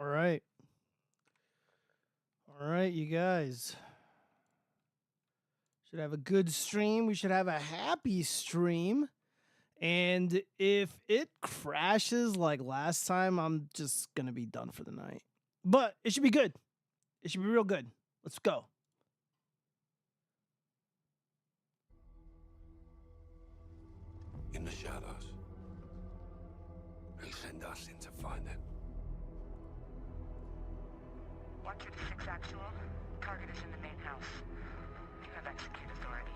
All right. All right, you guys. Should have a good stream. We should have a happy stream. And if it crashes like last time, I'm just going to be done for the night. But it should be good. It should be real good. Let's go. In the shadows, they send us in to find them. 126 actual. Target is in the main house. You have execute authority.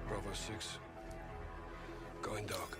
Bravo 6. Going dark.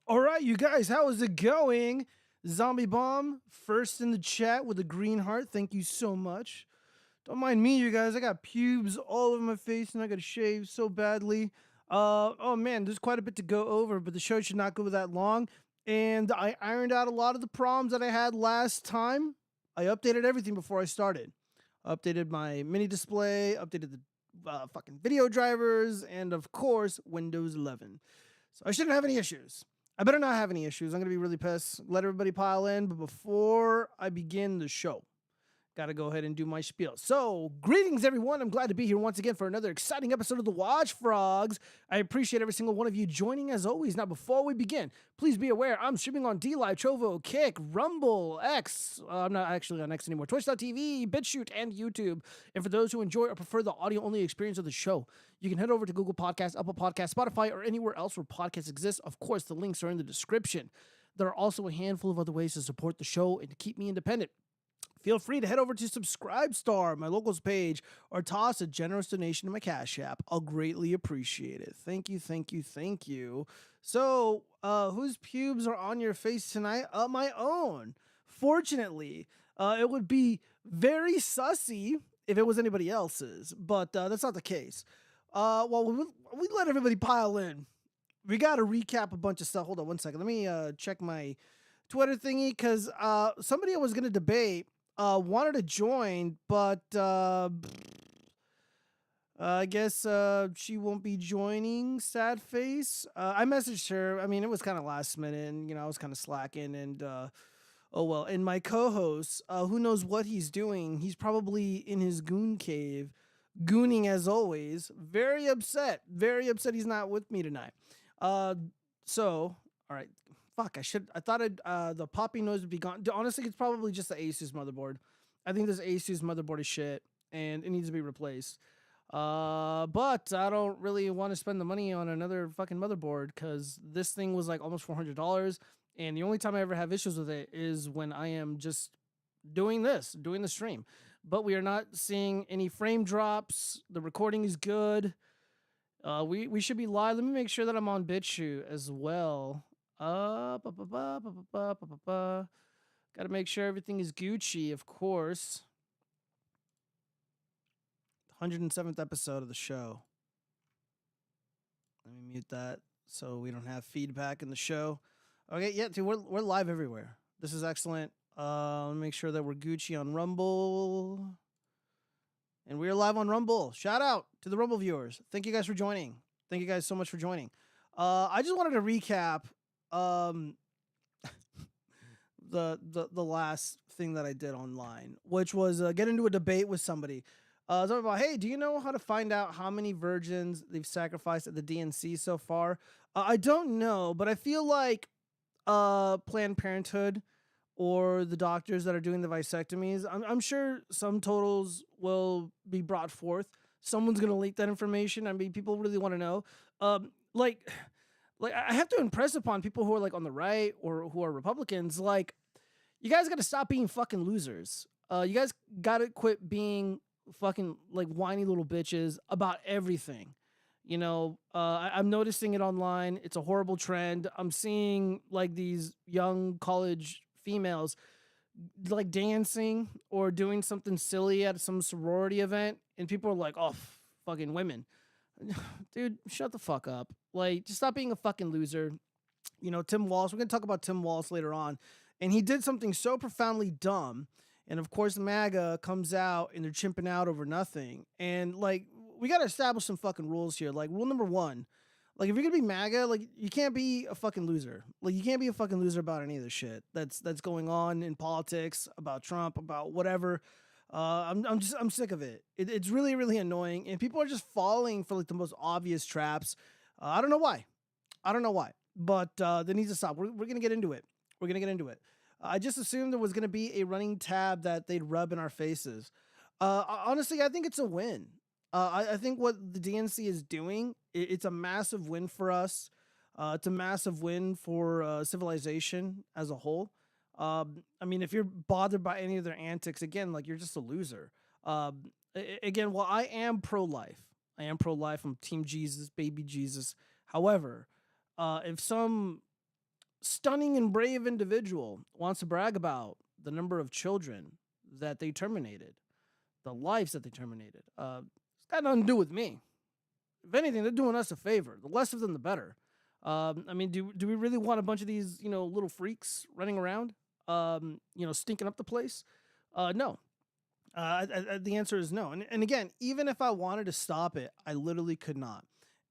All right, you guys, how is it going? Zombie Bomb, first in the chat with a green heart. Thank you so much. Don't mind me, you guys. I got pubes all over my face and I got to shave so badly. Oh man, there's quite a bit to go over, but the show should not go that long. And I ironed out a lot of the problems that I had last time. I updated everything before I started. Updated my mini display, updated the fucking video drivers, and of course, Windows 11. So I shouldn't have any issues. I better not have any issues. I'm going to be really pissed. Let everybody pile in. But before I begin the show, got to go ahead and do my spiel. So, greetings, everyone. I'm glad to be here once again for another exciting episode of the Watchfrogs. I appreciate every single one of you joining as always. Now, before we begin, please be aware I'm streaming on dlive, Trovo, Kick, Rumble, X. I'm not actually on X anymore. Twitch.tv, BitChute, and YouTube. And for those who enjoy or prefer the audio-only experience of the show, you can head over to Google Podcasts, Apple Podcasts, Spotify, or anywhere else where podcasts exist. Of course, the links are in the description. There are also a handful of other ways to support the show and to keep me independent. Feel free to head over to Subscribestar, my locals page, or toss a generous donation to my Cash App. I'll greatly appreciate it. Thank you, thank you, thank you. So, whose pubes are on your face tonight? My own. Fortunately, it would be very sussy if it was anybody else's, but that's not the case. Well, we let everybody pile in. We got to recap a bunch of stuff. Hold on one second. Let me check my Twitter thingy, because somebody I was going to debate wanted to join, but I guess she won't be joining, sad face. I messaged her. I mean, it was kind of last minute, and, you know, I was kind of slacking, and oh well. And my co-host, who knows what he's doing? He's probably in his goon cave, gooning as always. Very upset he's not with me tonight. So, all right. Fuck, I thought the popping noise would be gone. Honestly, it's probably just the Asus motherboard. I think this Asus motherboard is shit, and it needs to be replaced. But I don't really want to spend the money on another fucking motherboard, because this thing was like almost $400, and the only time I ever have issues with it is when I am just doing the stream. But we are not seeing any frame drops. The recording is good. We should be live. Let me make sure that I'm on BitChute as well. Gotta make sure everything is Gucci, of course. 107th episode of the show. Let me mute that so we don't have feedback in the show. Okay, yeah, dude, we're live everywhere. This is excellent. Let me make sure that we're Gucci on Rumble. And we're live on Rumble. Shout out to the Rumble viewers. Thank you guys for joining. Thank you guys so much for joining. I just wanted to recap the last thing that I did online, which was get into a debate with somebody. Talking about, hey, do you know how to find out how many virgins they've sacrificed at the DNC so far? I don't know, but I feel like Planned Parenthood or the doctors that are doing the vasectomies, I'm sure some totals will be brought forth. Someone's gonna leak that information. I mean, people really want to know. Like like I have to impress upon people who are like on the right or who are Republicans, like you guys got to stop being fucking losers. You guys got to quit being fucking like whiny little bitches about everything. You know, I'm noticing it online. It's a horrible trend. I'm seeing like these young college females like dancing or doing something silly at some sorority event, and people are like, "Oh, fucking women." Dude, shut the fuck up. Like, just stop being a fucking loser. You know, Tim Walsh, we're going to talk about Tim Walsh later on. And he did something so profoundly dumb. And of course, MAGA comes out and they're chimping out over nothing. And like, we got to establish some fucking rules here. Like, rule number one, like, if you're going to be MAGA, like, you can't be a fucking loser. Like, you can't be a fucking loser about any of this shit that's going on in politics, about Trump, about whatever. I'm sick of it. It's really, really annoying. And people are just falling for like the most obvious traps. I don't know why. But that needs to stop. We're going to get into it. I just assumed there was going to be a running tab that they'd rub in our faces. Honestly, I think it's a win. I think what the DNC is doing, it's a massive win for us. It's a massive win for civilization as a whole. I mean, if you're bothered by any of their antics, again, like you're just a loser. Again, while I am pro-life, I'm Team Jesus, baby Jesus. However, if some stunning and brave individual wants to brag about the number of children that they terminated, the lives that they terminated, it's got nothing to do with me. If anything, they're doing us a favor. The less of them, the better. I mean, do we really want a bunch of these, you know, little freaks running around, you know, stinking up the place? No. The answer is no. And again, even if I wanted to stop it, I literally could not.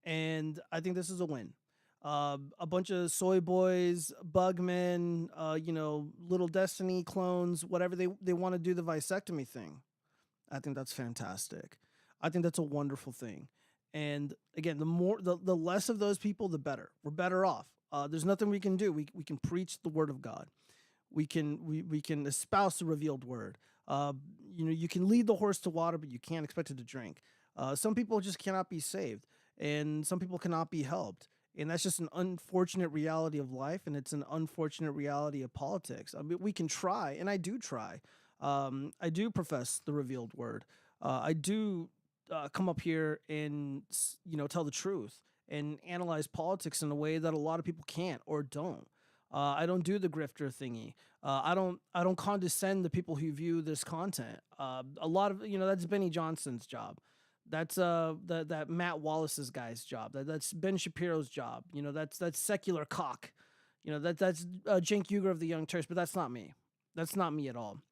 And I think this is a win. A bunch of soy boys, bugmen, you know, little Destiny clones, whatever they want to do the vasectomy thing. I think that's fantastic. I think that's a wonderful thing. And again, the less of those people, the better. We're better off. There's nothing we can do. We can preach the word of God. We can espouse the revealed word. You know, you can lead the horse to water, but you can't expect it to drink. Some people just cannot be saved, and some people cannot be helped. And that's just an unfortunate reality of life, and it's an unfortunate reality of politics. I mean, we can try, and I do try. I do profess the revealed word. I do come up here and, you know, tell the truth and analyze politics in a way that a lot of people can't or don't. I don't do the grifter thingy. I don't condescend the people who view this content. A lot of, you know, that's Benny Johnson's job. That's that Matt Wallace's guy's job. That's Ben Shapiro's job. You know, that's secular cock. You know, that's Cenk Uygur of the Young Turks, but that's not me. That's not me at all.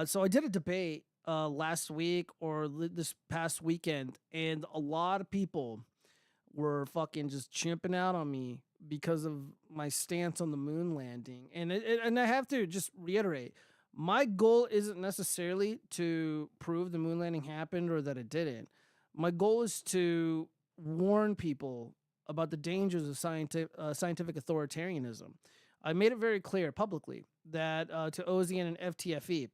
So I did a debate last week or this past weekend, and a lot of people were fucking just chimping out on me because of my stance on the moon landing. And I have to just reiterate, my goal isn't necessarily to prove the moon landing happened or that it didn't. My goal is to warn people about the dangers of scientific authoritarianism. I made it very clear publicly that to Ozian and FTFE,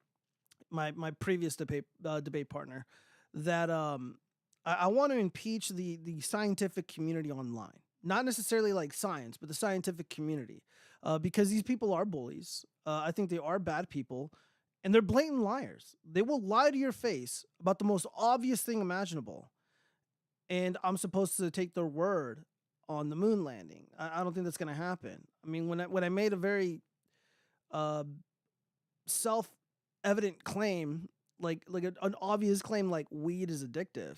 my previous debate partner, that I want to impeach the scientific community online. Not necessarily like science, but the scientific community. Because these people are bullies. I think they are bad people. And they're blatant liars. They will lie to your face about the most obvious thing imaginable. And I'm supposed to take their word on the moon landing. I don't think that's going to happen. I mean, when I made a very self-evident claim, like an obvious claim like weed is addictive,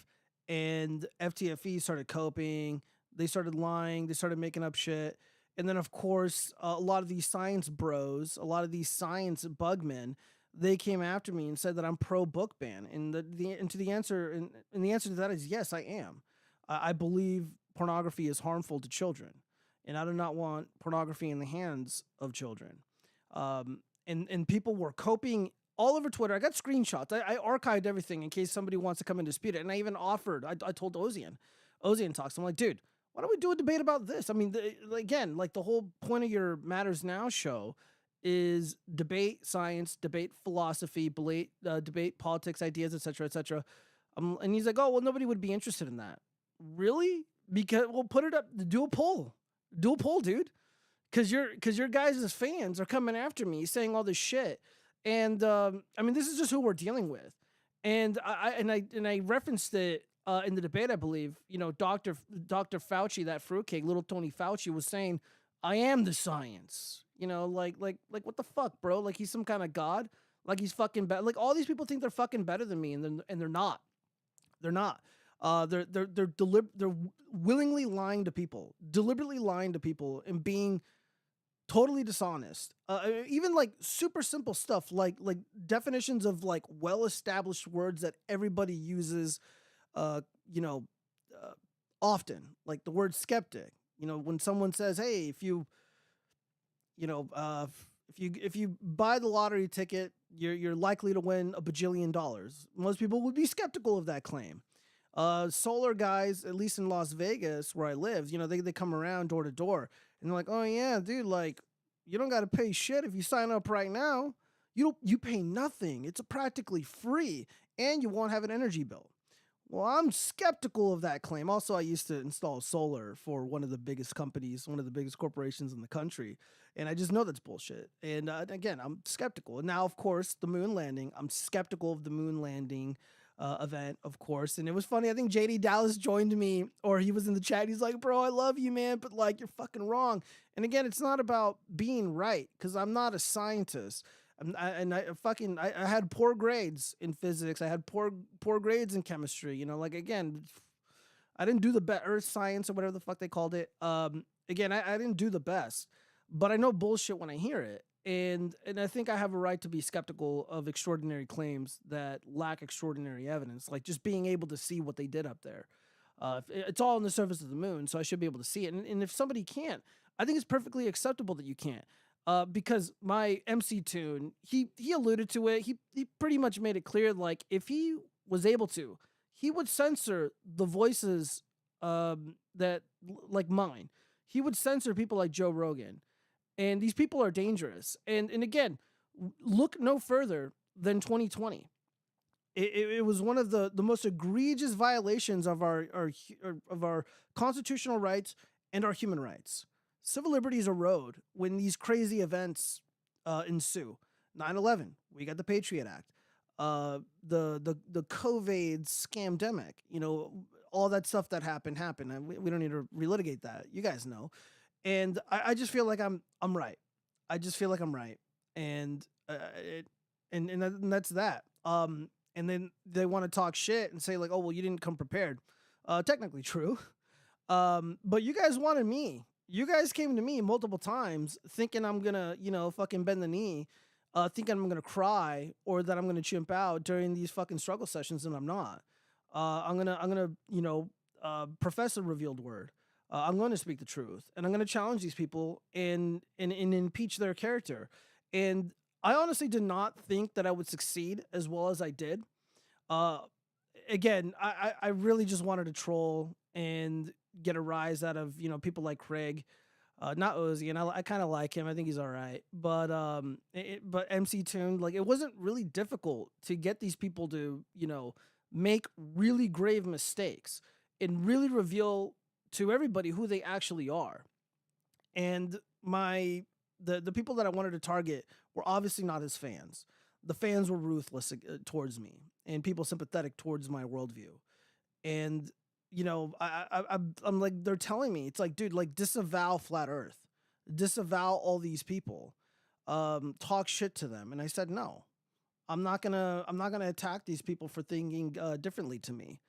and FTFE started coping, they started lying, they started making up shit. And then, of course, a lot of these science bros, a lot of these science bugmen, they came after me and said that I'm pro book ban. And the answer to that is yes, I am. I believe pornography is harmful to children, and I do not want pornography in the hands of children. And people were coping all over Twitter. I got screenshots. I archived everything in case somebody wants to come and dispute it. And I even offered. I told Ozian talks. I'm like, dude, why don't we do a debate about this? I mean, again, like the whole point of your Matters Now show is debate science, debate philosophy, debate politics, ideas, etc., etc. And he's like, oh, well, nobody would be interested in that. Really? Because we'll put it up, do a poll. Dual poll, dude. Because your guys' fans are coming after me, saying all this shit, and I mean, this is just who we're dealing with, and I referenced it in the debate, I believe. You know, Doctor Fauci, that fruitcake, little Tony Fauci, was saying, "I am the science." You know, like what the fuck, bro? Like he's some kind of god. Like he's fucking better. Like all these people think they're fucking better than me, and they're not. They're not. They're willingly lying to people, deliberately lying to people, and being totally dishonest. Even like super simple stuff, like definitions of like well established words that everybody uses. You know, often, like the word skeptic. You know, when someone says, "Hey, if you, you know, if you buy the lottery ticket, you're likely to win $1 bajillion." Most people would be skeptical of that claim. Solar guys, at least in Las Vegas where I live, you know, they come around door to door and they're like, "Oh yeah, dude, like you don't got to pay shit if you sign up right now. You pay nothing. It's practically free, and you won't have an energy bill." Well, I'm skeptical of that claim. Also, I used to install solar for one of the biggest companies, one of the biggest corporations in the country, and I just know that's bullshit. And again, I'm skeptical. And now, of course, the moon landing. I'm skeptical of the moon landing event, of course. And it was funny. I think JD Dallas joined me, or he was in the chat. He's like, "Bro, I love you, man, but like you're fucking wrong." And again, it's not about being right, because I'm not a scientist. I had poor grades in physics. I had poor grades in chemistry. You know, like again, I didn't do the best, earth science or whatever the fuck they called it. Again, I didn't do the best, but I know bullshit when I hear it. And I think I have a right to be skeptical of extraordinary claims that lack extraordinary evidence, like just being able to see what they did up there. It's all on the surface of the moon, so I should be able to see it. And if somebody can't, I think it's perfectly acceptable that you can't. Because my MC Tune, he alluded to it. He pretty much made it clear, like if he was able to, he would censor the voices that like mine. He would censor people like Joe Rogan, and these people are dangerous. And again, look no further than 2020. It was one of the most egregious violations of our constitutional rights and our human rights. Civil liberties erode when these crazy events ensue. 9/11, we got the Patriot Act, the COVID scamdemic, you know, all that stuff that happened. And we don't need to relitigate that. You guys know. And I just feel like I'm right. I just feel like I'm right. And that's that. And then they want to talk shit and say like, "Oh, well, you didn't come prepared." Technically true. But you guys wanted me. You guys came to me multiple times thinking I'm gonna, you know, fucking bend the knee, thinking I'm gonna cry or that I'm gonna chimp out during these fucking struggle sessions, and I'm not. I'm gonna, you know, profess a revealed word. I'm going to speak the truth, and I'm going to challenge these people and impeach their character. And I honestly did not think that I would succeed as well as I did. Again, I really just wanted to troll and get a rise out of, you know, people like Craig, not Ozzy, and I kind of like him. I think he's all right, but MC Tune, like it wasn't really difficult to get these people to, you know, make really grave mistakes and really reveal to everybody who they actually are. And the people that I wanted to target were obviously not his fans. The fans were ruthless towards me, and people sympathetic towards my worldview. And you know, I'm like, they're telling me, it's like, dude, like disavow flat Earth, disavow all these people, talk shit to them. And I said, no, I'm not gonna attack these people for thinking differently to me.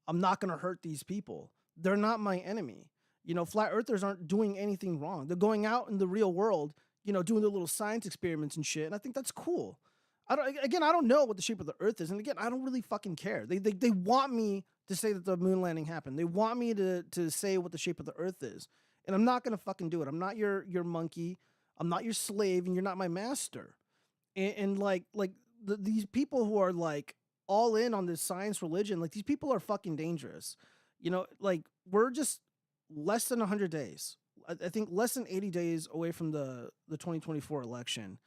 I'm not gonna hurt these people. They're not my enemy. You know, flat earthers aren't doing anything wrong. They're going out in the real world, you know, doing their little science experiments and shit. And I think that's cool. I don't know what the shape of the earth is. And again, I don't really fucking care. They want me to say that the moon landing happened. They want me to say what the shape of the earth is. And I'm not going to fucking do it. I'm not your monkey. I'm not your slave, and you're not my master. And these people who are like all in on this science religion, like these people are fucking dangerous. You know, like we're just less than 100 days. I think less than 80 days away from the 2024 election.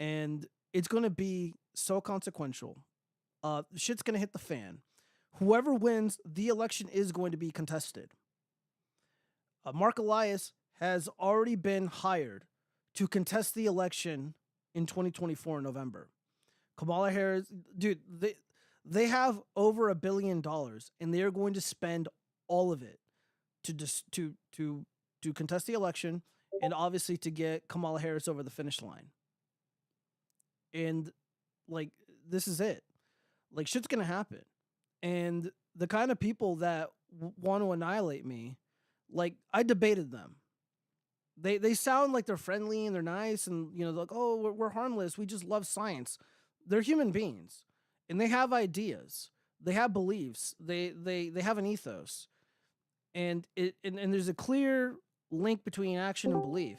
And it's going to be so consequential. Shit's going to hit the fan. Whoever wins, the election is going to be contested. Mark Elias has already been hired to contest the election in 2024 in November. Kamala Harris, dude, they have over $1 billion, and they are going to spend all of it to contest the election, and obviously to get Kamala Harris over the finish line. And like, this is it. Like, shit's gonna happen. And the kind of people that want to annihilate me, like, I debated them. They sound like they're friendly and they're nice, and you know, like, oh, we're harmless. We just love science. They're human beings, and they have ideas. They have beliefs. They have an ethos, and and there's a clear link between action and belief.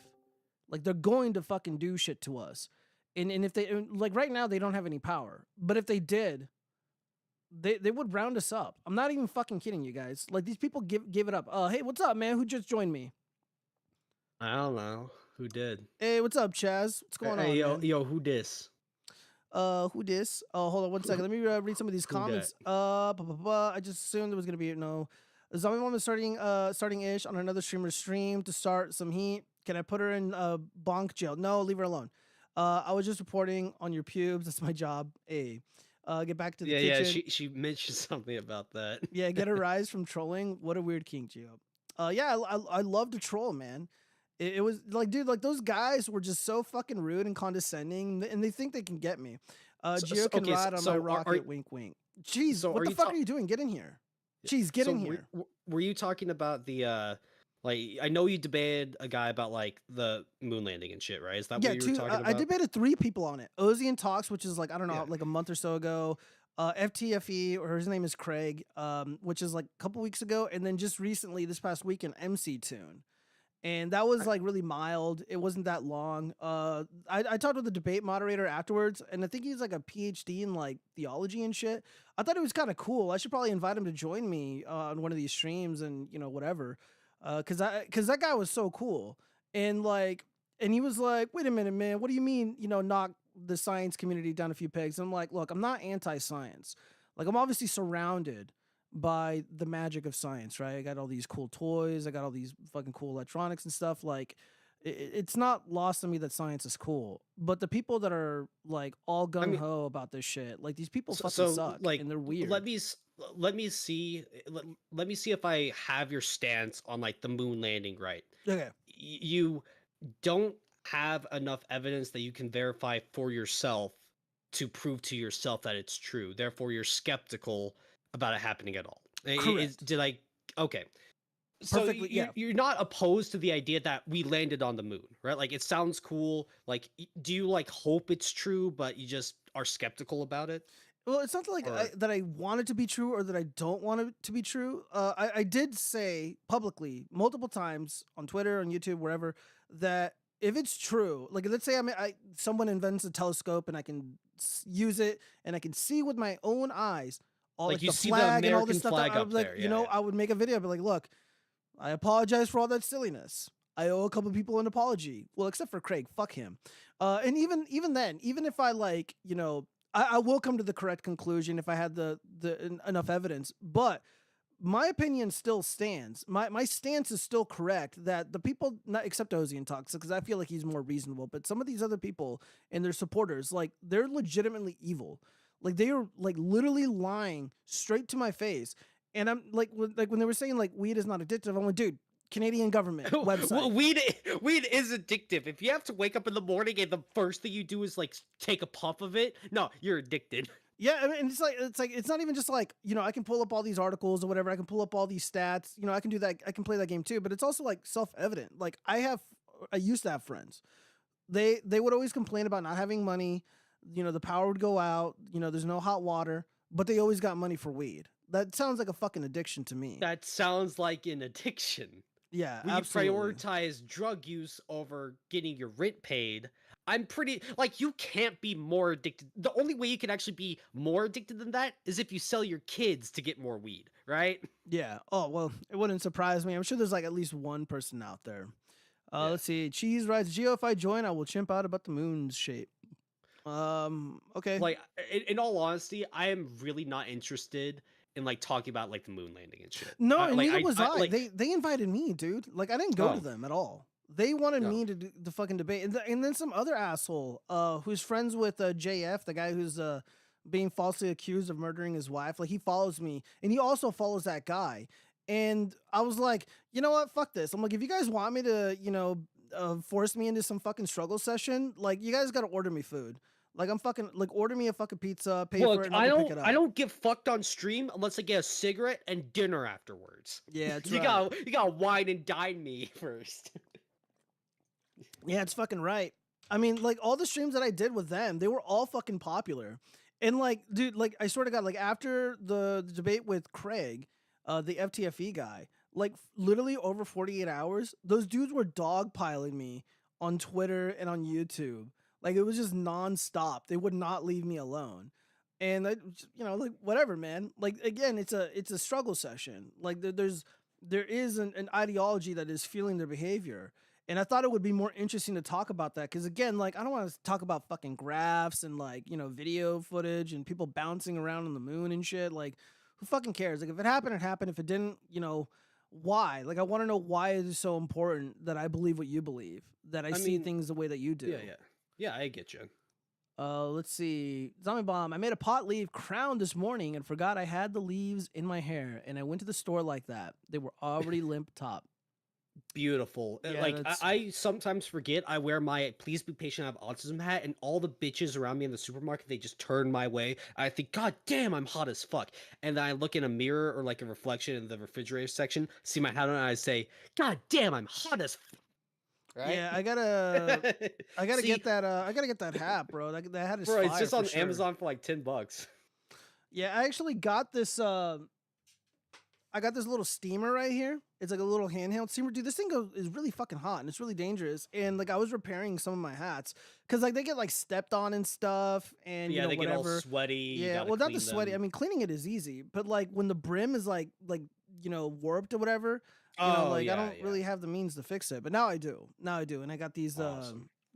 Like, they're going to fucking do shit to us, and if they, like, right now they don't have any power, but if they did, they would round us up. I'm not even fucking kidding you guys. Like, these people give it up. Hey, what's up, man? Who just joined me? I don't know who did. Hey, what's up, Chaz? What's going on, man? Yo, who dis? Who dis? Oh, hold on one second. Let me read some of these Who comments. I just assumed there was gonna be no. Zombie Mom is starting ish on another streamer's stream to start some heat. Can I put her in bonk jail? No, leave her alone. I was just reporting on your pubes. That's my job. Hey, get back to the kitchen. Yeah. She mentioned something about that. Yeah, get a rise from trolling. What a weird kink, Gio. Yeah, I love to troll, man. It was like, dude, like, those guys were just so fucking rude and condescending, and they think they can get me. Gio can ride on my rocket, wink, wink. Jeez, what the fuck are you doing? Get in here. Jeez, get in here. Were you talking about the, like, I know you debated a guy about, like, the moon landing and shit, right? Is that what you were talking about? I debated 3 people on it. Ozzy and Talks, which is, like, I don't know, like a month or so ago. FTFE, or his name is Craig, which is like a couple weeks ago. And then just recently, this past weekend, MC Tune. And that was like really mild. It wasn't that long. I talked with the debate moderator afterwards, and I think he's like a PhD in like theology and shit. I thought it was kind of cool. I should probably invite him to join me on one of these streams and, you know, whatever. Cause that guy was so cool. And like, and he was like, wait a minute, man, what do you mean, you know, knock the science community down a few pegs? And I'm like, look, I'm not anti-science. Like, I'm obviously surrounded by the magic of science, right? I got all these cool toys. I got all these fucking cool electronics and stuff. Like, it's not lost on me that science is cool. But the people that are like all gung ho about this shit, like, these people fucking suck, like, and they're weird. Let me see if I have your stance on like the moon landing, right? Okay. You don't have enough evidence that you can verify for yourself to prove to yourself that it's true. Therefore, you're skeptical about it happening at all. Correct. Okay. So you're not opposed to the idea that we landed on the moon, right? Like, it sounds cool. Like, do you like hope it's true, but you just are skeptical about it? Well, it's not like that I want it to be true or that I don't want it to be true. I did say publicly multiple times on Twitter, on YouTube, wherever, that if it's true, like, let's say someone invents a telescope and I can use it and I can see with my own eyes all like the flag and all this stuff. I would, like, I would make a video, but like, look, I apologize for all that silliness. I owe a couple people an apology. Well, except for Craig, fuck him. And even then, even if I like, you know, I will come to the correct conclusion if I had the enough evidence. But my opinion still stands. My stance is still correct that the people, not except Ozzy and Toxic, because I feel like he's more reasonable, but some of these other people and their supporters, like, they're legitimately evil. Like, they are like literally lying straight to my face. And I'm like when they were saying like weed is not addictive, I'm like, dude, Canadian government website. Well, weed is addictive. If you have to wake up in the morning and the first thing you do is like take a puff of it, no, you're addicted. Yeah, I mean, it's not even just like, you know, I can pull up all these articles or whatever. I can pull up all these stats. You know, I can do that. I can play that game too. But it's also like self-evident. Like, I used to have friends. They would always complain about not having money. You know, the power would go out. You know, there's no hot water, but they always got money for weed. That sounds like a fucking addiction to me. That sounds like an addiction. Yeah, when absolutely. You prioritize drug use over getting your rent paid. I'm pretty, like, you can't be more addicted. The only way you can actually be more addicted than that is if you sell your kids to get more weed, right? Yeah. Oh, well, it wouldn't surprise me. I'm sure there's like at least one person out there. Let's see. Cheese writes, Gio, if I join, I will chimp out about the moon's shape. Okay. Like, in all honesty, I am really not interested and like talking about like the moon landing and shit. No, and Like neither was I. like They invited me, dude. Like I didn't go to oh them at all. They wanted no me to do the fucking debate, and then some other asshole, who's friends with JF, the guy who's being falsely accused of murdering his wife. Like he follows me, and he also follows that guy. And I was like, you know what? Fuck this. I'm like, if you guys want me to, force me into some fucking struggle session, like you guys got to order me food. Like I'm fucking like order me a fucking pizza, pay for it, look, and I'll go pick it up. I don't get fucked on stream unless I get a cigarette and dinner afterwards. Yeah, it's You right. got wine and dine me first. Yeah, it's fucking right. I mean, like all the streams that I did with them, they were all fucking popular. And like, dude, like I sort of got like after the debate with Craig, the FTFE guy, like literally over 48 hours, those dudes were dogpiling me on Twitter and on YouTube. Like it was just nonstop. They would not leave me alone. And I, like whatever, man. Like again, it's a struggle session. Like there is an ideology that is fueling their behavior. And I thought it would be more interesting to talk about that because again, like I don't want to talk about fucking graphs and like video footage and people bouncing around on the moon and shit. Like, who fucking cares? Like, if it happened, it happened. If it didn't, why? Like, I want to know why it is so important that I believe what you believe, that I see mean, things the way that you do. Yeah, I get you. Let's see. Zombie Bomb. I made a pot leaf crown this morning and forgot I had the leaves in my hair, and I went to the store like that. They were already limp top. Beautiful. Yeah, Like I sometimes forget I wear my "Please be patient, I have autism" hat, and all the bitches around me in the supermarket, they just turn my way. I think, God damn, I'm hot as fuck. And then I look in a mirror or like a reflection in the refrigerator section, see my hat on, and I say, God damn, I'm hot as fuck. Right? Yeah, I gotta See, get that. I gotta get that hat, bro. That hat is bro, fire it's just for on sure. Amazon for like $10. Yeah, I actually got this. I got this little steamer right here. It's like a little handheld steamer. Dude, this thing is really fucking hot and it's really dangerous. And like I was repairing some of my hats because like they get like stepped on and stuff and Yeah, they whatever. get all sweaty. Yeah, well, not the sweaty. I mean, cleaning it is easy, but like when the brim is like warped or whatever, I don't really have the means to fix it. But now I do. And I got these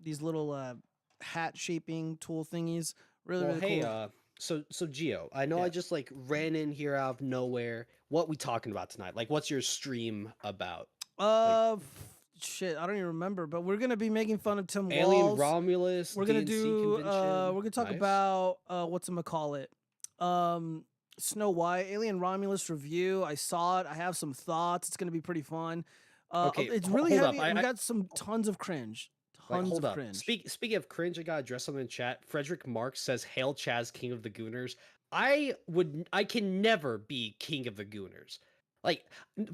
these little hat shaping tool thingies. Really, Well, really hey, cool. so Gio, I know I just like ran in here out of nowhere. What we talking about tonight? Like, what's your stream about? Shit, I don't even remember. But we're gonna be making fun of Tim Alien Walls. Romulus. We're gonna DNC do. convention. We're gonna talk Nice. about whatchamacallit it. Snow White, Alien Romulus review. I saw it. I have some thoughts. It's gonna be pretty fun. Okay, It's really hold up. heavy. We got some tons of cringe. Tons hold of up. cringe. Speaking of cringe, I gotta address something in chat. Frederick Marks says, "Hail Chaz, King of the Gooners." I can never be King of the Gooners. Like,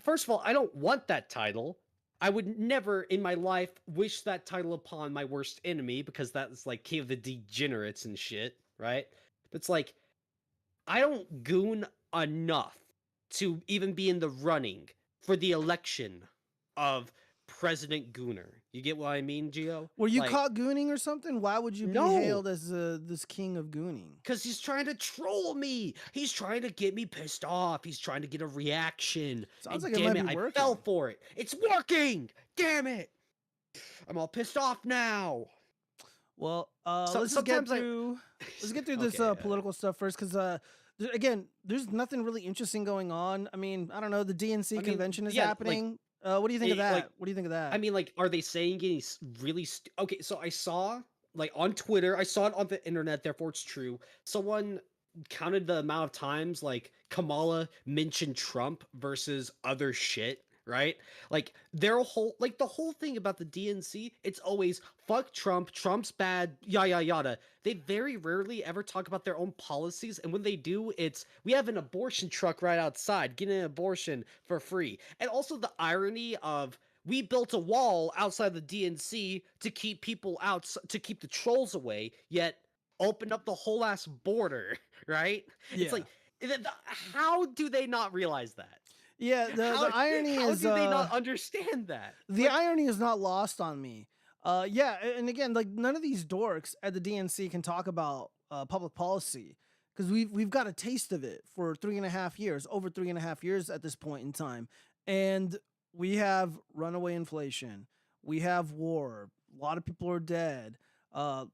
first of all, I don't want that title. I would never in my life wish that title upon my worst enemy because that's like King of the Degenerates and shit, right? But it's like, I don't goon enough to even be in the running for the election of President Gooner. You get what I mean, Gio? Were you Like, caught gooning or something? Why would you be No. hailed as this king of gooning? because he's trying to troll me. He's trying to get me pissed off. He's trying to get a reaction. Sounds And like it damn might it, be I working. fell for it. It's working. Damn it. I'm all pissed off now. Well, So- let's just get sometimes I- through. Let's get through this Okay, political stuff first, because again, there's nothing really interesting going on. I mean, I don't know. The DNC I mean, convention is yeah, like, happening. What do you think of that? like, What do you think of that? I mean, like, are they saying any really okay, so I saw, like, on Twitter, I saw it on the internet, therefore it's true. Someone counted the amount of times, like, Kamala mentioned Trump versus other shit, right? Like, their whole, like, the whole thing about the DNC, it's always, fuck Trump, Trump's bad, yada, yada. They very rarely ever talk about their own policies, and when they do, it's, we have an abortion truck right outside, get an abortion for free. And also the irony of, we built a wall outside the DNC to keep people out, to keep the trolls away, yet open up the whole ass border, right? Yeah. It's like, how do they not realize that? Yeah, the irony how is do they not understand that? the irony is not lost on me. Yeah, and again, like none of these dorks at the DNC can talk about public policy because we've got a taste of it for 3.5 years, over 3.5 years at this point in time, and we have runaway inflation, we have war, a lot of people are dead,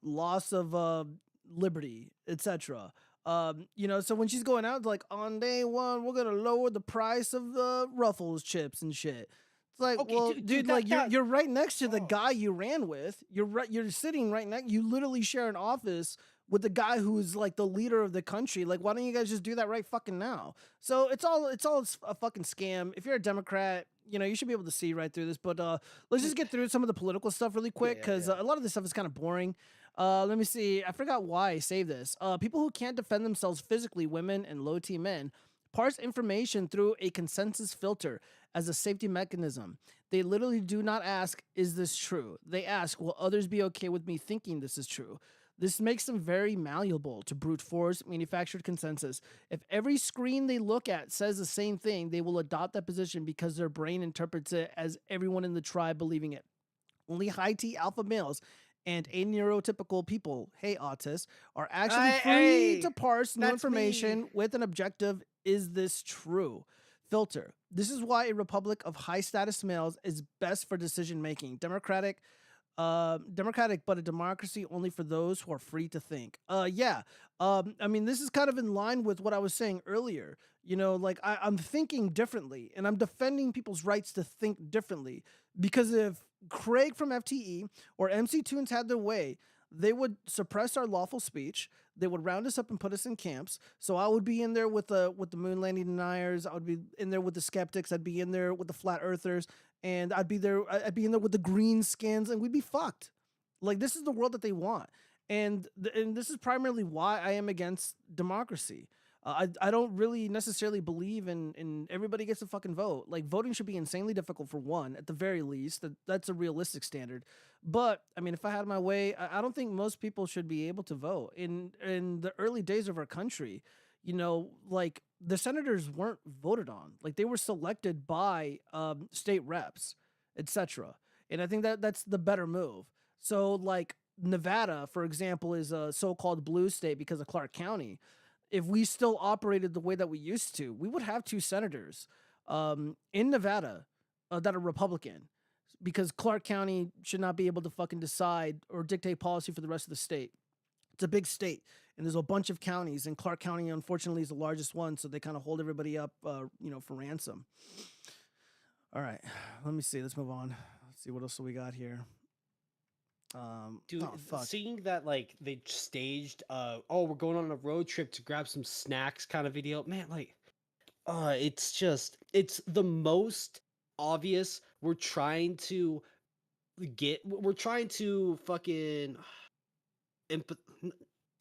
loss of liberty, etc. You know, so when she's going out, like on day one, we're gonna lower the price of the Ruffles chips and shit. It's like, Okay, well, dude, like that- you're right next to the Oh. guy you ran with. You're sitting right next. You literally share an office with the guy who's like the leader of the country. Like, why don't you guys just do that right fucking now? So it's all a fucking scam. If you're a Democrat, you know, you should be able to see right through this. But let's just get through some of the political stuff really quick because a lot of this stuff is kind of boring. Let me see. I forgot why I saved this. People who can't defend themselves physically, women and low T men, parse information through a consensus filter as a safety mechanism. They literally do not ask, is this true? They ask, will others be okay with me thinking this is true? This makes them very malleable to brute force manufactured consensus. If every screen they look at says the same thing, they will adopt that position because their brain interprets it as everyone in the tribe believing it. Only high T alpha males and neurotypical people, hey autists, are actually free to parse new that's information me. with an objective, is this true? Filter. This is why a republic of high status males is best for decision making. Democratic, but a democracy only for those who are free to think. Yeah. I mean, this is kind of in line with what I was saying earlier. You know, like I'm thinking differently and I'm defending people's rights to think differently. Because if Craig from FTE or MC Tunes had their way, they would suppress our lawful speech. They would round us up and put us in camps. So I would be in there with the moon landing deniers. I would be in there with the skeptics. I'd be in there with the flat earthers, and I'd be in there with the green skins, and we'd be fucked. Like, this is the world that they want, and this is primarily why I am against democracy. I don't really necessarily believe in everybody gets a fucking vote. Like, voting should be insanely difficult for one, at the very least. That's a realistic standard. But I mean, if I had my way, I don't think most people should be able to vote. In the early days of our country, you know, like the senators weren't voted on. Like they were selected by state reps, etc. And I think that's the better move. So like Nevada, for example, is a so-called blue state because of Clark County. If we still operated the way that we used to, we would have two senators in Nevada that are Republican because Clark County should not be able to fucking decide or dictate policy for the rest of the state. It's a big state, and there's a bunch of counties, and Clark County, unfortunately, is the largest one, so they kind of hold everybody up, you know, for ransom. All right, let me see. Let's move on. Let's see what else we got here. Dude, oh, fuck. seeing that like they staged oh, we're going on a road trip to grab some snacks kind of video, man, like it's the most obvious. We're trying to fucking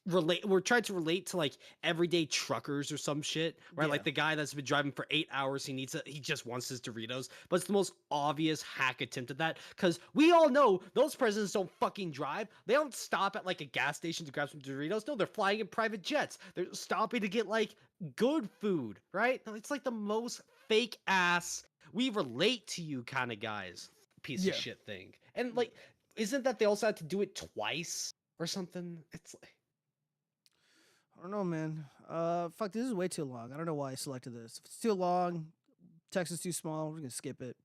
relate. We're trying to relate to like everyday truckers or some shit, right? Yeah. Like the guy that's been driving for 8 hours, he just wants his Doritos. But it's the most obvious hack attempt at that, because we all know those presidents don't fucking drive. They don't stop at like a gas station to grab some Doritos. No, they're flying in private jets. They're stopping to get like good food, right? It's like the most fake ass, we relate to you kind of guys piece of shit thing. And like, isn't that they also had to do it twice or something? It's like, I don't know, man. Fuck, this is way too long. I don't know why I selected this. If it's too long, text is too small, we're gonna skip it.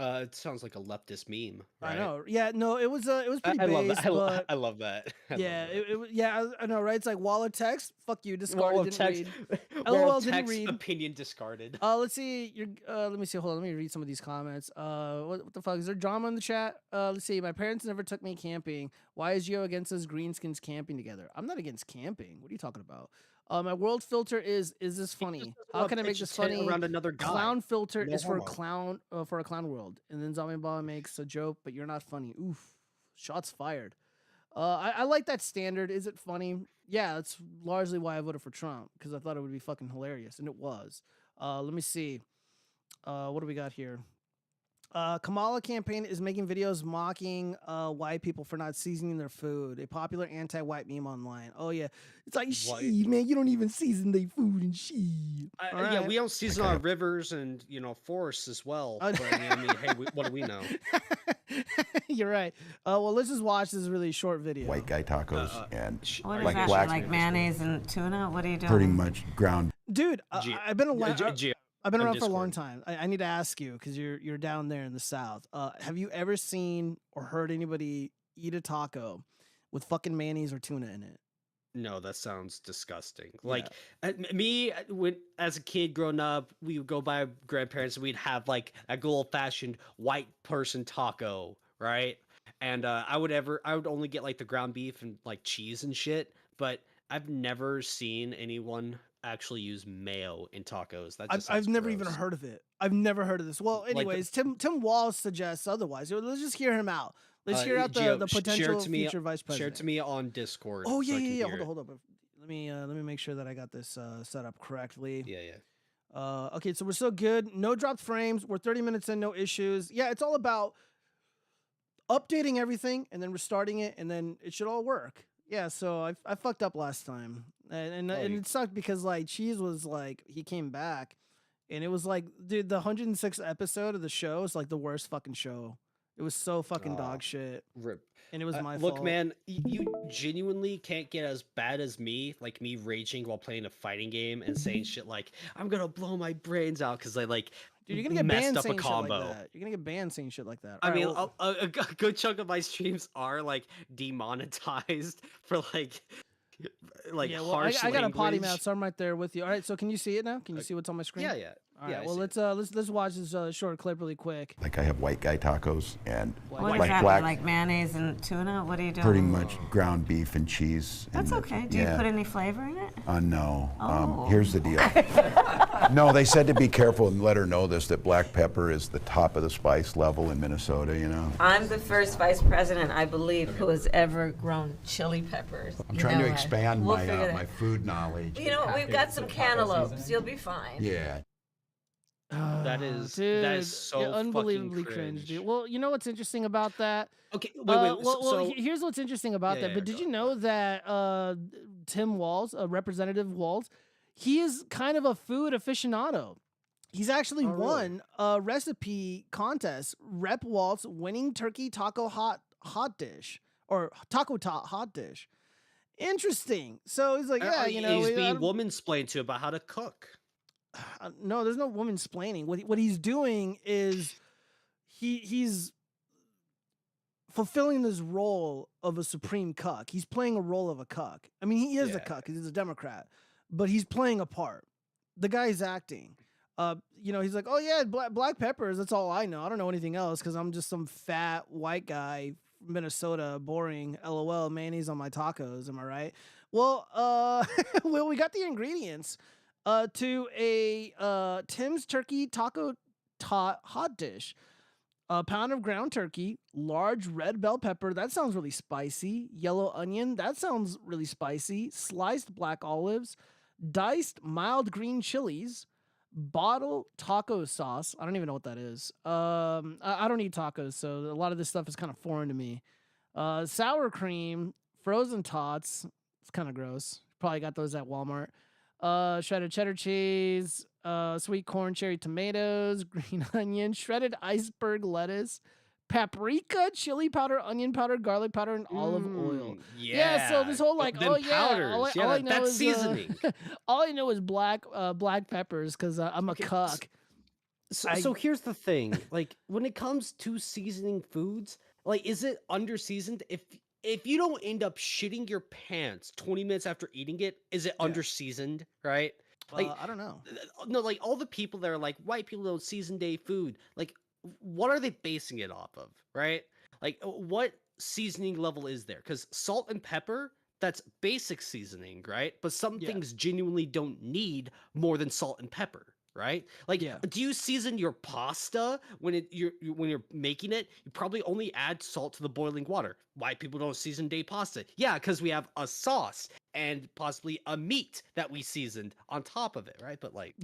it sounds like a leftist meme, right? I know. Yeah, no, it was pretty I love based, that. but I love that. yeah, I know, right? It's like wall of text. Fuck you, discarded. Wall of Didn't text. read. Wall LOL of didn't text. read. Opinion discarded. Let's see. Let me see. Hold on. Let me read some of these comments. What the fuck is there drama in the chat? Let's see. My parents never took me camping. Why is Yo against us greenskins camping together? I'm not against camping. What are you talking about? My world filter is this funny? How can I make this funny? Around another guy. Clown filter No is for a homo. clown world. And then Zombie Ball makes a joke, but you're not funny. Oof. Shots fired. I like that standard. Is it funny? Yeah, that's largely why I voted for Trump, because I thought it would be fucking hilarious, and it was. Let me see. What do we got here? Kamala campaign is making videos mocking white people for not seasoning their food. A popular anti-white meme online. Oh yeah, it's like she man, you don't even season their food and she. Yeah, we don't season our rivers and forests as well. But, I mean, hey, what do we know? You're right. Well, let's just watch this really short video. White guy tacos and What is like that? black, Like mayonnaise and tuna? What are you doing? pretty much ground. Dude, I've been I've been on around for a long Discord. time. I need to ask you, because you're down there in the South. Have you ever seen or heard anybody eat a taco with fucking mayonnaise or tuna in it? No, that sounds disgusting. Like me, when as a kid growing up, we would go by our grandparents and we'd have like a good old fashioned white person taco, right? And I would only get like the ground beef and like cheese and shit. But I've never seen anyone actually use mayo in tacos. That just I've sounds never even gross. heard of it. I've never heard of this. Well, Like the- anyways, Tim Wall suggests otherwise. Let's just hear him out. Let's hear out Gio, the share potential it to me, future vice president. Share it to me on Discord. Oh so yeah, I can yeah. hear Hold it. on. Let me make sure that I got this set up correctly. Yeah. Okay, so we're so good. No dropped frames. We're 30 minutes in, no issues. Yeah, it's all about updating everything and then restarting it, and then it should all work. Yeah, so I fucked up last time, and it sucked because like Cheese was like he came back, and it was like dude, the 106th episode of the show is like the worst fucking show. It was so fucking dog shit. Rip. And it was my Look, fault. man, you genuinely can't get as bad as me, like me raging while playing a fighting game and saying shit like, I'm gonna blow my brains out because I like Dude, you're gonna get messed banned up a saying combo. shit like that. You're gonna get banned saying shit like that. I All right, mean, well, a good chunk of my streams are like demonetized for like yeah, well, harsh I got a potty language. mouth, so I'm right there with you. All right, so can you see it now? Can you see what's on my screen? Yeah. All right, Yeah, I well see let's watch this short clip really quick. Like I have white guy tacos and What is like that? black, Like mayonnaise and tuna? What are you doing? pretty much ground beef and cheese. That's and okay. Do you put any flavor in it? No. Oh. Here's the deal. No, they said to be careful and let her know this, that black pepper is the top of the spice level in Minnesota, you know. I'm the first vice president, I believe, who has ever grown chili peppers. I'm trying to expand We'll my figure that. my food knowledge. You know what? We've got some cantaloupes. You'll be fine. Yeah. That is Dude, so yeah, unbelievably fucking cringe, dude. cringe. Well, you know what's interesting about that? Okay, wait. Well, here's what's interesting about Yeah, that. yeah, But did go you know that Tim Walz, Representative Walz, he is kind of a food aficionado. He's actually Oh, really? won a recipe contest. Rep Walz winning turkey taco hot dish or taco hot dish. Interesting. So he's like, yeah, you know, he's being woman-splained to about how to cook. No, there's no woman splaining. What he's doing is he's fulfilling this role of a supreme cuck. He's playing a role of a cuck. I mean, he is a cuck. He's a Democrat, but he's playing a part. The guy's acting. You know, he's like, oh yeah, black peppers. That's all I know. I don't know anything else because I'm just some fat white guy from Minnesota. Boring. LOL. Mayonnaise on my tacos. Am I right? Well, well, we got the ingredients. To a Tim's turkey taco hot dish. A pound of ground turkey, large red bell pepper, that sounds really spicy. Yellow onion, that sounds really spicy. Sliced black olives, diced mild green chilies, bottle taco sauce. I don't even know what that is. I don't eat tacos, so a lot of this stuff is kind of foreign to me. Sour cream, frozen tots. It's kind of gross. Probably got those at Walmart. Shredded cheddar cheese, sweet corn, cherry tomatoes, green onion, shredded iceberg lettuce, paprika, chili powder, onion powder, garlic powder, and olive oil. Yeah. So this whole like, them oh yeah, powders. all I know that's is seasoning. all I know is black peppers because I'm a cuck. So here's the thing, like when it comes to seasoning foods, like is it under seasoned? If you don't end up shitting your pants 20 minutes after eating it, is it under seasoned, right? Like I don't know. No, like all the people that are like white people don't season day food, like what are they basing it off of, right? Like what seasoning level is there? Because salt and pepper, that's basic seasoning, right? But some things genuinely don't need more than salt and pepper, right? Like, do you season your pasta when you're making it? You probably only add salt to the boiling water. White people don't season day pasta. Yeah, because we have a sauce and possibly a meat that we seasoned on top of it, right? But like,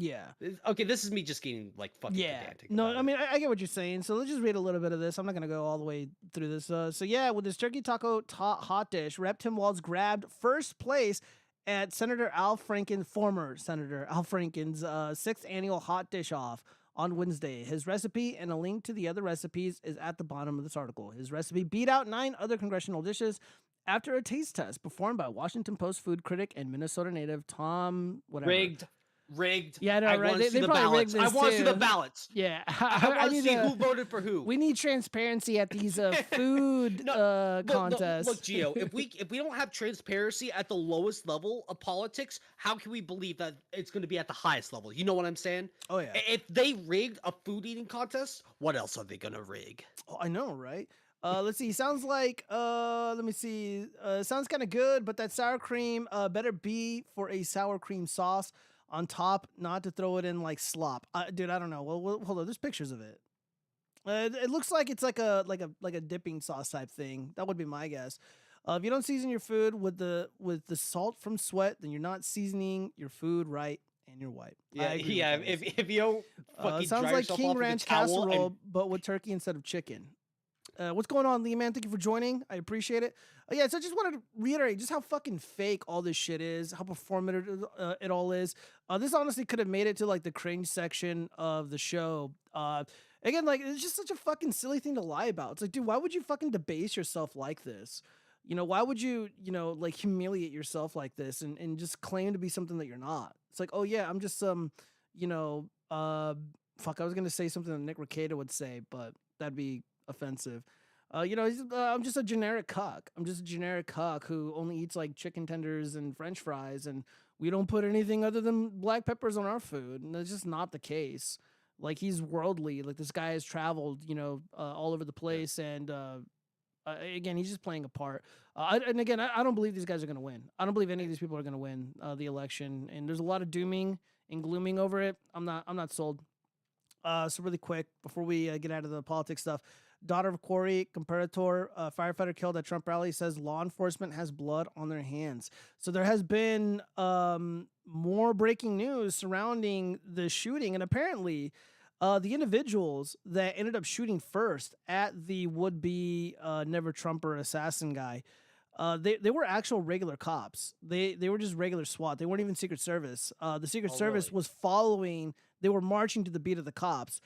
okay, this is me just getting like fucking pedantic. No, I mean I get what you're saying. So let's just read a little bit of this. I'm not gonna go all the way through this. So yeah, with this turkey taco hot dish, Rep Tim Walz grabbed first place at former Senator Al Franken's 6th annual hot dish off on Wednesday. His recipe and a link to the other recipes is at the bottom of this article. His recipe beat out 9 other congressional dishes after a taste test performed by Washington Post food critic and Minnesota native Tom whatever. Rigged. rigged. Yeah, I know, I right? want to see They the probably rigged ballots. I this want to see the too. ballots. Yeah, I want to need see who voted for who. We need transparency at these food contests. Look, Gio, if we don't have transparency at the lowest level of politics, how can we believe that it's going to be at the highest level? You know what I'm saying? Oh yeah. If they rigged a food eating contest, what else are they going to rig? Oh, I know, right? Let's see. Sounds like let me see. Sounds kind of good, but that sour cream better be for a sour cream sauce on top, not to throw it in like slop. Dude, I don't know. Well, hold on. There's pictures of it. It looks like it's like a dipping sauce type thing. That would be my guess. If you don't season your food with the salt from sweat, then you're not seasoning your food right, and you're white. I agree with you guys. If you don't fucking It sounds dry like yourself King off with a Ranch towel casserole, but with turkey instead of chicken. What's going on, Lee, man? Thank you for joining. I appreciate it. Yeah, so I just wanted to reiterate just how fucking fake all this shit is, how performative it all is. This honestly could have made it to like the cringe section of the show. Again, like it's just such a fucking silly thing to lie about. It's like, dude, why would you fucking debase yourself like this? You know, why would you, like humiliate yourself like this and just claim to be something that you're not? It's like, oh yeah, I'm just fuck, I was gonna say something that Nick Rekieta would say, but that'd be offensive. I'm just a generic cuck. I'm just a generic cuck who only eats like chicken tenders and French fries, and we don't put anything other than black peppers on our food. And that's just not the case. Like he's worldly. Like this guy has traveled, all over the place, and again, he's just playing a part. I don't believe these guys are gonna win. I don't believe any of these people are gonna win the election. And there's a lot of dooming and glooming over it. I'm not sold. So really quick before we get out of the politics stuff, daughter of Corey, comparator, firefighter killed at Trump rally, says law enforcement has blood on their hands. So there has been more breaking news surrounding the shooting, and apparently the individuals that ended up shooting first at the would-be never Trumper assassin guy, they were actual regular cops. They were just regular SWAT. They weren't even Secret Service. The Secret Service was following. They were marching to the beat of the cops.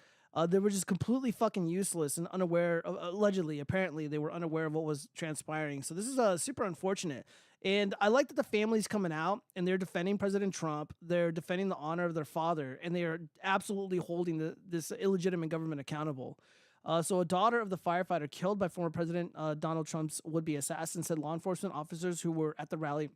They were just completely fucking useless and unaware. Apparently, they were unaware of what was transpiring. So this is super unfortunate. And I like that the family's coming out and they're defending President Trump. They're defending the honor of their father, and they are absolutely holding this illegitimate government accountable. So a daughter of the firefighter killed by former President Donald Trump's would-be assassin said law enforcement officers who were at the rally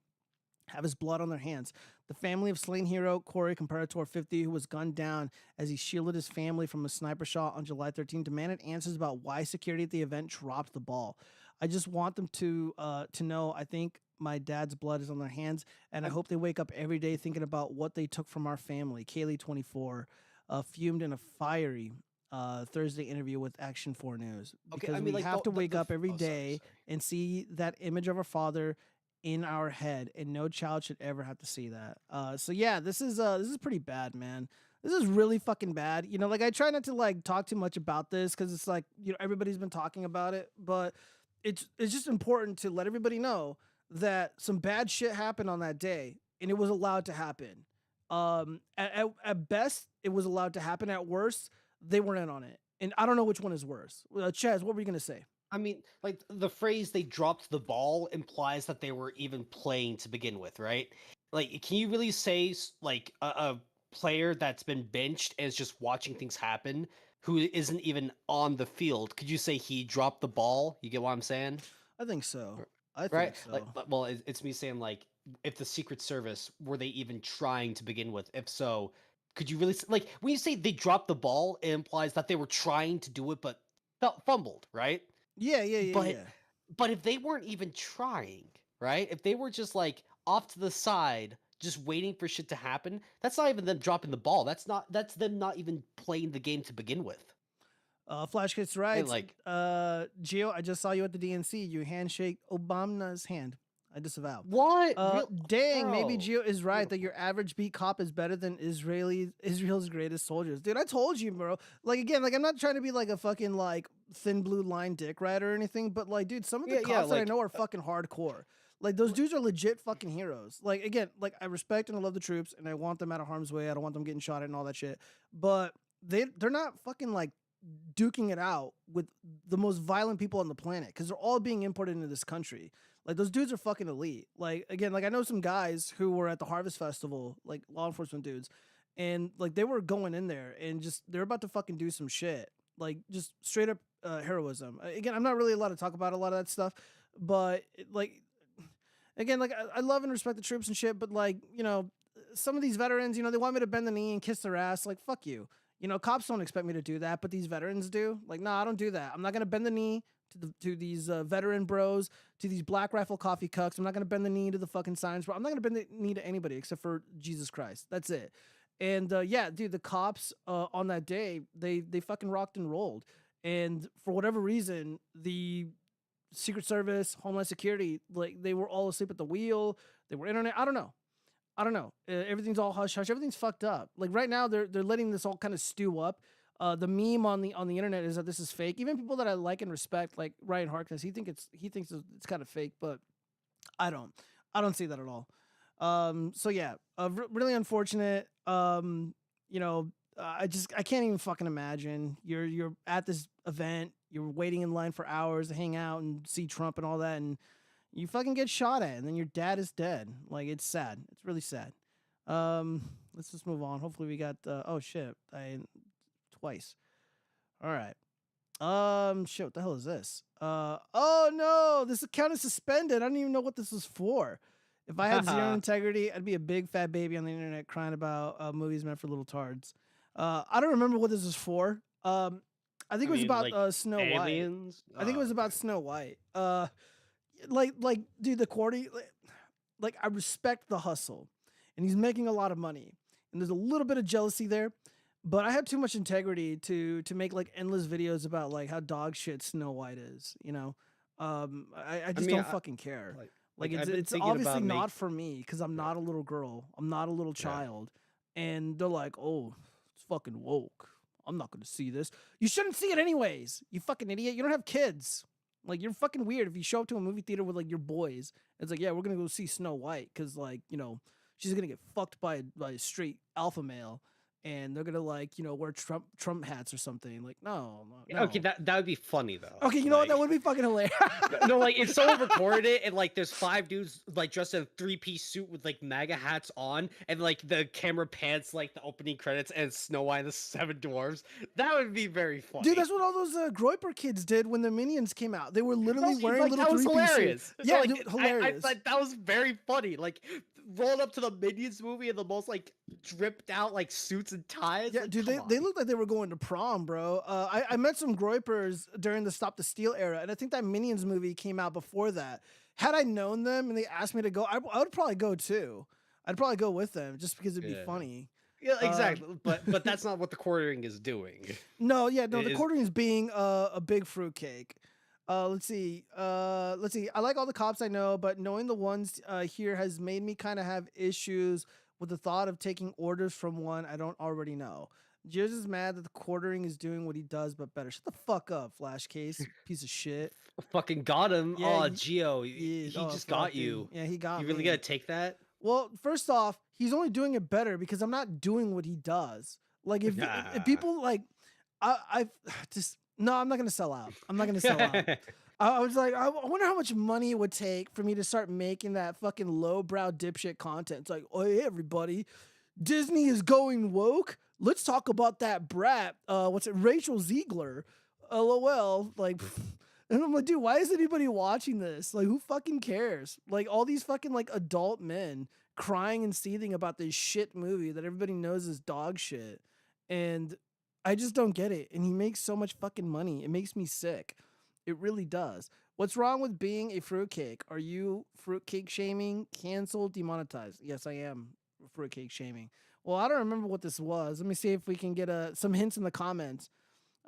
have his blood on their hands. The family of slain hero Corey Comparator 50, who was gunned down as he shielded his family from a sniper shot on July 13, demanded answers about why security at the event dropped the ball. I just want them to know I think my dad's blood is on their hands, and I hope they wake up every day thinking about what they took from our family. Kaylee, 24, fumed in a fiery Thursday interview with Action 4 News. Because we have to wake up every day and see that image of our father in our head, and no child should ever have to see that. So yeah, this is pretty bad, man. This is really fucking bad. I try not to like talk too much about this because it's like, everybody's been talking about it, but it's just important to let everybody know that some bad shit happened on that day, and it was allowed to happen. At best, it was allowed to happen. At worst, they weren't in on it, and I don't know which one is worse. Chaz, what were you gonna say? I mean, like the phrase "they dropped the ball" implies that they were even playing to begin with, right? Like, can you really say like a player that's been benched is just watching things happen, who isn't even on the field? Could you say he dropped the ball? You get what I'm saying? I think so. I think Right? so. Like, well, it's me saying like, if the Secret Service were they even trying to begin with? If so, could you really like when you say they dropped the ball, it implies that they were trying to do it but fumbled, right? Yeah. But if they weren't even trying, right? If they were just like off to the side, just waiting for shit to happen, that's not even them dropping the ball. That's them not even playing the game to begin with. Flash Kids writes, like- Gio, I just saw you at the DNC. You handshake Obama's hand. I disavow. What? Dang, maybe Bro. Gio is right that your average beat cop is better than Israel's greatest soldiers. Dude, I told you, bro. Like, again, like I'm not trying to be like a fucking like thin blue line dick rider or anything, but like, dude, some of the cops that I know are fucking hardcore. Like, those dudes are legit fucking heroes. Like, again, like I respect and I love the troops, and I want them out of harm's way. I don't want them getting shot at and all that shit. But they're not fucking like duking it out with the most violent people on the planet, because they're all being imported into this country. Like, those dudes are fucking elite. Like, again, like I know some guys who were at the Harvest Festival, like law enforcement dudes, and like they were going in there and just they're about to fucking do some shit, like just straight up heroism. Again, I'm not really allowed to talk about a lot of that stuff, but like again, like I love and respect the troops and shit, but like, you know, some of these veterans, you know, they want me to bend the knee and kiss their ass. Like, fuck you. You know, cops don't expect me to do that, but these veterans do. Like, no, I don't do that. I'm not gonna bend the knee to these veteran bros, to these Black Rifle coffee cucks. I'm not gonna bend the knee to the fucking signs bro. I'm not gonna bend the knee to anybody except for Jesus Christ. That's it. And yeah, dude, the cops on that day, they fucking rocked and rolled. And for whatever reason, the Secret Service, Homeland Security, like they were all asleep at the wheel. They were internet. I don't know. Everything's all hush hush. Everything's fucked up. Like right now, they're letting this all kind of stew up. The meme on the internet is that this is fake. Even people that I like and respect, like Ryan Harkness, he thinks it's kind of fake, but I don't see that at all. So yeah, really unfortunate. You know, I can't even fucking imagine. You're at this event, you're waiting in line for hours to hang out and see Trump and all that, and you fucking get shot at, and then your dad is dead. Like, it's sad. It's really sad. Let's just move on. Hopefully we got oh shit, twice. All right. Shit, what the hell is this? Oh no, this account is suspended. I don't even know what this was for. If I had zero integrity, I'd be a big fat baby on the internet crying about movies meant for little tards. I don't remember what this was for. I think it was about like Snow aliens? White. I think it was about Snow White. Like, dude, the Cordy, like, I respect the hustle, and he's making a lot of money, and there's a little bit of jealousy there, but I have too much integrity to make like endless videos about like how dog shit Snow White is, you know. I just don't fucking care. Like it's obviously not for me because I'm not a little girl. I'm not a little child, and they're like, oh, it's fucking woke. I'm not gonna see this. You shouldn't see it anyways. You fucking idiot. You don't have kids. Like, you're fucking weird if you show up to a movie theater with like your boys. It's like, yeah, we're gonna go see Snow White because, like, you know, she's gonna get fucked by a straight alpha male, and they're gonna, like, you know, wear Trump hats or something. Like, no. Okay, that would be funny though. Okay, you know what? That would be fucking hilarious. No, like if someone recorded it and like there's 5 dudes like dressed in a 3-piece suit with like MAGA hats on, and like the camera pans like the opening credits and Snow White and the 7 Dwarves, that would be very funny. Dude, that's what all those Groyper kids did when the Minions came out. They were literally wearing little that was 3-piece hilarious. suits. Yeah, like, dude, hilarious. I that was very funny. Like rolled up to the Minions movie in the most like dripped out like suits and ties. Yeah, like, dude, they looked like they were going to prom, bro. I met some Groypers during the Stop the Steal era, and I think that Minions movie came out before that. Had I known them and they asked me to go, I would probably go too. I'd probably go with them just because it'd be funny. Yeah, exactly. But that's not what the quartering is doing. No, the quartering is being a big fruitcake. Let's see. I like all the cops I know, but knowing the ones here has made me kind of have issues with the thought of taking orders from one I don't already know. Gears is mad that the quartering is doing what he does, but better. Shut the fuck up, Flash Case, piece of shit. Fucking got him. Yeah, oh, Gio, he just got you. Yeah, he got me. You really gotta take that? Well, first off, he's only doing it better because I'm not doing what he does. Like, if people like, I'm not gonna sell out. I'm not gonna sell out. I was like, I wonder how much money it would take for me to start making that fucking lowbrow dipshit content. It's like, oh, hey, everybody, Disney is going woke. Let's talk about that brat. What's it? Rachel Ziegler. LOL. Like, and I'm like, dude, why is anybody watching this? Like, who fucking cares? Like, all these fucking like adult men crying and seething about this shit movie that everybody knows is dog shit. And I just don't get it. And he makes so much fucking money. It makes me sick. It really does. What's wrong with being a fruitcake? Are you fruitcake shaming? Cancel, demonetized. Yes, I am fruitcake shaming. Well, I don't remember what this was. Let me see if we can get some hints in the comments.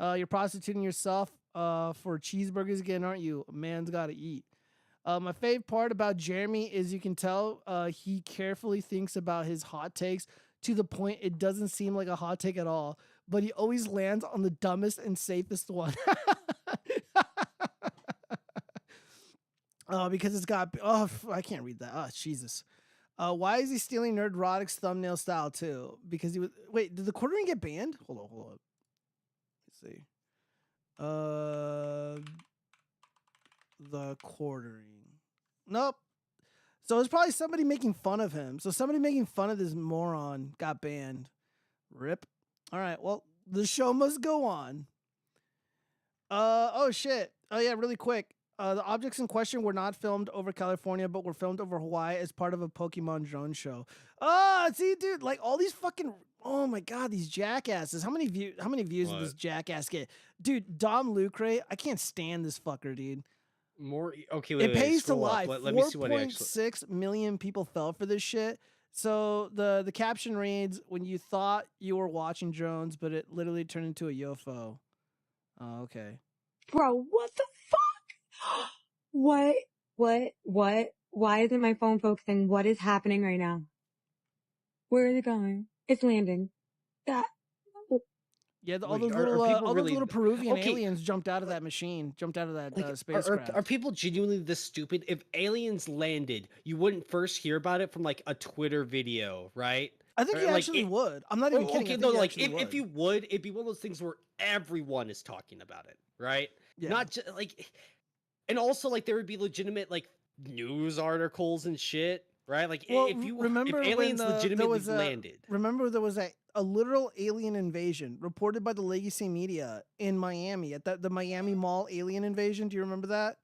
You're prostituting yourself for cheeseburgers again, aren't you? A man's got to eat. My fave part about Jeremy is you can tell he carefully thinks about his hot takes to the point it doesn't seem like a hot take at all, but he always lands on the dumbest and safest one. Because it's got, I can't read that. Oh, Jesus. Why is he stealing Nerdrotic's thumbnail style too? Because he was, wait, did the quartering get banned? Hold on. Let's see. The quartering. Nope. So it's probably somebody making fun of him. So somebody making fun of this moron got banned. Rip. All right. Well, the show must go on. Oh shit. Oh yeah, really quick. The objects in question were not filmed over California, but were filmed over Hawaii as part of a Pokemon drone show. Oh, see, dude, like all these fucking. Oh my god, these jackasses. How many views did this jackass get? Dude, Dom Lucre, I can't stand this fucker, dude. More okay. It pays to scroll up. lie. Let me see what it actually. 4.6 million people fell for this shit. So the caption reads, "When you thought you were watching drones, but it literally turned into a UFO." Oh, okay. Bro, what the fuck? What? Why isn't my phone focusing? What is happening right now? Where is it going? It's landing. That. Yeah, all Wait, those are little, people all those really- little Peruvian Okay. aliens jumped out of that machine, jumped out of that Like, spacecraft. are people genuinely this stupid? If aliens landed, you wouldn't first hear about it from like a Twitter video, right? I think or, you like, actually it- would. I'm not even kidding. I Okay, think no, you like actually if you would, it'd be one of those things where everyone is talking about it, right? Yeah. Not just like, and also like there would be legitimate like news articles and shit, right? Like Well, if you remember if when, aliens there legitimately was landed, Remember there was a literal alien invasion reported by the legacy media in Miami at the Miami Mall alien invasion. Do you remember that?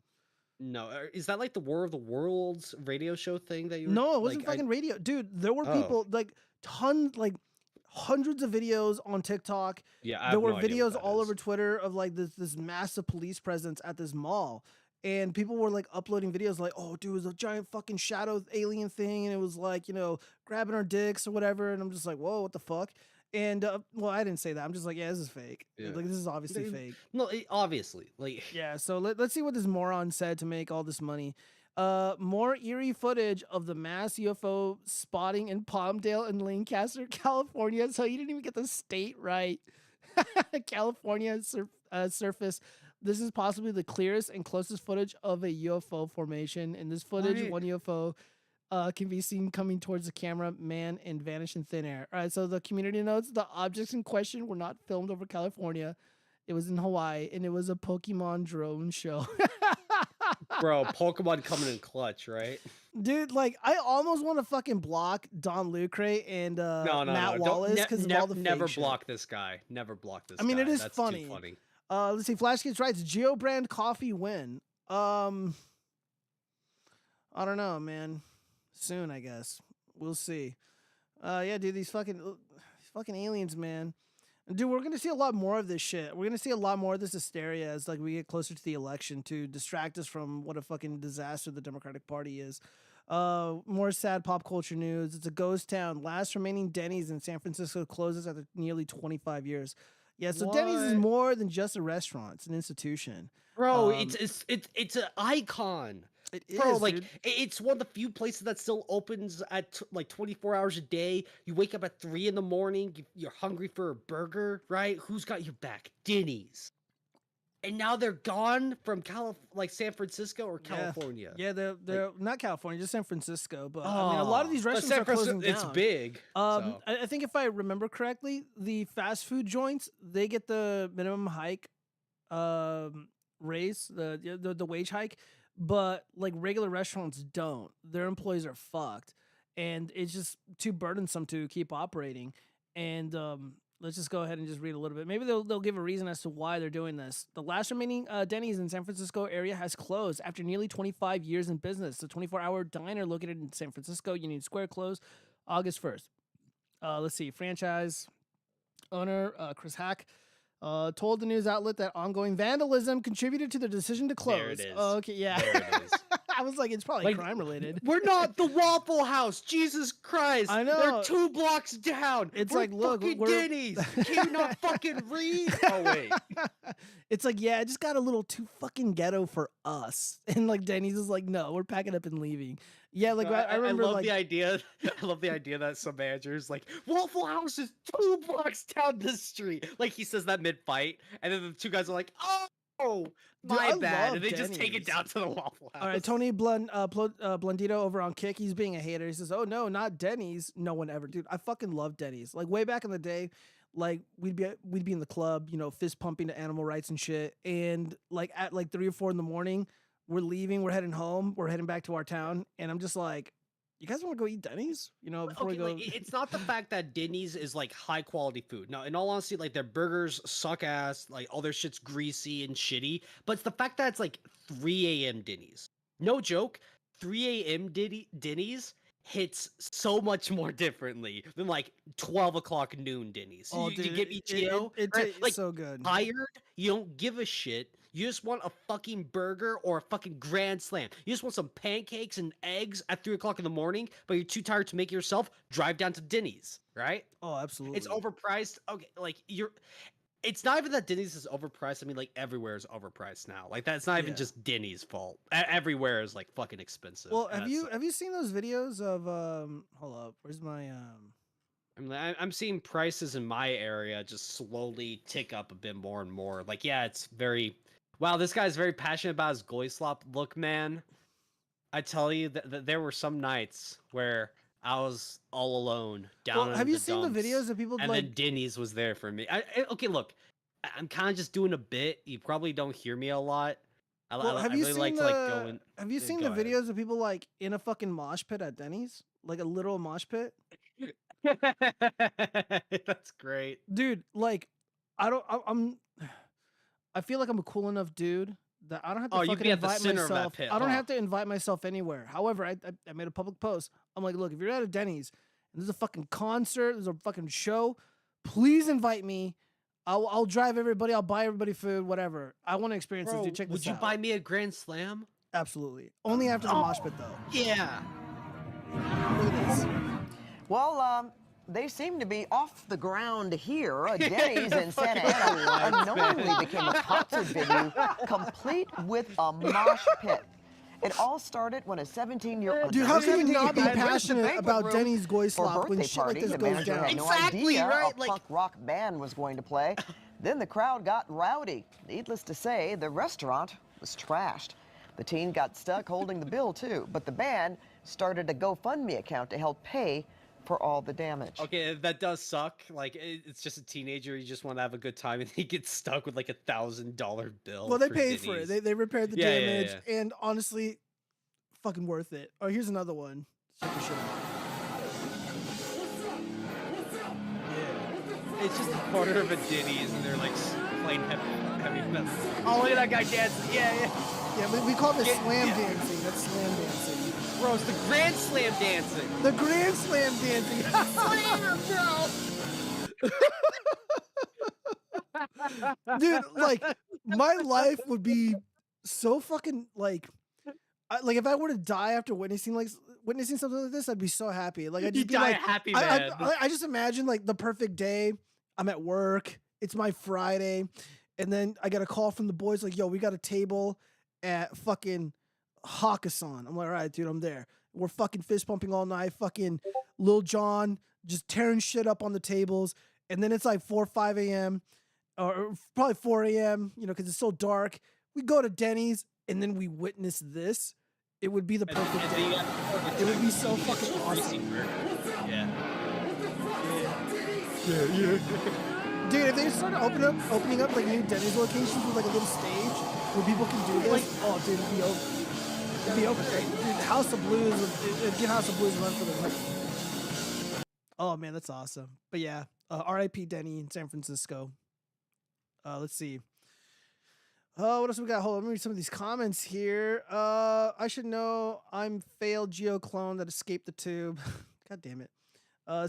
no, is that like the War of the Worlds radio show thing that you? Were, No, it wasn't like, I- fucking radio, dude. There were Oh. people like hundreds of videos on TikTok. Yeah, I There have were no idea what videos that all is. over Twitter of like this massive police presence at this mall. And people were like uploading videos like, oh, dude, it was a giant fucking shadow alien thing. And it was like, grabbing our dicks or whatever. And I'm just like, whoa, what the fuck? And well, I didn't say that. I'm just like, yeah, this is fake. Yeah. Like, this is obviously They- fake. No, obviously, like Yeah. So let's see what this moron said to make all this money. More eerie footage of the mass UFO spotting in Palmdale and Lancaster, California. So you didn't even get the state right. California surface. This is possibly the clearest and closest footage of a UFO formation. In this footage, Right. one UFO can be seen coming towards the camera man and vanish in thin air. All right, so the community notes the objects in question were not filmed over California. It was in Hawaii, and it was a Pokemon drone show. bro, Pokemon coming in clutch, right? Dude, like, I almost want to fucking block Don Lucre and No, Matt don't- Wallace because of all the never fake shit. block this guy. Never block this. I mean, guy. it is That's funny. Too funny. Let's see. Flash Kids writes Geo brand coffee win. I don't know, man. Soon, I guess. We'll see. Yeah, dude, these fucking aliens, man. Dude, we're gonna see a lot more of this shit. We're gonna see a lot more of this hysteria as like we get closer to the election to distract us from what a fucking disaster the Democratic Party is. More sad pop culture news. It's a ghost town. Last remaining Denny's in San Francisco closes after nearly 25 years. Yeah, so Denny's is What? more than just a restaurant. It's an institution. Bro, Um, it's an icon. It is, Bro, like dude. it's one of the few places that still opens at like 24 hours a day. You wake up at 3 in the morning. You're hungry for a burger, right? Who's got your back? Denny's. And now they're gone from like San Francisco or California. Yeah, they're not California, just San Francisco. But I mean, a lot of these But restaurants are closing down. It's big. So. I think if I remember correctly, the fast food joints they get the minimum hike, raise the wage hike, but like regular restaurants don't. Their employees are fucked, and it's just too burdensome to keep operating. And let's just go ahead and just read a little bit. Maybe they'll give a reason as to why they're doing this. The last remaining Denny's in San Francisco area has closed after nearly 25 years in business. The 24-hour diner located in San Francisco Union Square closed August 1st. Let's see. Franchise owner Chris Hack told the news outlet that ongoing vandalism contributed to the decision to close. There it is. Oh, okay, yeah. There it is. I was like, it's probably Like, crime related. We're not the Waffle House. Jesus Christ. I know. They're 2 blocks down. It's We're like, look, fucking we're- Denny's. Can you not fucking read? Oh, wait. It's like, yeah, it just got a little too fucking ghetto for us. And like Denny's is like, no, we're packing up and leaving. Yeah, like I remember love like the idea. I love the idea that some managers like Waffle House is 2 blocks down the street. Like he says that mid fight, and then the 2 guys are like, "Oh, Dude, my I bad," love and they just take it Denny's. down to the Waffle House. all right, Tony Blundito over on Kick, he's being a hater. He says, "Oh no, not Denny's. No one ever, dude. I fucking love Denny's. Like way back in the day, like we'd be in the club, fist pumping to animal rights and shit. And like at like 3 or 4 in the morning, we're leaving, we're heading home, we're heading back to our town, and I'm just like, you guys want to go eat Denny's? You know, before Okay, we go. like it's not the fact that Denny's is like high quality food. No, in all honesty, like their burgers suck ass, like all their shit's greasy and shitty. But it's the fact that it's like 3 a.m. Denny's. No joke, 3 a.m. Denny's hits so much more differently than like 12 o'clock noon Denny's. Oh, you dude, get me, it Gio? Right? tastes Like so good. tired, you don't give a shit. You just want a fucking burger or a fucking grand slam. You just want some pancakes and eggs at 3 o'clock in the morning, but you're too tired to make it yourself. Drive down to Denny's, right? Oh, absolutely. It's overpriced. Okay, like it's not even that Denny's is overpriced. I mean, like everywhere is overpriced now. Like that's not even Yeah. just Denny's fault. Everywhere is like fucking expensive. Well, and have you seen those videos of hold up, where's my I'm seeing prices in my area just slowly tick up a bit more and more. Like, yeah, it's very. Wow, this guy's very passionate about his goy slop look, man. I tell you that there were some nights where I was all alone down. Well, have in you the seen the dumps, videos of people and like then Denny's was there for me. Okay, look, I'm kind of just doing a bit. You probably don't hear me a lot. well, I have you really seen like the to like go in. have you seen go the ahead. videos of people like in a fucking mosh pit at Denny's? Like a literal mosh pit? That's great. Dude, like I feel like I'm a cool enough dude that I don't have to Oh, you'd fucking be at the invite center of that myself. pit, I don't huh? have to invite myself anywhere. However, I made a public post. I'm like, look, if you're at a Denny's and there's a fucking concert, there's a fucking show, please invite me. I'll drive everybody. I'll buy everybody food, whatever. I want to experience this. Bro, Dude, check would this you out. buy me a Grand Slam? Absolutely. Only after the mosh pit, though. Yeah. Look at this. Well, they seem to be off the ground here. Denny's in Santa Ana unknowingly became a concert venue complete with a mosh pit. It all started when a 17-year-old. Dude, how can you not be rented the passionate banquet about room Denny's goy for a slop when birthday shit like party. this The goes manager down? had no Exactly, idea right? a Like- punk rock band was going to play. Then the crowd got rowdy. Needless to say, the restaurant was trashed. The teen got stuck holding the bill too, but the band started a GoFundMe account to help pay for all the damage. Okay, that does suck. Like, it's just a teenager. You just want to have a good time, and he gets stuck with like $1,000 bill. Well, they for paid for Denny's. it. They repaired the Yeah, yeah, damage, yeah. and honestly, fucking worth it. Oh, here's another one. Check this shit out. Yeah. It's just a corner of a Denny's, and they're like playing heavy metal. Oh, look at that guy dancing! Yeah, yeah. Yeah, we call this Yeah, slam yeah. dancing. That's slam dancing. Bro, it's the Grand Slam dancing. The Grand Slam dancing. Dude, like my life would be so fucking like if I were to die after witnessing something like this, I'd be so happy. Like I'd You just be die like a happy I man. just imagine like the perfect day. I'm at work. It's my Friday, and then I get a call from the boys like, "Yo, we got a table at fucking Hakkasan." I'm like, "All right, dude, I'm there." We're fucking fist pumping all night. Fucking Lil Jon just tearing shit up on the tables, and then it's like 4 or 5 a.m. or probably 4 a.m. You know, because it's so dark. We go to Denny's, and then we witness this. It would be the perfect day. It would be so fucking awesome. Yeah. Dude, if they started opening up like new Denny's locations with like a little stage where people can do this, oh dude, it'd be over. It'd be over. Dude, House of Blues, it'd give House of Blues a run for the money. Oh man, that's awesome. But yeah, R.I.P. Denny in San Francisco. Let's see. Oh, what else we got? Hold on, let me read some of these comments here. I should know I'm failed Geo clone that escaped the tube. God damn it.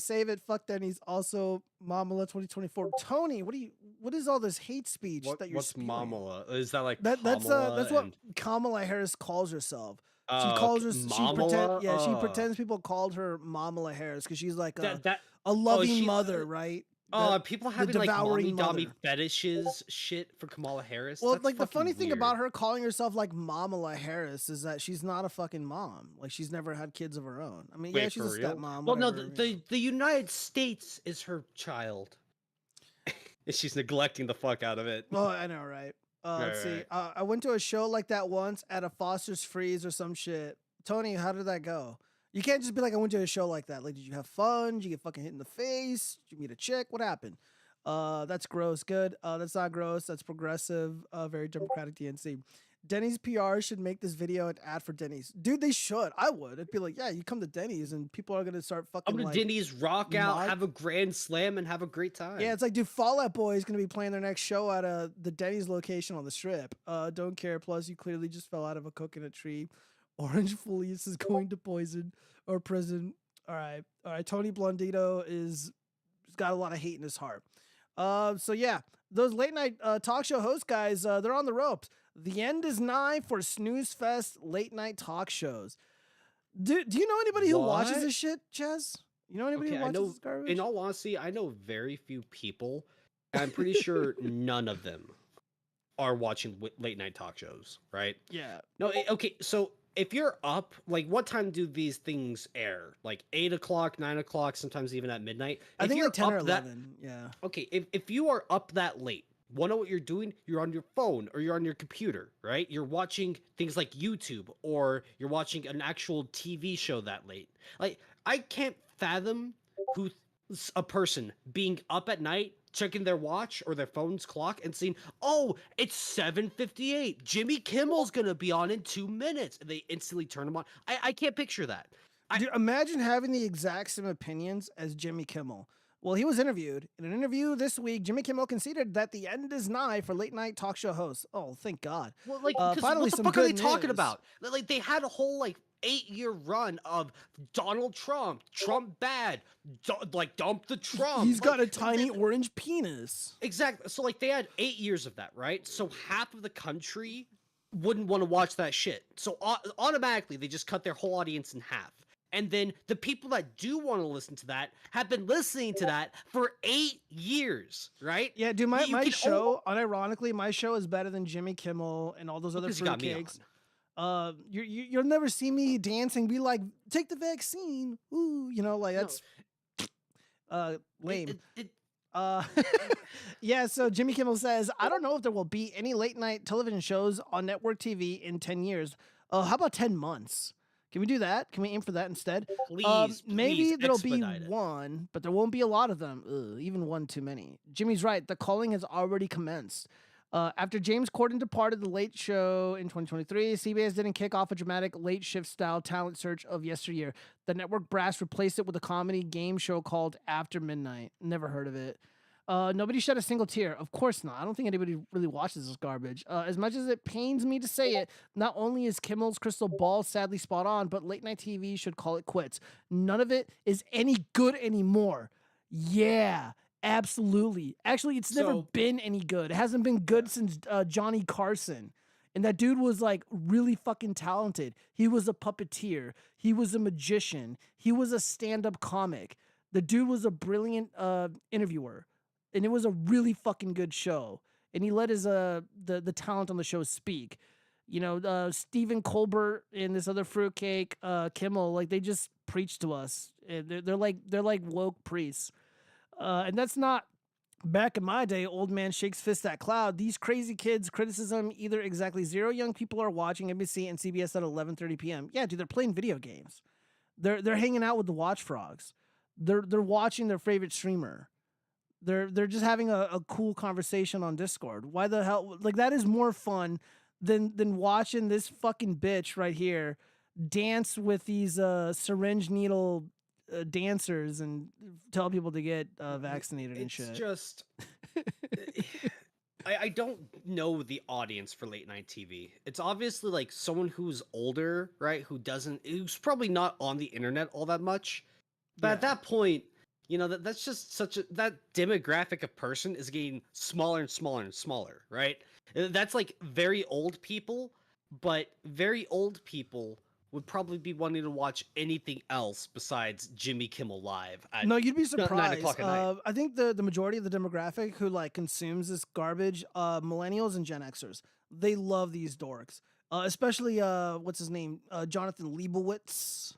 Save it. Fuck Denny's. Also, Mamala 2024. Tony, what is all this hate speech that you're What's spewing? Mamala? Is that like That's Kamala what and- Kamala Harris calls herself. She Oh, calls okay. her. Mamala? She Oh. pretends people called her Mamala Harris because she's like a that loving she's- mother, right? Oh, The- people the having like devouring mommy-dommy mother. fetishes shit for Kamala Harris. Well, That's like the fucking funny thing weird. about her calling herself like Mamala Harris is that she's not a fucking mom. Like she's never had kids of her own. I mean, yeah, Wait, she's for a real? stepmom. Well, no, whatever. the United States is her child. And she's neglecting the fuck out of it. Well, I know, right? Let's see. Right. I went to a show like that once at a Foster's Freeze or some shit. Tony, how did that go? You can't just be like, I went to a show like that. Like, did you have fun? Did you get fucking hit in the face? Did you meet a chick? What happened? That's gross. Good. That's not gross. That's progressive. Very democratic DNC. Denny's PR should make this video an ad for Denny's. Dude, they should. I would. I'd be like, yeah, you come to Denny's and people are gonna start fucking I'm to like Denny's, rock out, have a grand slam, and have a great time. yeah, it's like, dude, Fall Out Boy is gonna be playing their next show at the Denny's location on the Strip. Don't care. Plus, you clearly just fell out of a coconut tree. Orange Felice is going to poison or prison. All right. Tony Blondito he's got a lot of hate in his heart. So yeah, those late night talk show host guys, they're on the ropes. The end is nigh for snooze fest late night talk shows. Do you know anybody who watches What? this shit, Chaz? You know anybody Okay, who I watches know. this garbage? In all honesty, I know very few people. I'm pretty sure none of them are watching late night talk shows, right? Yeah. No, okay. So if you're up, like, what time do these things air? Like 8 o'clock, 9 o'clock, sometimes even at midnight. I If think you're like 10 or up that- 11. Yeah. Okay, if you are up that late, wanna know what you're doing? You're on your phone or you're on your computer, right? You're watching things like YouTube or you're watching an actual TV show that late. Like, I can't fathom a person being up at night checking their watch or their phone's clock and seeing, oh, it's 7:58. Jimmy Kimmel's gonna be on in 2 minutes, and they instantly turn him on. I can't picture that. Dude, imagine having the exact same opinions as Jimmy Kimmel. Well, he was interviewed. In an interview this week, Jimmy Kimmel conceded that the end is nigh for late night talk show hosts. Oh, thank God. Well, like, finally, what the some fuck are they good talking news. about? Like, they had a whole, like, 8-year run of Donald Trump bad, like, dump the Trump. He's got a Like, tiny orange penis. Exactly. So, like, they had 8 years of that, right? So half of the country wouldn't want to watch that shit. So automatically, they just cut their whole audience in half. And then the people that do want to listen to that have been listening to that for 8 years, right? Yeah, dude, my You can show, unironically, my show is better than Jimmy Kimmel and all those other Because you got me fruitcakes. You'll never see me dancing, be like, take the vaccine. Ooh, you know, like that's lame. Yeah, so Jimmy Kimmel says, I don't know if there will be any late night television shows on network TV in 10 years. How about 10 months? Can we do that? Can we aim for that instead? Please, Maybe please there'll be expedite it. one, but there won't be a lot of them. Ugh, even one too many. Jimmy's right. The calling has already commenced. After James Corden departed the Late Show in 2023, CBS didn't kick off a dramatic late shift style talent search of yesteryear. The network brass replaced it with a comedy game show called After Midnight. Never heard of it. Nobody shed a single tear. Of course not. I don't think anybody really watches this garbage. As much as it pains me to say it, not only is Kimmel's crystal ball sadly spot on, but late night TV should call it quits. None of it is any good anymore. Yeah, absolutely. Actually, it's never So- been any good. It hasn't been good since Johnny Carson. And that dude was like really fucking talented. He was a puppeteer. He was a magician. He was a stand-up comic. The dude was a brilliant interviewer. And it was a really fucking good show. And he let his the talent on the show speak. You know, Stephen Colbert and this other fruitcake, Kimmel, like they just preach to us. And they're like woke priests. And that's not back in my day, old man shakes fist at cloud. These crazy kids criticism either exactly zero young people are watching NBC and CBS at 11:30 p.m. Yeah, dude, they're playing video games. They're hanging out with the watchfrogs. They're watching their favorite streamer. They're just having a cool conversation on Discord. Why the hell? Like, that is more fun than watching this fucking bitch right here dance with these syringe needle dancers and tell people to get vaccinated and shit. It's just, I don't know the audience for late night TV. It's obviously like someone who's older, right? Who's probably not on the internet all that much. But at that point, you know, that's just that demographic of person is getting smaller and smaller and smaller, right? That's like very old people, but very old people would probably be wanting to watch anything else besides Jimmy Kimmel Live. At No, you'd be 9 surprised. o'clock at night. I think the majority of the demographic who like consumes this garbage, millennials and Gen Xers, they love these dorks. Especially what's his name, Jonathan Leibowitz.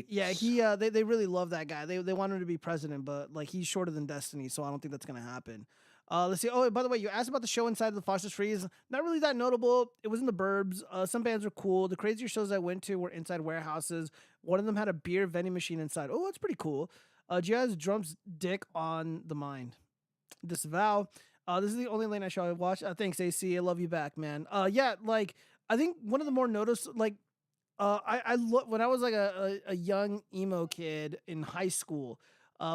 Yeah, they really love that guy. They want him to be president, but like he's shorter than Destiny, so I don't think that's gonna happen. Let's see. Oh, by the way, you asked about the show inside of the Foster's Freeze. Not really that notable. It was in the burbs. Some bands were cool. The crazier shows I went to were inside warehouses. One of them had a beer vending machine inside. Oh, that's pretty cool. Giaz drum's dick on the mind. Disavow. This is the only late night show I watch. Thanks, AC. I love you back, man. Yeah, like I think one of the more noticed, like, I look when I was like a young emo kid in high school.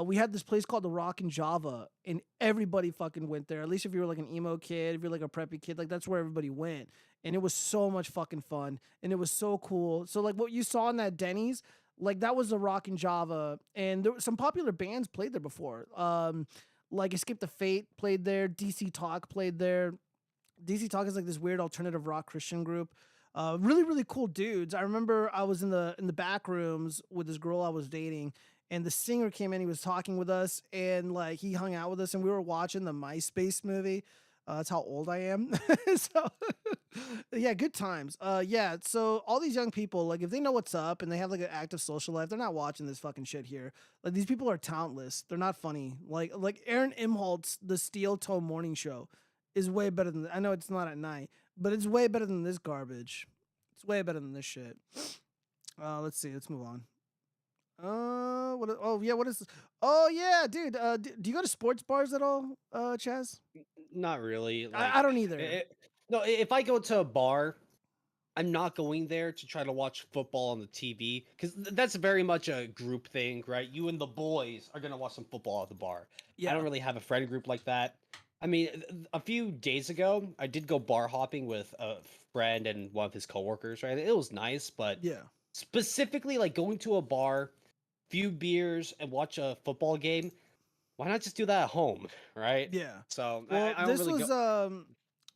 We had this place called the Rock in Java, and everybody fucking went there. At least if you were like an emo kid, if you're like a preppy kid, like that's where everybody went. And it was so much fucking fun, and it was so cool. So like what you saw in that Denny's, like that was the Rock in Java, and there were some popular bands played there before. Like Escape the Fate played there, DC Talk played there. DC Talk is like this weird alternative rock Christian group. Really, really cool dudes. I remember I was in the back rooms with this girl I was dating, and the singer came in. He was talking with us, and like he hung out with us, and we were watching the MySpace movie. That's how old I am. So, yeah, good times. Yeah. So all these young people, like, if they know what's up and they have like an active social life, they're not watching this fucking shit here. Like, these people are talentless. They're not funny. Like Aaron Imholt's The Steel Toe Morning Show is way better than. I know it's not at night, but it's way better than this garbage. It's way better than this shit. Let's see. Let's move on. Oh yeah, what is this? Oh yeah, dude. Do you go to sports bars at all, Chaz? Not really. I don't either. No, if I go to a bar, I'm not going there to try to watch football on the TV because that's very much a group thing, right? You and the boys are gonna watch some football at the bar. Yeah. I don't really have a friend group like that. I mean, a few days ago, I did go bar hopping with a friend and one of his coworkers, right? It was nice, but Yeah. specifically like going to a bar, few beers, and watch a football game. Why not just do that at home, right? Yeah. So Well, I don't this really was go.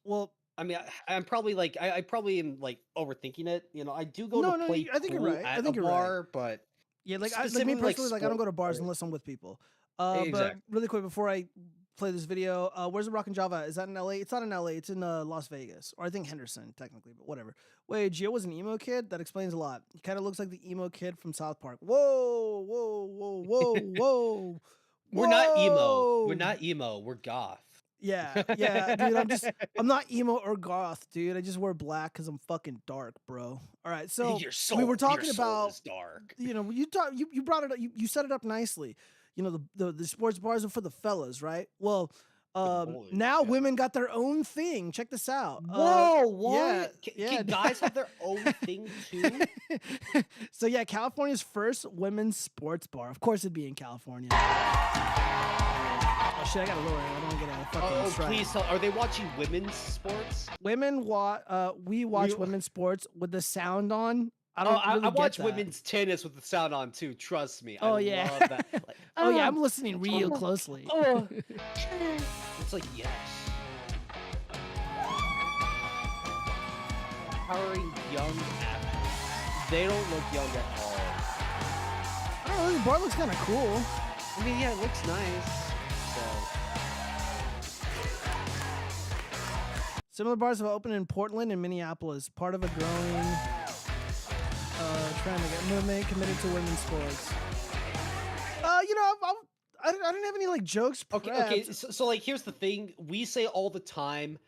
well, I mean, I'm probably like I probably am like overthinking it. You know, I do go no, to no, play I think you're pool right. I at think a you're right. bar, but Yeah, like me specifically, like, personally, like I don't go to bars sport- unless I'm with people. But Exactly. really quick before I play this video, where's the Rock and Java? Is that in LA? It's not in LA. It's in Las Vegas, or I think Henderson technically, but whatever. Wait, Gio was an emo kid. That explains a lot. He kind of looks like the emo kid from South Park. Whoa, whoa, whoa, whoa, whoa. We're not emo. Whoa! We're not emo. We're goth. Yeah, yeah, dude. I'm not emo or goth, dude. I just wear black because I'm fucking dark, bro. All right, so Your soul, we were talking your soul about, is dark. you know, you brought it up, you set it up nicely. You know, the sports bars are for the fellas, right? Well, boys, now yeah. women got their own thing. Check this out. Whoa, what? Yeah, Can guys have their own thing too? So yeah, California's first women's sports bar. Of course, it'd be in California. Oh shit, I gotta lower it. I don't get a fucking strike. Please tell. Are they watching women's sports? We watch women's sports with the sound on. I don't really I get watch that. women's tennis with the sound on too. Trust me. Oh I yeah. love that. Like, Oh yeah, I'm listening real closely. it's like yes. Empowering young athletes. They don't look young at all. I don't know, this bar looks kind of cool. I mean, yeah, it looks nice. So. Similar bars have opened in Portland and Minneapolis, part of a growing trend to get movement committed to women's sports. You know, I didn't have any like jokes. Okay. prepped. So like, here's the thing: we say all the time,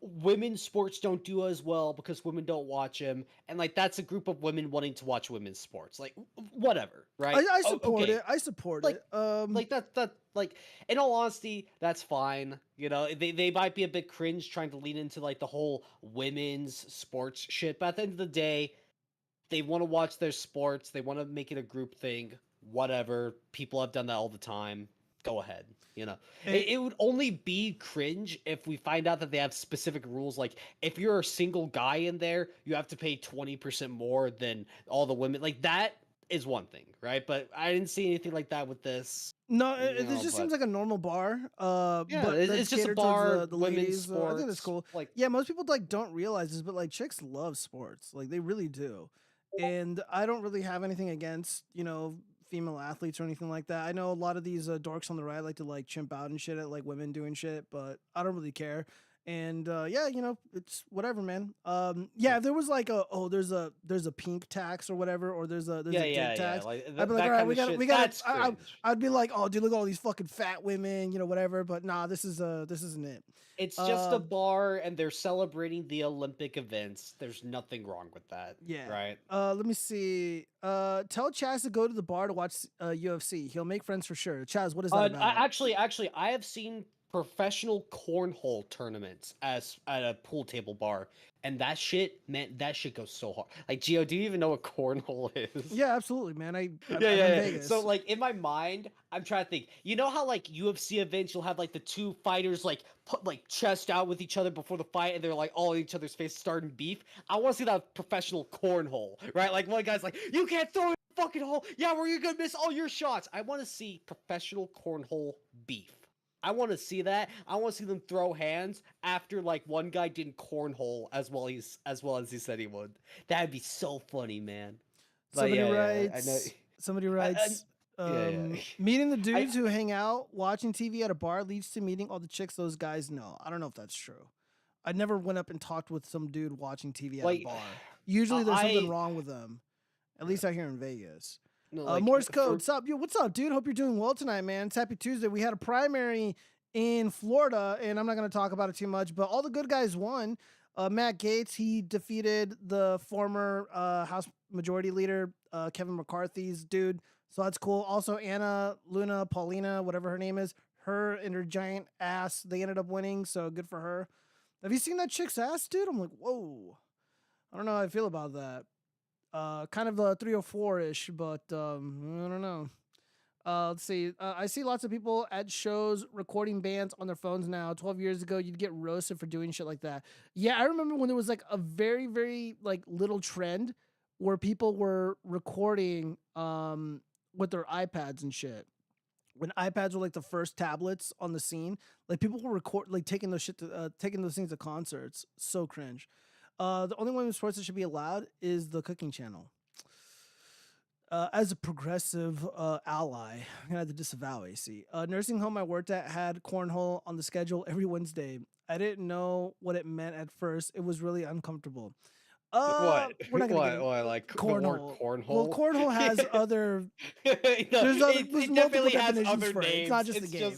women's sports don't do as well because women don't watch them, and like that's a group of women wanting to watch women's sports. Like, whatever, right? I support Okay. it. I support Like- it. Like that like in all honesty, that's fine. You know, they might be a bit cringe trying to lean into like the whole women's sports shit, but at the end of the day, they want to watch their sports, they want to make it a group thing, whatever. People have done that all the time. Go ahead. You know, it would only be cringe if we find out that they have specific rules. Like, if you're a single guy in there, you have to pay 20% more than all the women. Like, that is one thing, right? But I didn't see anything like that with this. No, you this know, just but- seems like a normal bar. Yeah, but it's that's just a catered towards bar, the women's ladies. I think that's cool. sports, like- yeah, most people like don't realize this, but like chicks love sports. Like they really do. And I don't really have anything against, you know, female athletes or anything like that. I know a lot of these dorks on the right like to like chimp out and shit at like women doing shit, but I don't really care. And yeah, you know, it's whatever, man. Yeah, if there was like there's a pink tax or whatever, or there's a dick tax. Like, I'd be like, all right, we got. That's cringe. I'd be like, oh, dude, look at all these fucking fat women, you know, whatever. But nah, this isn't it. It's just a bar, and they're celebrating the Olympic events. There's nothing wrong with that. Yeah. Right. Let me see. Tell Chaz to go to the bar to watch UFC. He'll make friends for sure. Chaz, what is that about? Actually, I have seen professional cornhole tournaments as at a pool table bar, and that shit, man, that shit goes so hard. Like, Gio, do you even know what cornhole is? Yeah, absolutely, man. I'm in Yeah. Vegas. So like in my mind, I'm trying to think. You know how like UFC events, you'll have like the two fighters like put like chest out with each other before the fight, and they're like all in each other's face starting beef. I want to see that professional cornhole, right? Like one guy's like, "You can't throw in the fucking hole. Yeah, where you're gonna miss all your shots." I want to see professional cornhole beef. I want to see that. I want to see them throw hands after like one guy didn't cornhole as well as he said he would. That'd be so funny, man. But Somebody yeah, writes. I know. Somebody writes. Yeah. Meeting the dudes who hang out watching TV at a bar leads to meeting all the chicks those guys know. I don't know if that's true. I never went up and talked with some dude watching TV at a bar. Usually there's something wrong with them. At least out here in Vegas. No, Morse code. What's up? Yo, what's up, dude? Hope you're doing well tonight, man. It's Happy Tuesday. We had a primary in Florida, and I'm not going to talk about it too much, but all the good guys won. Matt Gaetz, he defeated the former House Majority Leader, Kevin McCarthy's dude. So that's cool. Also, Anna, Luna, Paulina, whatever her name is, her and her giant ass, they ended up winning. So good for her. Have you seen that chick's ass, dude? I'm like, whoa. I don't know how I feel about that. Kind of 304-ish, but I don't know. Let's see. I see lots of people at shows recording bands on their phones now. 12 years ago, you'd get roasted for doing shit like that. Yeah, I remember when there was like a very, very like little trend where people were recording with their iPads and shit. When iPads were like the first tablets on the scene, like people were taking those things to concerts. So cringe. The only one in sports that should be allowed is the Cooking Channel. As a progressive ally, I'm gonna have to disavow AC. Nursing home I worked at had cornhole on the schedule every Wednesday. I didn't know what it meant at first. It was really uncomfortable. What? We're not gonna What? Like cornhole. cornhole? Well, cornhole has other. No, there's multiple definitely has definitions other for it. names. It's not just a game.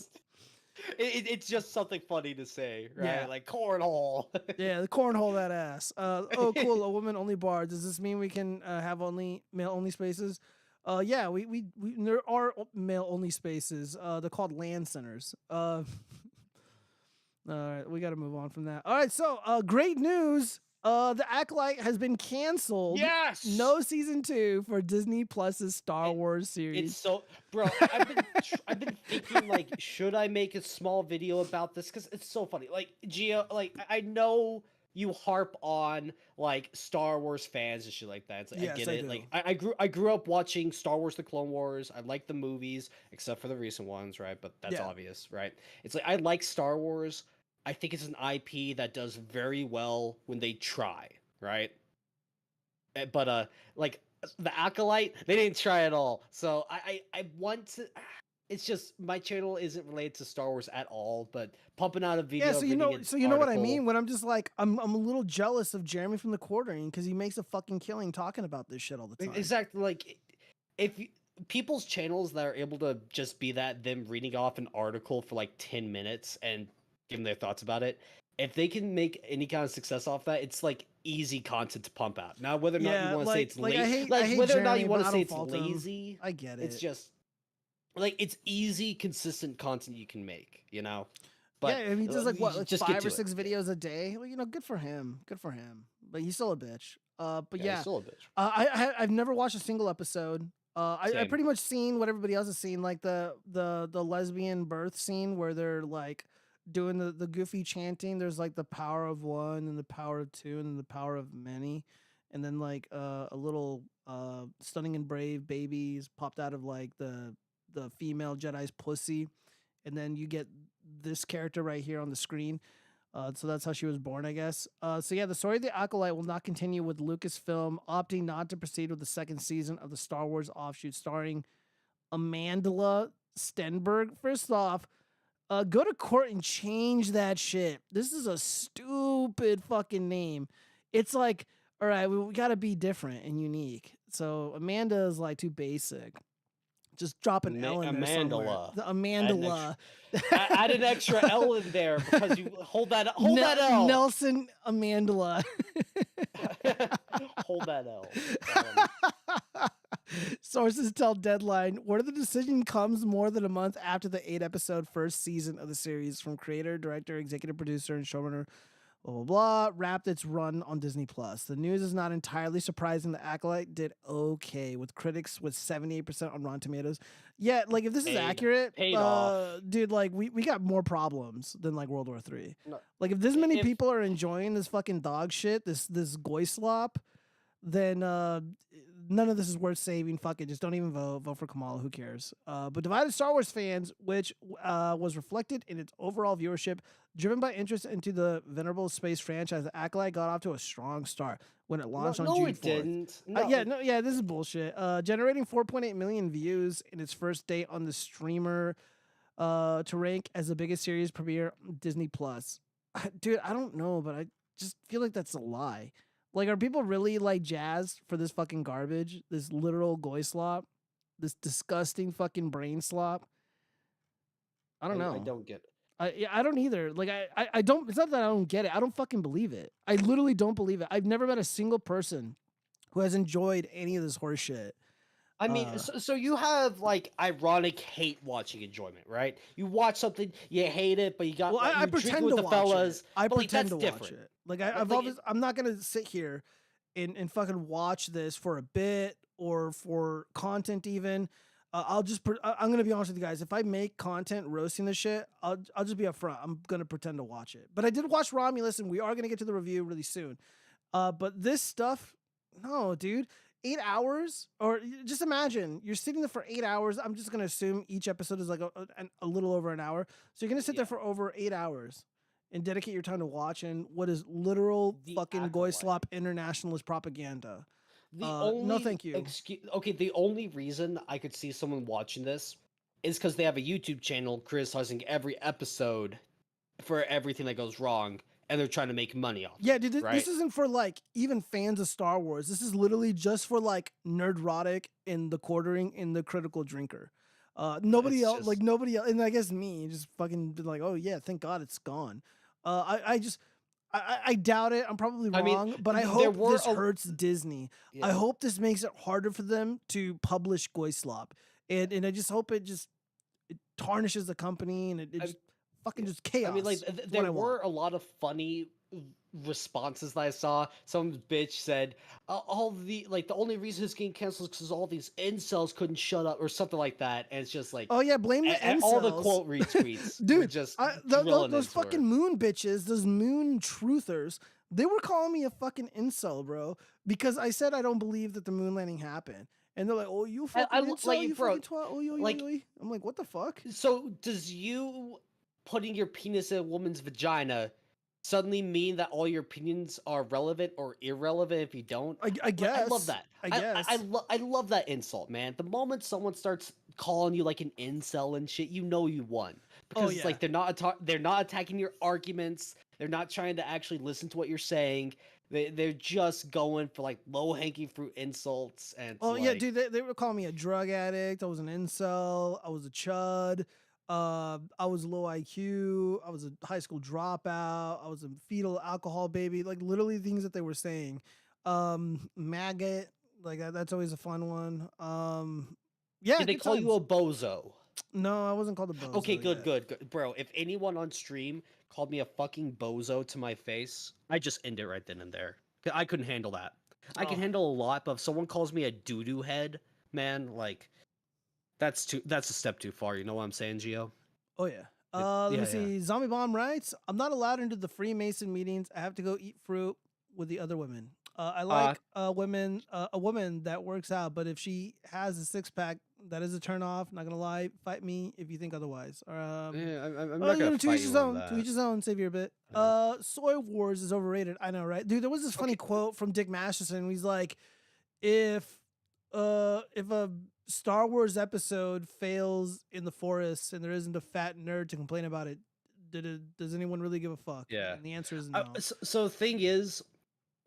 It's just something funny to say, right? Yeah. Like cornhole. Yeah, the cornhole that ass. Oh, cool. A woman only bar. Does this mean we can have only male only spaces? Yeah, we there are male only spaces. They're called land centers. All right, we got to move on from that. All right, so great news. The Acolyte has been canceled. Yes. No season 2 for Disney Plus's Star Wars series. It's so, bro. I've been thinking like, should I make a small video about this? Because it's so funny. Like Gio, like I know you harp on like Star Wars fans and shit like that. It's like, Yes, I get I it. do. Like I grew up watching Star Wars: The Clone Wars. I like the movies, except for the recent ones, right? But that's obvious, right? It's like I like Star Wars. I think it's an IP that does very well when they try, right? But like the Acolyte, they didn't try at all. So I want to. It's just my channel isn't related to Star Wars at all. But pumping out a video, Yeah, so you know what I mean. When I'm just like, I'm a little jealous of Jeremy from the Quartering because he makes a fucking killing talking about this shit all the time. Exactly. Like if people's channels that are able to just be them reading off an article for like 10 minutes and giving their thoughts about it, if they can make any kind of success off that, it's like easy content to pump out. Now, whether or not you want to say it's lazy, whether or not you want to say it's lazy, I get it. It's just like it's easy, consistent content you can make, you know. But yeah, I mean, just like what, like just 5 or 6 videos a day. Well, you know, good for him. Good for him. But he's still a bitch. But yeah, he's still a bitch. I've never watched a single episode. I pretty much seen what everybody else has seen, like the lesbian birth scene where they're like doing the goofy chanting. There's like the power of one and the power of two and then the power of many, and then like a little stunning and brave babies popped out of like the female Jedi's pussy, and then you get this character right here on the screen. So that's how she was born, I guess. So yeah, the story of the Acolyte will not continue, with Lucasfilm opting not to proceed with the 2nd season of the Star Wars offshoot starring Amandla Stenberg. First off, go to court and change that shit. This is a stupid fucking name. It's like, all right, we got to be different and unique. So Amanda is like too basic. Just drop an L in there somewhere. The Amandla. Add an extra L in there because you hold that L. Nelson Amandla. Hold that L. Sources tell Deadline, where the decision comes more than a month after the 8-episode first season of the series from creator, director, executive producer, and showrunner blah blah blah wrapped its run on Disney Plus. The news is not entirely surprising. The Acolyte did okay with critics with 78% on Rotten Tomatoes. Yeah, like if this is accurate, paid off. dude, like we got more problems than like World War III. No, Like if this many if- people are enjoying this fucking dog shit, this goy slop, then none of this is worth saving. Fuck it, just don't even vote. Vote for Kamala. Who cares? But divided Star Wars fans, which was reflected in its overall viewership, driven by interest into the venerable space franchise, the Acolyte got off to a strong start when it launched on June 4th. Didn't. This is bullshit. Generating 4.8 million views in its first day on the streamer, to rank as the biggest series premiere on Disney Plus. Dude, I don't know, but I just feel like that's a lie. Like, are people really like jazzed for this fucking garbage? This literal goy slop? This disgusting fucking brain slop? I don't know. I don't get it. I don't either. Like I don't. It's not that I don't get it. I don't fucking believe it. I literally don't believe it. I've never met a single person who has enjoyed any of this horse shit. I mean, so you have like ironic hate watching enjoyment, right? You watch something, you hate it, but you got Well, like, I you drink pretend with to the watch fellas. it. I but, like, pretend that's to watch different. it. Like But, I've like, always. I'm not gonna sit here and fucking watch this for a bit or for content even. I'm gonna be honest with you guys. If I make content roasting this shit, I'll just be upfront. I'm gonna pretend to watch it. But I did watch Romulus, and we are gonna get to the review really soon. But this stuff, no, dude. 8 hours, or just imagine you're sitting there for 8 hours. I'm just gonna assume each episode is like a little over an hour. So you're gonna sit there for over 8 hours and dedicate your time to watching what is literal The fucking goy Acolyte. slop internationalist propaganda. The No, thank you. Okay, the only reason I could see someone watching this is because they have a YouTube channel criticizing every episode for everything that goes wrong, and they're trying to make money off. Yeah, dude, right? this isn't for like even fans of Star Wars. This is literally just for like nerdrotic in the quartering in the critical drinker. Nobody It's else, just- like nobody else, and I guess me just fucking been like, oh yeah, thank God it's gone. I doubt it. I'm probably I mean, wrong, but I there hope were this a- hurts Disney. I Yeah. hope this makes it harder for them to publish goy slop, and I just hope it tarnishes the company and it just fucking just chaos. I mean, like is what I there want. were a lot of funny responses that I saw. Some bitch said, "All the like the only reason it's getting canceled is because all these incels couldn't shut up," or something like that. And it's just like, Oh yeah, blame the and all the incels. quote retweets, were Dude, just those drilling into her. fucking moon bitches, those moon truthers, they were calling me a fucking incel, bro, because I said I don't believe that the moon landing happened. And they're like, oh, you fucking incel, like, you bro, fucking twat, oh, yo, like- yo, yo. I'm like, what the fuck? So does you putting your penis in a woman's vagina suddenly mean that all your opinions are relevant or irrelevant if you don't? I Like, guess. I love that. I guess. I love that insult, man. The moment someone starts calling you like an incel and shit, you know you won because it's yeah. like they're not attacking your arguments. They're not trying to actually listen to what you're saying. They're just going for like low hanging fruit insults and. It's Oh yeah, like- dude, they were calling me a drug addict. I was an incel. I was a chud. I was low IQ. I was a high school dropout. I was a fetal alcohol baby. Like literally things that they were saying. Maggot. Like that's always a fun one. Yeah. Did they good call you times. a bozo? No, I wasn't called a bozo. Okay, good, yet. good, bro. If anyone on stream called me a fucking bozo to my face, I just end it right then and there. 'Cause I couldn't handle that. I can Oh. handle a lot, but if someone calls me a doo-doo head, man, like that's a step too far. You know what I'm saying, Gio? Oh yeah. Let yeah, me see. Zombie Bomb writes, I'm not allowed into the Freemason meetings. I have to go eat fruit with the other women. I like a woman that works out, but if she has a 6-pack, that is a turn off. Not gonna lie. Fight me if you think otherwise. Yeah, I'm Oh, not gonna to fight each you his on own. that. To each his own. Save your bit. Soy Wars is overrated. I know, right? Dude, there was this funny quote from Dick Masterson. He's like, if a Star Wars episode fails in the forest and there isn't a fat nerd to complain about it, does anyone really give a fuck? Yeah. And the answer is no. So the thing is,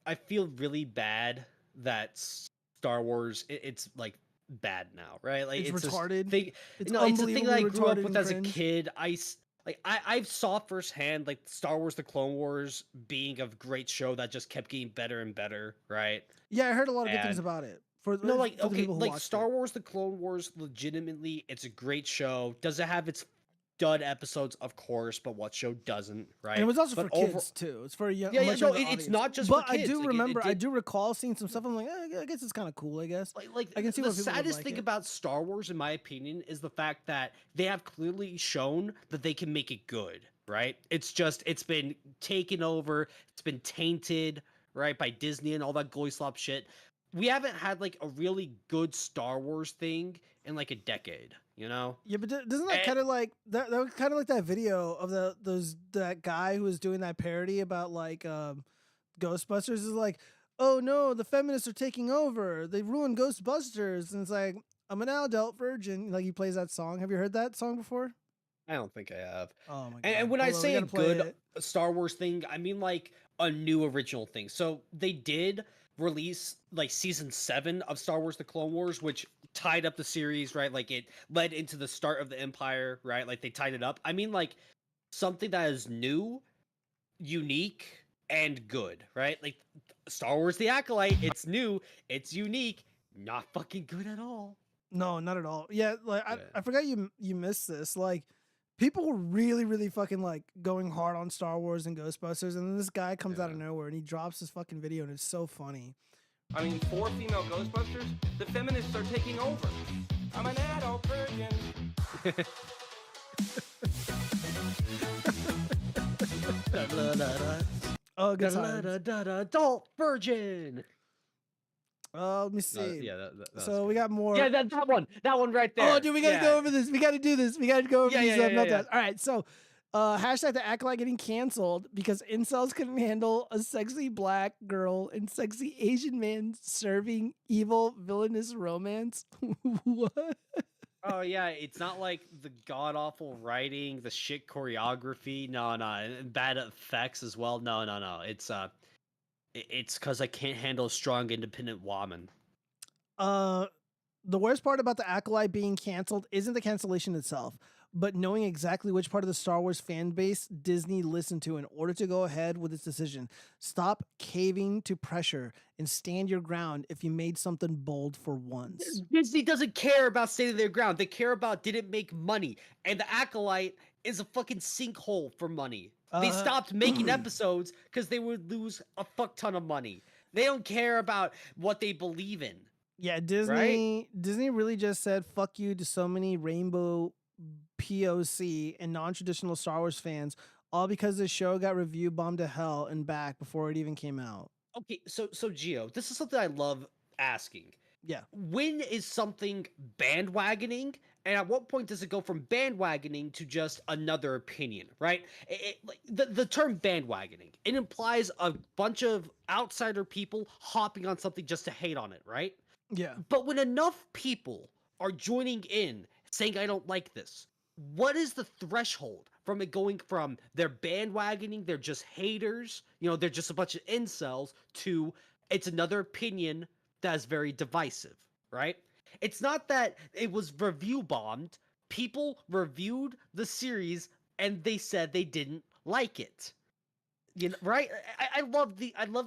I feel really bad that Star Wars it's like bad now, right? Like It's this retarded. Thing, It's no, it's a thing that I unbelievably grew up retarded with and as a cringe. kid. I saw firsthand like Star Wars: The Clone Wars being a great show that just kept getting better and better, right? Yeah, I heard a lot of good things And- about it. For No, like for the okay, people who like watched Star it. Wars: The Clone Wars. Legitimately, it's a great show. Does it have its dud episodes? Of course, but what show doesn't, And it right? was also But for kids too. It's for a young, yeah, yeah, much no, younger it's audience. not just But for I kids. do Like remember, I did, do recall seeing some stuff. I'm like, I guess it's kind of cool. I guess like I can see the why people would saddest like thing it. about Star Wars, in my opinion, is the fact that they have clearly shown that they can make it good, right? It's just it's been taken over, it's been tainted, right, by Disney and all that goy slop shit. We haven't had like a really good Star Wars thing in like a decade, you know? Yeah, but doesn't that And kind of like that? That was kind of like that video of that guy who was doing that parody about like Ghostbusters. Is like, oh no, the feminists are taking over. They ruined Ghostbusters, and it's like I'm an adult virgin. Like he plays that song. Have you heard that song before? I don't think I have. Oh my And god! when I Hold on, we say a gotta play good it. Star Wars thing, I mean like a new original thing. So they did release like season 7 of Star Wars: The Clone Wars, which tied up the series, right? Like it led into the start of the Empire, right? Like they tied it up. I mean like something that is new, unique, and good, right? Like Star Wars: The Acolyte, it's new, it's unique, not fucking good at all. No, not at all. Yeah, like Yeah. I forgot you missed this. Like people were really fucking like going hard on Star Wars and Ghostbusters, and then this guy comes out of nowhere and he drops this fucking video, and it's so funny. I mean, 4 female Ghostbusters? The feminists are taking over. I'm an adult virgin. Oh, good times. Adult virgin. Let me see. Yeah, that's So we got more. yeah, that one right there. Oh, dude, we gotta go over this. We gotta do this. We gotta go over Yeah, these yeah, yeah, meltdowns. yeah. All right, so hashtag the Acolyte getting canceled because incels couldn't handle a sexy black girl and sexy Asian man serving evil villainous romance. What? Oh yeah, it's not like the god awful writing, the shit choreography. No, and bad effects as well. No. It's because I can't handle a strong, independent woman. The worst part about the Acolyte being canceled isn't the cancellation itself, but knowing exactly which part of the Star Wars fan base Disney listened to in order to go ahead with its decision. Stop caving to pressure and stand your ground if you made something bold for once. Disney doesn't care about standing their ground. They care about did it make money, and the Acolyte is a fucking sinkhole for money. They stopped making episodes because they would lose a fuck ton of money. They don't care about what they believe in. Yeah, Disney really just said fuck you to so many rainbow POC and non-traditional Star Wars fans, all because the show got review bombed to hell and back before it even came out. Okay, so Gio, this is something I love asking. Yeah. When is something bandwagoning, and at what point does it go from bandwagoning to just another opinion, right? Like, the term bandwagoning, it implies a bunch of outsider people hopping on something just to hate on it, right? Yeah. But when enough people are joining in saying I don't like this, what is the threshold from it going from they're bandwagoning, they're just haters, they're just a bunch of incels, to it's another opinion that's very divisive, right? It's not that it was review bombed. People reviewed the series and they said they didn't like it. Right? I love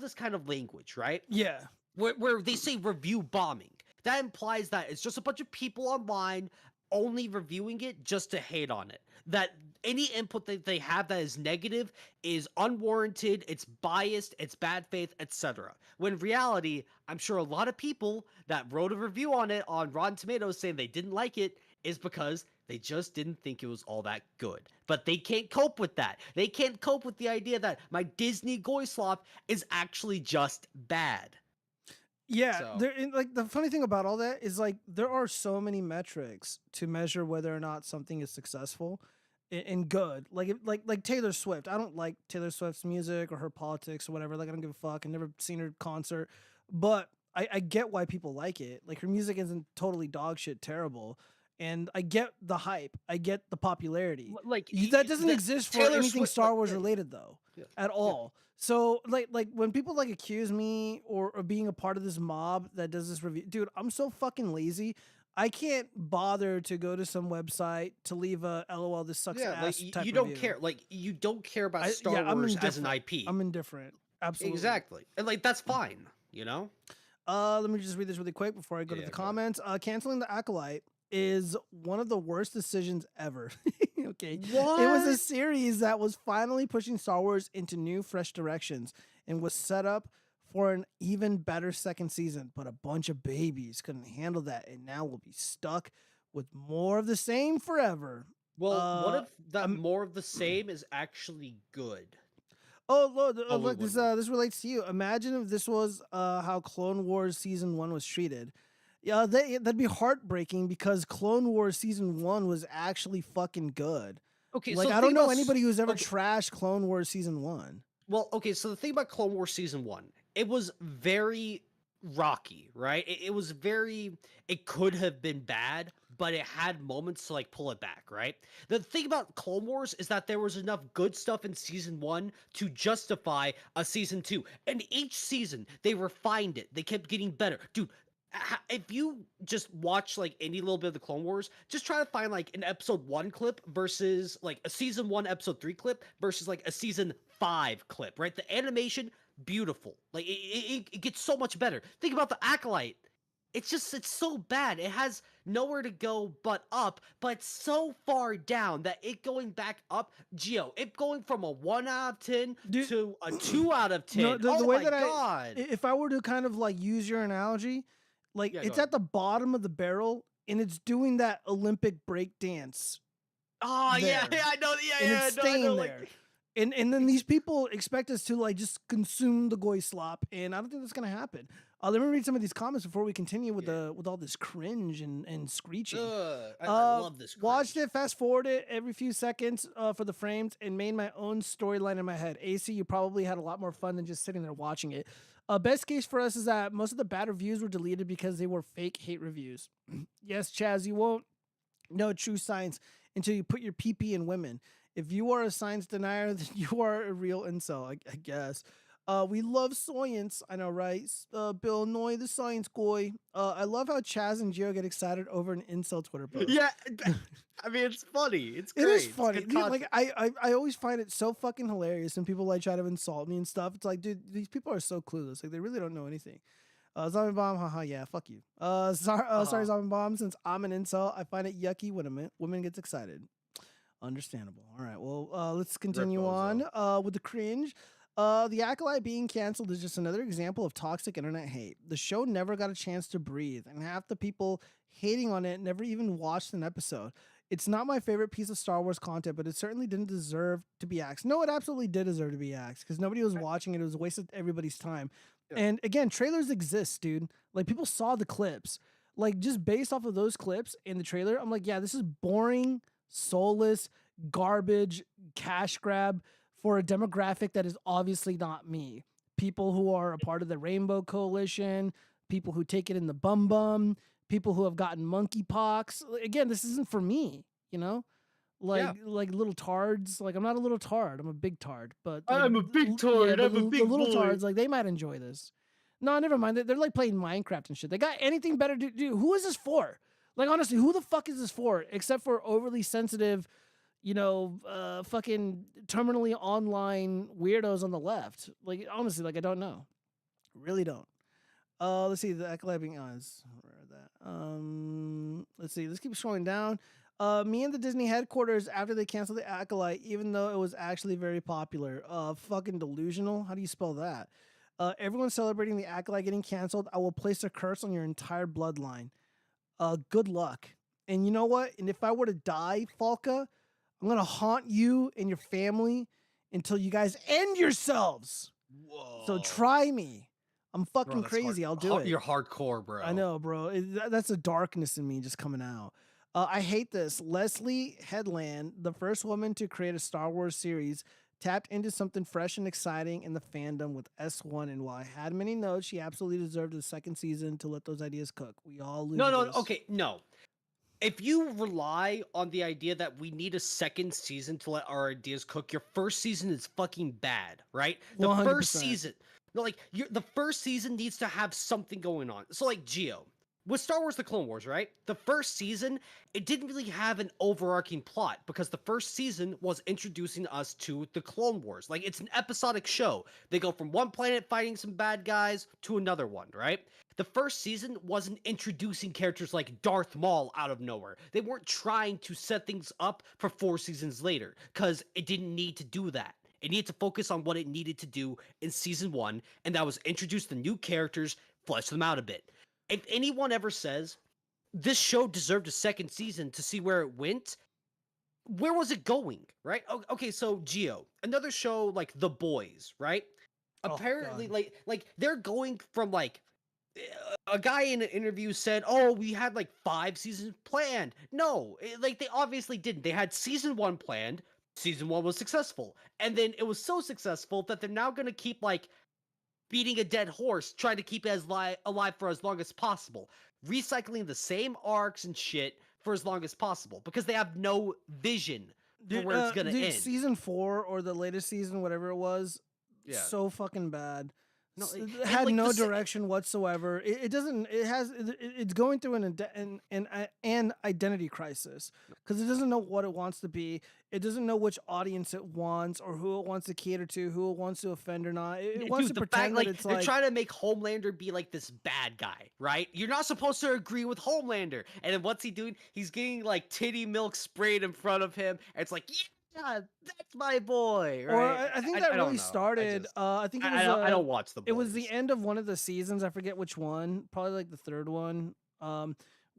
this kind of language, right? Yeah. Where they say review bombing. That implies that it's just a bunch of people online only reviewing it just to hate on it. That any input that they have that is negative is unwarranted, it's biased, it's bad faith, etc. When in reality, I'm sure a lot of people that wrote a review on it on Rotten Tomatoes saying they didn't like it is because they just didn't think it was all that good. But they can't cope with that. They can't cope with the idea that my Disney goy slop is actually just bad. Yeah, So- like the funny thing about all that is like there are so many metrics to measure whether or not something is successful and good. Like Taylor Swift. I don't like Taylor Swift's music or her politics or whatever. Like I don't give a fuck. I've never seen her concert, but I get why people like it. Like her music isn't totally dog shit terrible. And I get the hype. I get the popularity. Like That doesn't exist for Taylor anything Swift, Star like, Wars yeah. related though, Yeah. at all. So like when people like accuse me or being a part of this mob that does this review, dude, I'm so fucking lazy. I can't bother to go to some website to leave a LOL this sucks Yeah, ass like type you don't review. care. Like you don't care about I'm Star Wars as an indifferent. IP. I'm indifferent. Absolutely. Exactly, and like that's fine. Let me just read this really quick before I go to the comments. Canceling the Acolyte is one of the worst decisions ever. Okay. What? It was a series that was finally pushing Star Wars into new, fresh directions and was set up for an even better second season. But a bunch of babies couldn't handle that, and now we'll be stuck with more of the same forever. Well, what if that more of the same is actually good? Oh, look, this relates to you. Imagine if this was how Clone Wars Season 1 was treated. Yeah, that'd be heartbreaking because Clone Wars Season 1 was actually fucking good. Okay, like, so I don't know anybody who's ever trashed Clone Wars Season 1. Well, okay, so the thing about Clone Wars Season 1, it was very rocky, right? It was very, it could have been bad, but it had moments to like pull it back, right? The thing about Clone Wars is that there was enough good stuff in Season 1 to justify a Season 2. And each season, they refined it. They kept getting better. Dude, if you just watch like any little bit of the Clone Wars, just try to find like an episode 1 clip versus like a season 1 episode 3 clip versus like a season 5 clip, right? The animation, beautiful. Like it gets so much better. Think about the Acolyte. It's so bad. It has nowhere to go but up, but so far down that it going back up, Gio, it going from a 1 out of 10 to a 2 out of 10. No, the way my that God. If I were to kind of like use your analogy, like it's at the bottom of the barrel and it's doing that Olympic break dance. Oh yeah, I know. And it's staying there. And then these people expect us to like just consume the goy slop, and I don't think that's gonna happen. Let me read some of these comments before we continue with with all this cringe and screeching. I love this. Watched it, fast forward it every few seconds for the frames, and made my own storyline in my head. AC, you probably had a lot more fun than just sitting there watching it. Best case for us is that most of the bad reviews were deleted because they were fake hate reviews. Yes, Chaz, you won't know true science until you put your PP in women. If you are a science denier, then you are a real incel, I guess. We love science, I know, right? Bill Noy, the science guy. I love how Chaz and Gio get excited over an incel Twitter post. Yeah, I mean, it's funny. It's great. It is funny. Dude, like I always find it so fucking hilarious when people like try to insult me and stuff. It's like, dude, these people are so clueless. Like they really don't know anything. Zombie Bomb, haha, yeah, fuck you. Sorry, Zombie Bomb. Since I'm an incel, I find it yucky when a woman gets excited. Understandable. All right, well, let's continue on with the cringe. The Acolyte being canceled is just another example of toxic internet hate. The show never got a chance to breathe, and half the people hating on it never even watched an episode. It's not my favorite piece of Star Wars content, but it certainly didn't deserve to be axed. No, it absolutely did deserve to be axed because nobody was watching it. It was a waste of everybody's time. Yeah. And again, trailers exist, dude. Like people saw the clips. Like just based off of those clips in the trailer, I'm like, yeah, this is boring, soulless, garbage, cash grab for a demographic that is obviously not me. People who are a part of the Rainbow Coalition, people who take it in the bum, people who have gotten monkeypox. Again, this isn't for me, you know? Like little tards. Like I'm not a little tard, I'm a big tard. But like, I'm a big tard. Yeah, I'm a big the little boy. tards, like they might enjoy this. No, never mind. They're like playing Minecraft and shit. They got anything better to do. Who is this for? Like honestly, who the fuck is this for? Except for overly sensitive, you know, fucking terminally online weirdos on the left. Like honestly, like I don't know. Really don't. Let's see the Acolyte being eyes. Let's see. Let's keep scrolling down. Me and the Disney headquarters after they canceled the Acolyte, even though it was actually very popular. Fucking delusional. How do you spell that? Everyone's celebrating the Acolyte getting canceled. I will place a curse on your entire bloodline. Good luck. And you know what? And if I were to die, Falca, I'm gonna haunt you and your family until you guys end yourselves. Whoa. So try me. I'm fucking crazy. I'll do it. You're hardcore, bro. I know, bro. That's a darkness in me just coming out. I hate this. Leslie Headland, the first woman to create a Star Wars series, tapped into something fresh and exciting in the fandom with S1. And while I had many notes, she absolutely deserved the second season to let those ideas cook. We all lose. No. If you rely on the idea that we need a second season to let our ideas cook, your first season is fucking bad, right? The 100%. first season, the first season needs to have something going on. So like Gio, with Star Wars The Clone Wars, right? The first season, it didn't really have an overarching plot because the first season was introducing us to the Clone Wars. Like, it's an episodic show. They go from one planet fighting some bad guys to another one, right? The first season wasn't introducing characters like Darth Maul out of nowhere. They weren't trying to set things up for 4 seasons later because it didn't need to do that. It needed to focus on what it needed to do in season 1, and that was introduce the new characters, flesh them out a bit. If anyone ever says this show deserved a second season to see where it went, where was it going, right? Okay, so Geo, another show like The Boys, right? Oh, Apparently, God. like they're going from like a guy in an interview said, "Oh, we had like 5 seasons planned." No, like they obviously didn't. They had season 1 planned. Season 1 was successful, and then it was so successful that they're now gonna keep like beating a dead horse, trying to keep it as alive for as long as possible, recycling the same arcs and shit for as long as possible because they have no vision for where it's gonna end. Season 4 or the latest season, whatever it was, Yeah. so fucking bad. No, It and, had like, no the sa- direction whatsoever. It doesn't. It has. It's going through an identity crisis because it doesn't know what it wants to be. It doesn't know which audience it wants or who it wants to cater to, who it wants to offend or not. It wants to the pretend fact, that it's they're like. trying to make Homelander be like this bad guy, right? You're not supposed to agree with Homelander. And then what's he doing? He's getting like titty milk sprayed in front of him. And it's like, yeah, that's my boy, right? Or I think that I don't really know. started. I think it was. I don't watch the Boys. It was the end of one of the seasons. I forget which one. Probably like the third one.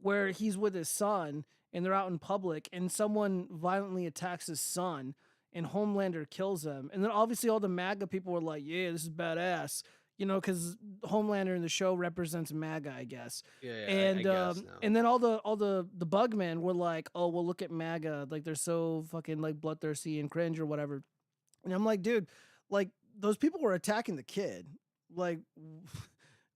Where he's with his son and they're out in public and someone violently attacks his son and Homelander kills him. And then obviously all the MAGA people were like, "Yeah, this is badass." You know, because Homelander in the show represents MAGA, I guess. Yeah, And I guess now. and then all the bugmen were like, "Oh, well, look at MAGA, like they're so fucking like bloodthirsty and cringe or whatever." And I'm like, dude, like those people were attacking the kid, like,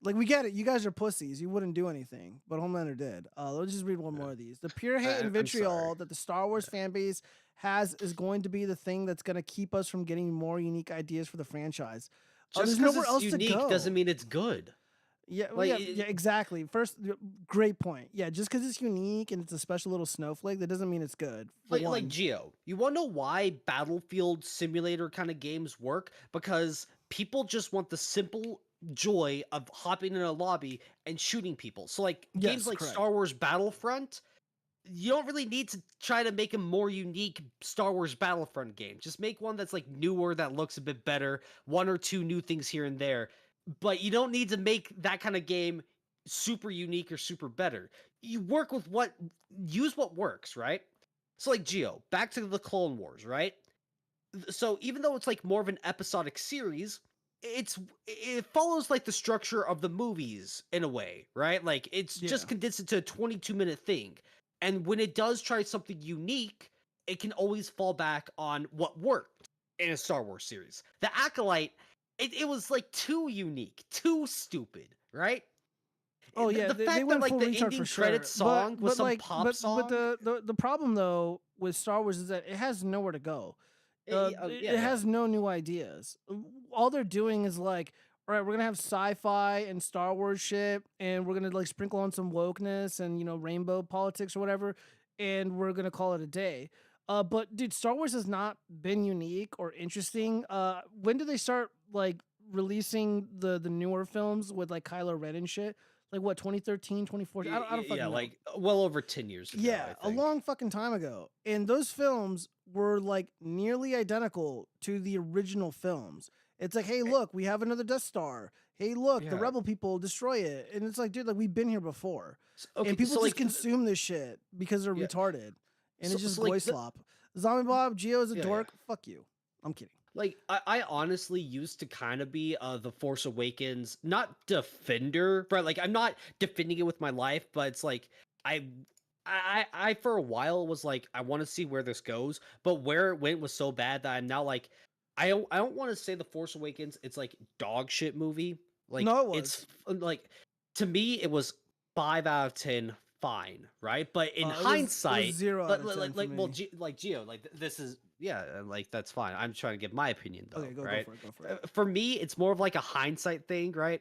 like we get it. You guys are pussies. You wouldn't do anything, but Homelander did. Let's just read one more of these. The pure hate and I'm vitriol sorry. that the Star Wars fan base has is going to be the thing that's going to keep us from getting more unique ideas for the franchise. Just there's because nowhere it's else unique to go. doesn't mean it's good. Yeah, Like, yeah, exactly. First, great point. Yeah, just because it's unique and it's a special little snowflake, that doesn't mean it's good. For Like one. Geo, you want to know why Battlefield simulator kind of games work? Because people just want the simple joy of hopping in a lobby and shooting people. So like Yes, games like correct. Star Wars Battlefront, you don't really need to try to make a more unique Star Wars Battlefront game. Just make one that's like newer, that looks a bit better, 1 or 2 new things here and there. But you don't need to make that kind of game super unique or super better. You work with use what works, right? So like Geo, back to the Clone Wars, right? So even though it's like more of an episodic series, it follows like the structure of the movies in a way, right? Like it's just Yeah. condensed into a 22-minute thing. And when it does try something unique, it can always fall back on what worked in a Star Wars series. The Acolyte, it was like too unique, too stupid, right? Oh yeah, the they fact went that like full the retard ending for sure. credits song was some like, pop song. But the problem though with Star Wars is that it has nowhere to go. Yeah, It has no new ideas. All they're doing is like, all right, we're gonna have sci-fi and Star Wars shit, and we're gonna like sprinkle on some wokeness and rainbow politics or whatever, and we're gonna call it a day. But dude, Star Wars has not been unique or interesting. When did they start like releasing the newer films with like Kylo Ren and shit? Like what, 2013, 2014? I don't fucking know. like well over 10 years ago. Yeah, I a think. long fucking time ago. And those films were like nearly identical to the original films. It's like, hey, look, we have another Death Star. Hey, look, the Yeah. rebel people destroy it. And it's like, dude, like we've been here before. Okay, And people so, just like, consume this shit because they're Yeah. retarded. And it's So- just so, like, boy the- slop. Zombie Bob, Geo's a Yeah, dork. Fuck you. I'm kidding. Like I honestly used to kind of be the Force Awakens, not defender, right? Like I'm not defending it with my life, but it's like I for a while was like I want to see where this goes, but where it went was so bad that I'm now like I don't want to say the Force Awakens. It's like dog shit movie. Like No, it it's like to me it was 5 out of 10 fine, right? But in It was hindsight, 0 out of 10 for like well, me. like Geo, like this is yeah, like that's fine. I'm trying to give my opinion though, Okay, go right? for it. Go for it. For me, it's more of like a hindsight thing, right?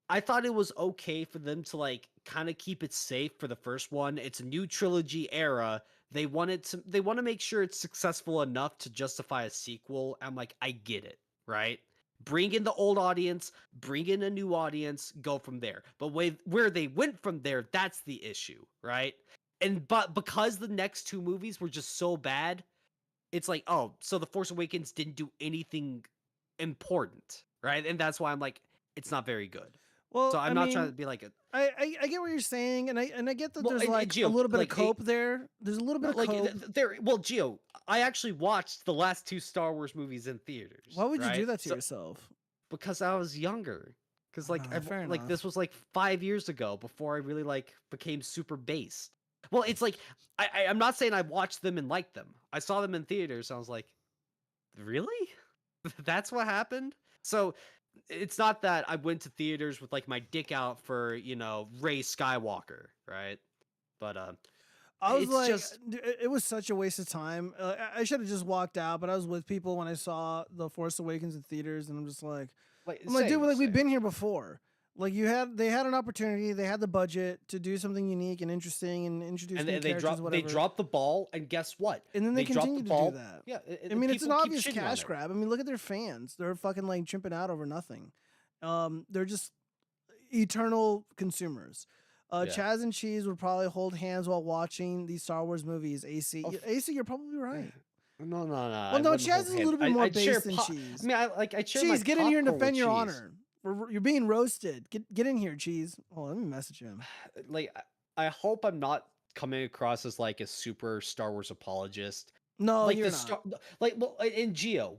I thought it was okay for them to like kind of keep it safe for the first one. It's a new trilogy era. They want to make sure it's successful enough to justify a sequel. I'm like, I get it, right? Bring in the old audience, bring in a new audience, go from there. But where they went from there, that's the issue, right? But because the next two movies were just so bad, it's like, oh, so The Force Awakens didn't do anything important, right? And that's why I'm like, it's not very good. Well, So I'm I not trying mean, to be like a I get what you're saying, and I get that well, there's like a Gio, little bit like of cope there. There's a little bit of like cope. there. Well, Gio, I actually watched the last two Star Wars movies in theaters. Why would you do right? that to So- yourself? Because I was younger. Because like Fair like enough. this was like 5 years ago before I really like became super based. Well, it's like I'm not saying I watched them and liked them. I saw them in theaters. And I was like, really? That's what happened? So it's not that I went to theaters with like my dick out for, Rey Skywalker, right? But I was it's like, just it was such a waste of time. I should have just walked out, but I was with people when I saw The Force Awakens in theaters, and I'm just like, dude, like we've same. been here before. Like they had an opportunity, they had the budget to do something unique and interesting and introduce And new they characters, they whatever. dropped the ball, and guess what? And then they dropped continue the to ball. do that. Yeah, I mean, it's an people keep obvious shitting on cash it. grab. I mean, look at their fans; they're fucking like chimping out over nothing. They're just eternal consumers. Yeah. Chaz and Cheese would probably hold hands while watching these Star Wars movies. AC, AC, you're probably right. No. Well, no, Chaz is a little bit more based than Cheese. I mean, I share Cheese, my get in here and popcorn defend with your Cheese. honor. You're being roasted. Get in here, Cheese. Oh, let me message him. Like, I hope I'm not coming across as like a super Star Wars apologist. No, Like you're the not. well, in Geo,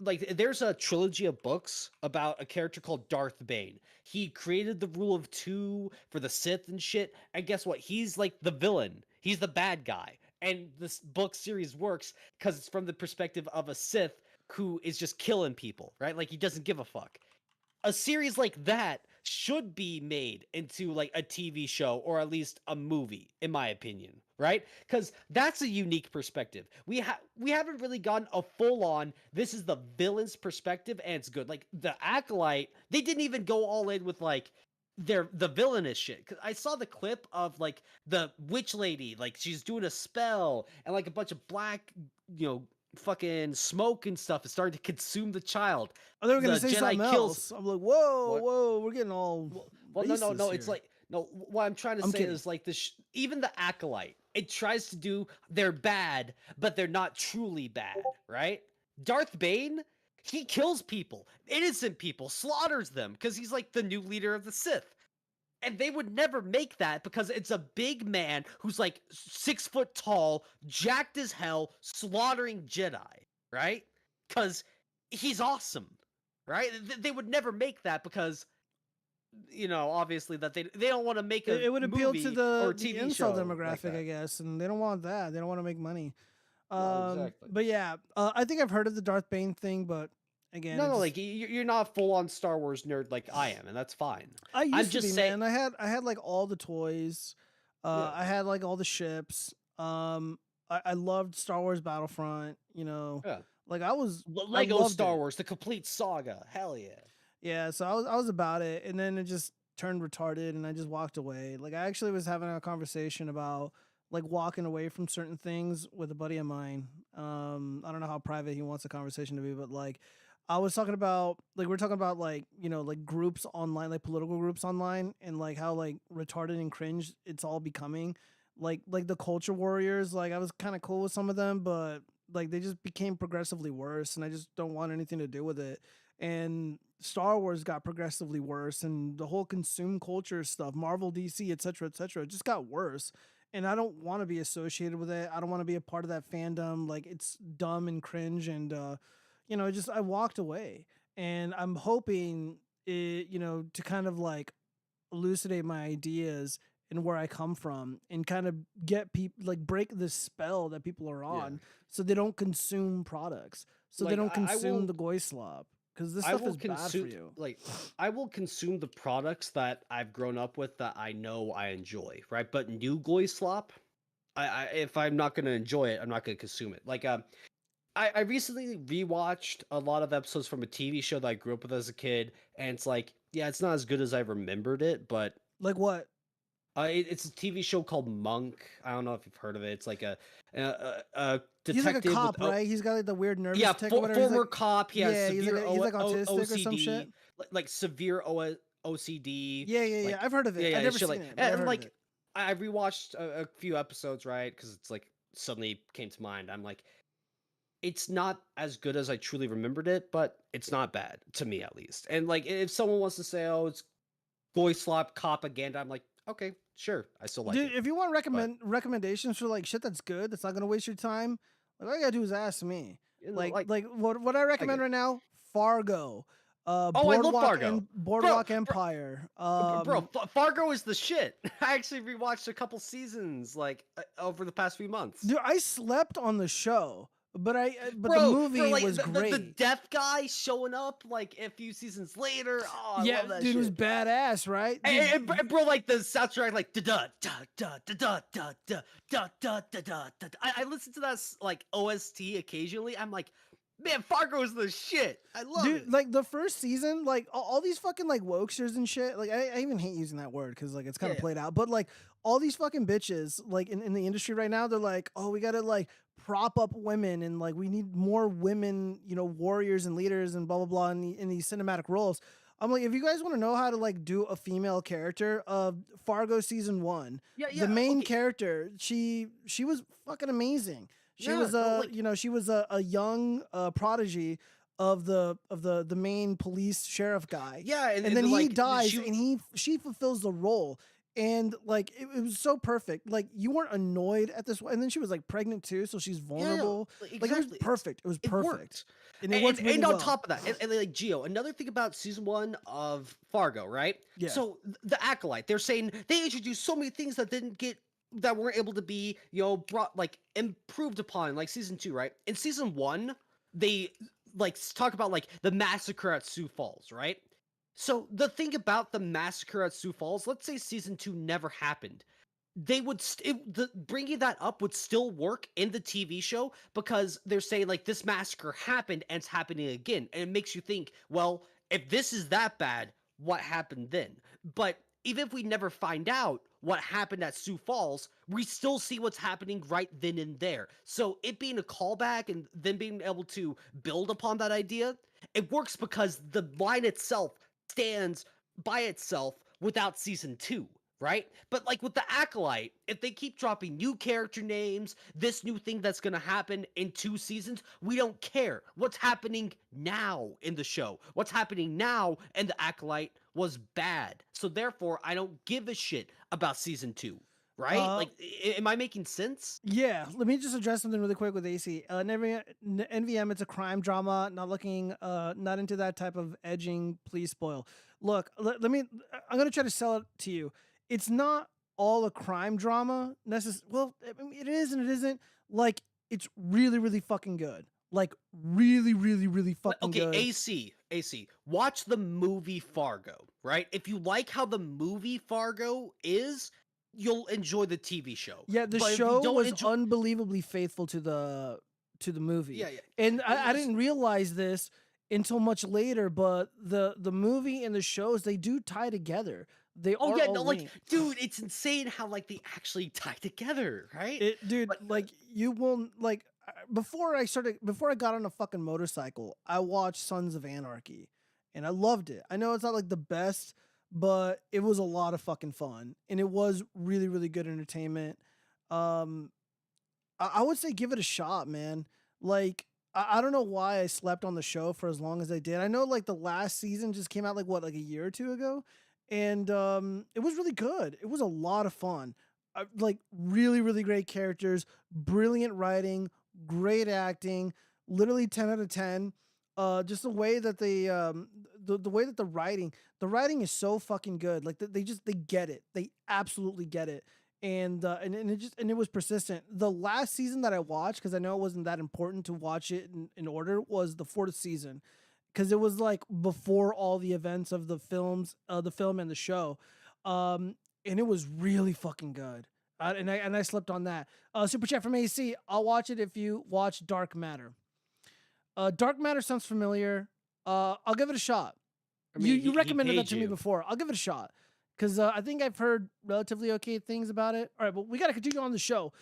like there's a trilogy of books about a character called Darth Bane. He created the rule of two for the Sith and shit. And guess what? He's like the villain. He's the bad guy. And this book series works because it's from the perspective of a Sith who is just killing people, right? Like he doesn't give a fuck. A series like that should be made into like a TV show or at least a movie, in my opinion, right? Because that's a unique perspective. We haven't really gotten a full on. This is the villain's perspective, and it's good. Like the Acolyte, they didn't even go all in with like the villainous shit. 'Cause I saw the clip of like the witch lady, like she's doing a spell, and like a bunch of black, fucking smoke and stuff is starting to consume the child. Oh, they were gonna The say Jedi something kills- else. I'm like, whoa, What? whoa, we're getting all. Well, no. It's racist here. like no. What I'm trying to I'm say kidding. is like this. Even the Acolyte, it tries to do. They're bad, but they're not truly bad, right? Darth Bane, he kills people, innocent people, slaughters them because he's like the new leader of the Sith. And they would never make that because it's a big man who's like 6 foot tall, jacked as hell, slaughtering Jedi, right? Because he's awesome, right? They would never make that because, obviously that they don't want to make a It would appeal movie to or the TV incel show like demographic, that. I guess, and they don't want that. They don't want to make money. Exactly. But yeah, I think I've heard of the Darth Bane thing, but again, No, it's- like you're not a full on Star Wars nerd like I am, and that's fine. I used I'm to just be, saying- man. I had like all the toys. Yeah. I had like all the ships. I loved Star Wars Battlefront. Yeah. Like I was Lego loved Star it. Wars, the complete saga. Hell yeah. Yeah, so I was about it, and then it just turned retarded, and I just walked away. Like I actually was having a conversation about like walking away from certain things with a buddy of mine. I don't know how private he wants the conversation to be, but like I was talking about like we're talking about like like groups online, like political groups online, and like how like retarded and cringe it's all becoming. Like the culture warriors, like I was kind of cool with some of them, but like they just became progressively worse, and I just don't want anything to do with it. And Star Wars got progressively worse, and the whole consume culture stuff, Marvel, DC, etc., etc., just got worse. And I don't want to be associated with it. I don't want to be a part of that fandom. Like it's dumb and cringe, and just I walked away. And I'm hoping it, to kind of like elucidate my ideas and where I come from, and kind of get people like break the spell that people are on, so they don't consume products, so they Like, don't I consume will- the goy slop, because this I stuff will is bad for consume you. like I will consume the products that I've grown up with that I know I enjoy, right? But new goy slop, I if I'm not gonna enjoy it, I'm not gonna consume it. Like I recently rewatched a lot of episodes from a TV show that I grew up with as a kid, and it's like Yeah, it's not as good as I remembered it, but Like what? it's a TV show called Monk. I don't know if you've heard of it. It's like a He's like a detective cop, with right? He's got like the weird nervous yeah, tick or whatever. He's former like, cop. He has yeah, severe he's like autistic or some shit. OCD, like severe OCD. Yeah, yeah, yeah. like- I've heard of it. Yeah, I've never shit seen like, it. But I've and heard like of it. I rewatched a few episodes, right? Because it's like suddenly came to mind. I'm like, it's not as good as I truly remembered it, but it's not bad to me at least. And like, if someone wants to say, "Oh, it's boy slop propaganda," I'm like, okay, sure, I still like Dude, it. if you want recommendations for like shit that's good, that's not gonna waste your time, like all you gotta do is ask me. You know, Like what I recommend right now, Fargo. Oh, I love Fargo. Boardwalk Empire. Bro, Fargo is the shit. I actually rewatched a couple seasons like over the past few months. Dude, I slept on the show, but Bro, the movie like, was great. The deaf guy showing up like a few seasons later. Oh, I love that dude, shit. it was badass, right? And bro, like the soundtrack, like da da da da da da da da da da da da. I listen to that like OST occasionally. I'm like, man, Fargo is the shit. I love Dude, it. like the first season, like all these fucking like wokesters and shit. Like I even hate using that word because like it's kind of played out. But like all these fucking bitches, like in the industry right now, they're like, oh, we gotta like prop up women and like we need more women, you know, warriors and leaders and blah blah blah in these cinematic roles. I'm like, if you guys want to know how to like do a female character, Fargo season 1, the main character, she was fucking amazing. She was you know, she was a young prodigy of the main police sheriff guy. Yeah, and then he dies and she fulfills the role. And like it was so perfect. Like you weren't annoyed at this, and then she was like pregnant too, so she's vulnerable. Exactly. Like it was perfect. It was perfect. Worked. And it worked really and on well. top of that, and like Gio, another thing about season 1 of Fargo, right? Yeah. So the Acolyte, they're saying they introduced so many things that weren't able to be, you know, brought like improved upon, like season 2, right? In season 1, they like talk about like the massacre at Sioux Falls, right? So the thing about the massacre at Sioux Falls, let's say season 2 never happened, they would bringing that up would still work in the TV show because they're saying like this massacre happened and it's happening again, and it makes you think, well, if this is that bad, what happened then? But even if we never find out what happened at Sioux Falls, we still see what's happening right then and there. So it being a callback and then being able to build upon that idea, it works because the line itself stands by itself without season 2, right? But like with the Acolyte, if they keep dropping new character names, this new thing that's gonna happen in 2 seasons, we don't care. What's happening now in the show, what's happening now in the Acolyte was bad. So therefore, I don't give a shit about season 2. Right? Like, am I making sense? Yeah. Let me just address something really quick with AC. NVM, it's a crime drama. Not into that type of edging. Please spoil. Look, I'm gonna try to sell it to you. It's not all a crime drama necessarily. Well, I mean, it is and it isn't. Like, it's really, really fucking good. Like, really, really, really fucking good. Okay, AC. Watch the movie Fargo, right? If you like how the movie Fargo is, you'll enjoy the TV show. Yeah, the show was unbelievably faithful to the movie. Yeah. And I didn't realize this until much later, but the movie and the shows, they do tie together. They are all like, linked. dude, it's insane how like they actually tie together, right? You will like before I got on a fucking motorcycle, I watched Sons of Anarchy, and I loved it. I know it's not like the best, but it was a lot of fucking fun, and it was really, really good entertainment. I would say give it a shot, man. Like, I don't know why I slept on the show for as long as I did. I know like the last season just came out like a year or two ago, and it was really good. It was a lot of fun. Like really, really great characters, brilliant writing, great acting, literally 10 out of 10. Just the way that the way that the writing is so fucking good. Like they get it. They absolutely get it. And it was persistent. The last season that I watched, because I know it wasn't that important to watch it in order, was the 4th season, because it was like before all the events of the film and the show, and it was really fucking good. And I slept on that. Super chat from AC. I'll watch it if you watch Dark Matter. Dark Matter sounds familiar. I'll give it a shot. I mean, you he recommended that paid to me you. before. I'll give it a shot because I think I've heard relatively okay things about it. All right, but we got to continue on the show.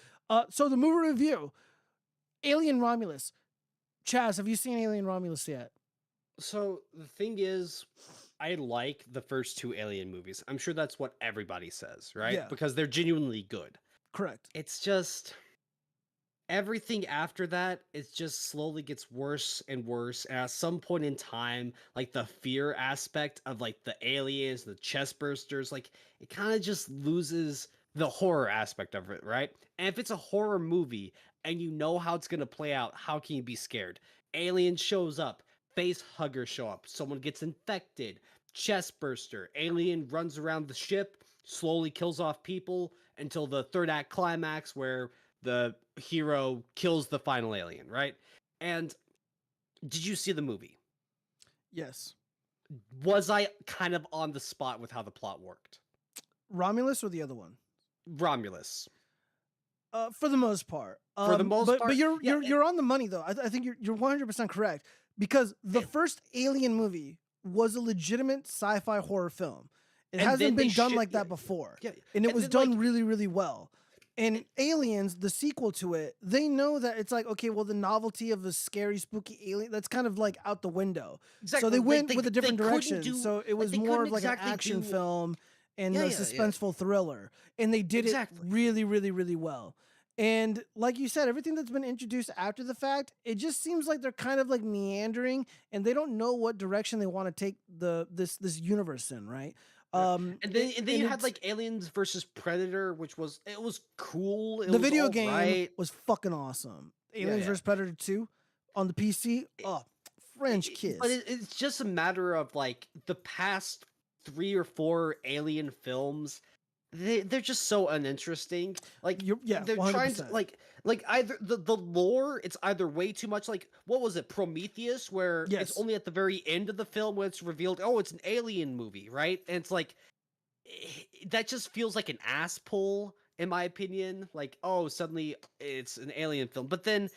So the movie review, Alien Romulus. Chaz, have you seen Alien Romulus yet? So the thing is, I like the first two Alien movies. I'm sure that's what everybody says, right? Yeah. Because they're genuinely good. Correct. It's just everything after that, it just slowly gets worse and worse. And at some point in time, like the fear aspect of like the aliens, the chest bursters, like it kind of just loses the horror aspect of it, right? And if it's a horror movie and you know how it's gonna play out, how can you be scared? Alien shows up, face huggers show up, someone gets infected, chest burster, alien runs around the ship, slowly kills off people until the third act climax where the hero kills the final alien, right? And did you see the movie? Yes. Was I kind of on the spot with how the plot worked? Romulus or the other one? Romulus. For the most part. For the most but part, you're on the money though. I think you're 100% correct because the first Alien movie was a legitimate sci-fi horror film. It hasn't been done like that before, and it was done really, really well. And Aliens, the sequel to it, they know that it's like, okay, well, the novelty of a scary, spooky alien, that's kind of like out the window. Exactly. So they went Like, with a different they couldn't direction. do- So it like, was they more couldn't of like an exactly action do- film and a Yeah, suspenseful thriller. And they did Exactly. it really, really, really well. And like you said, everything that's been introduced after the fact, it just seems like they're kind of like meandering and they don't know what direction they want to take this universe in, right? And then you had it's- like Aliens versus Predator, which was cool. It the was video all game right. was fucking awesome. Aliens yeah. vs Predator 2 on the PC. Oh, French kiss. But it's just a matter of like the past 3 or 4 Alien films. They're just so uninteresting. Like they're trying to 100%. like either the lore, it's either way too much. Like what was it, Prometheus, where Yes. it's only at the very end of the film when it's revealed, oh, it's an alien movie, right? And it's like that just feels like an ass pull, in my opinion. Like, oh, suddenly it's an alien film, but then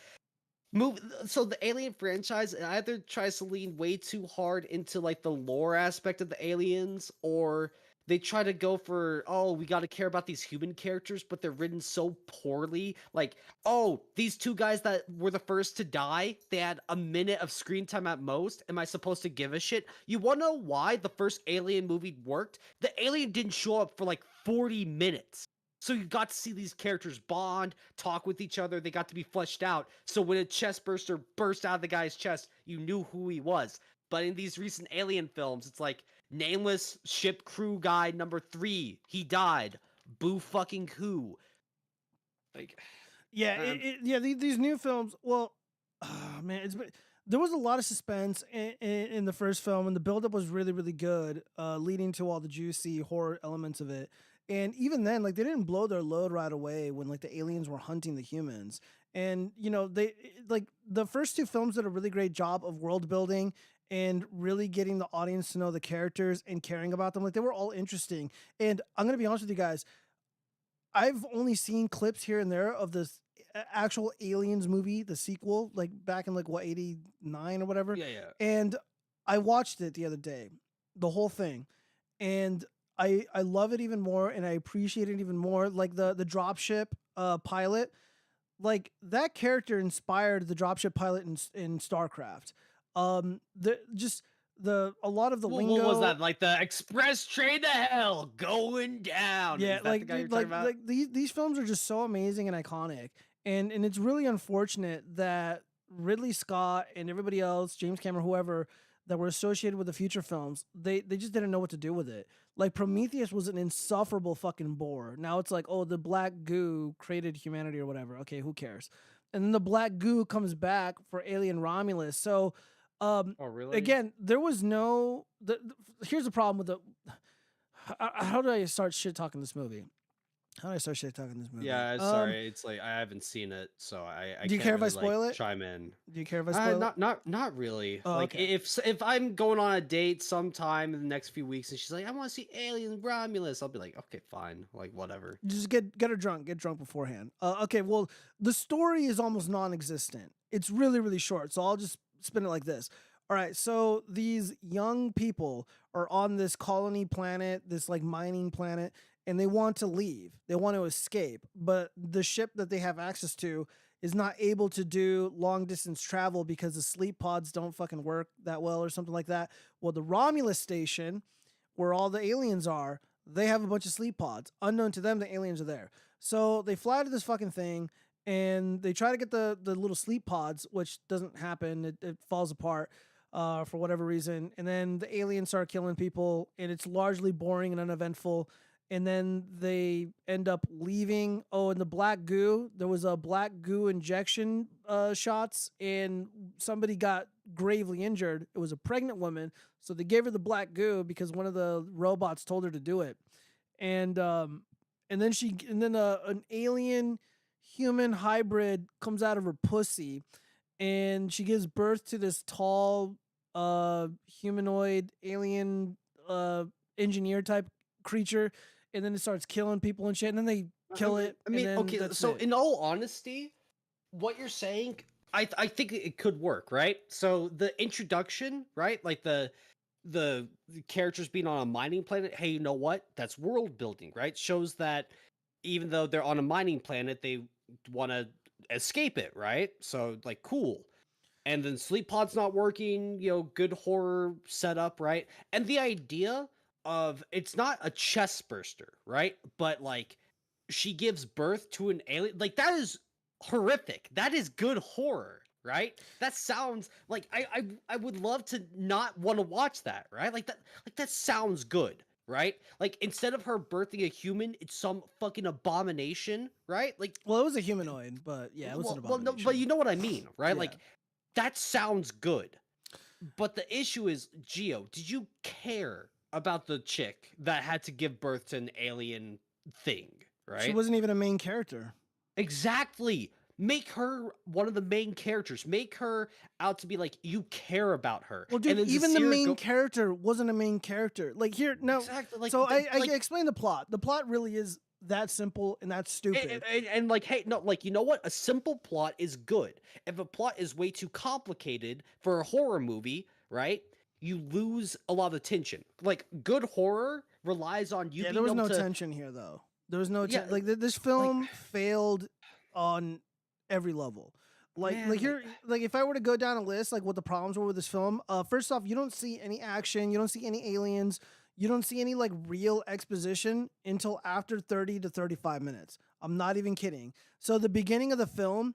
so the Alien franchise either tries to lean way too hard into like the lore aspect of the aliens, or they try to go for, oh, we got to care about these human characters, but they're written so poorly. Like, oh, these 2 guys that were the first to die, they had a minute of screen time at most. Am I supposed to give a shit? You want to know why the first Alien movie worked? The alien didn't show up for like 40 minutes. So you got to see these characters bond, talk with each other. They got to be fleshed out. So when a chest burster burst out of the guy's chest, you knew who he was. But in these recent Alien films, it's like, nameless ship crew guy number 3, he died. Boo fucking who? Like, Yeah, these new films. Well, man, there was a lot of suspense in the first film, and the buildup was really, really good, leading to all the juicy horror elements of it. And even then, like they didn't blow their load right away when like the aliens were hunting the humans. And you know, they like the first 2 films did a really great job of world building and really getting the audience to know the characters and caring about them. Like they were all interesting. And I'm gonna be honest with you guys, I've only seen clips here and there of this actual Aliens movie, the sequel, like back in like what 89 or whatever. yeah. And I watched it the other day, the whole thing, and I love it even more, and I appreciate it even more. Like the dropship pilot, like that character inspired the dropship pilot in StarCraft. A lot of the lingo. What was that? Like the express train to hell going down. Yeah, Is that like the guy you're talking about? these films are just so amazing and iconic, and it's really unfortunate that Ridley Scott and everybody else, James Cameron, whoever, that were associated with the future films, they just didn't know what to do with it. Like Prometheus was an insufferable fucking bore. Now it's like, oh, the black goo created humanity or whatever. Okay, who cares? And then the black goo comes back for Alien Romulus. So, Oh, really? again, there was no. Here's the problem with the. How do I start shit talking this movie? How do I start shit talking this movie? Yeah, sorry. It's like I haven't seen it, so I Do you can't care if I really, spoil like, it? chime in. Do you care if I spoil it? Not really. Oh, like okay. if I'm going on a date sometime in the next few weeks and she's like, I want to see Alien Romulus, I'll be like, okay, fine, like whatever. Just get her drunk. Get drunk beforehand. Okay, well, the story is almost non-existent. It's really, really short, so I'll just spin it like this. All right, so these young people are on this colony planet, this like mining planet, and they want to leave. They want to escape, but the ship that they have access to is not able to do long distance travel because the sleep pods don't fucking work that well or something like that. Well, the Romulus station, where all the aliens are, they have a bunch of sleep pods. Unknown to them, the aliens are there. So they fly to this fucking thing and they try to get the little sleep pods, which doesn't happen. It falls apart for whatever reason. And then the aliens start killing people, and it's largely boring and uneventful. And then they end up leaving. Oh, and the black goo, there was a black goo injection shots, and somebody got gravely injured. It was a pregnant woman. So they gave her the black goo because one of the robots told her to do it. And then an alien human hybrid comes out of her pussy, and she gives birth to this tall humanoid alien engineer type creature, and then it starts killing people and shit, and then they kill it. I mean, and then okay, that's so it. in all honesty, what you're saying, I think it could work, right? So the introduction, right? Like the characters being on a mining planet, hey, you know what? That's world building, right? Shows that even though they're on a mining planet, they want to escape it, right? So like cool. And then sleep pod's not working, good horror setup, right? And the idea of it's not a chest burster, right? But like she gives birth to an alien, like that is horrific. That is good horror, right? That sounds like I would love to not want to watch that, right? Like that sounds good, right? Like instead of her birthing a human, it's some fucking abomination, right? Like, well, it was a humanoid, but yeah, it was an well, no, abomination. but you know what I mean, right? Yeah. Like that sounds good. But the issue is, Gio, did you care about the chick that had to give birth to an alien thing, right? She wasn't even a main character. Exactly. Make her one of the main characters. Make her out to be like you care about her. Well, dude, and then even the Zasir main character wasn't a main character. Like here, no. Exactly, like, so th- I like- explain the plot. The plot really is that simple and that's stupid. and like, hey, no, like, you know what? A simple plot is good. If a plot is way too complicated for a horror movie, right? You lose a lot of tension. Like good horror relies on you. Yeah, being there was able no to, tension here though. There was no Yeah, like this film failed on every level. Like Man, like here like if I were to go down a list like what the problems were with this film, first off, you don't see any action, you don't see any aliens, you don't see any like real exposition until after 30 to 35 minutes. I'm not even kidding. So the beginning of the film,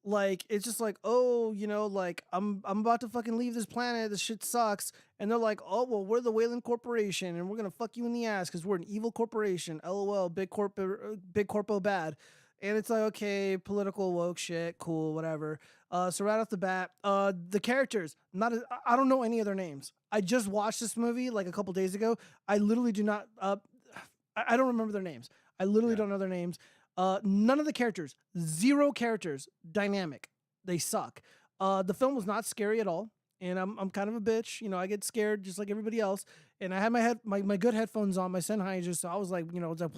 like it's just like, oh, like I'm about to fucking leave this planet. This shit sucks. And they're like, oh well, we're the Wayland Corporation, and we're gonna fuck you in the ass because we're an evil corporation. LOL, big corpo bad. And it's like, okay, political woke shit, cool, whatever. So right off the bat, the characters, I don't know any of their names. I just watched this movie like a couple days ago. I literally do not. I don't remember their names. I literally don't know their names. None of the characters, zero characters, dynamic. They suck. The film was not scary at all, and I'm kind of a bitch. I get scared just like everybody else. And I had my good headphones on, my Sennheisers, so I was like, it's like,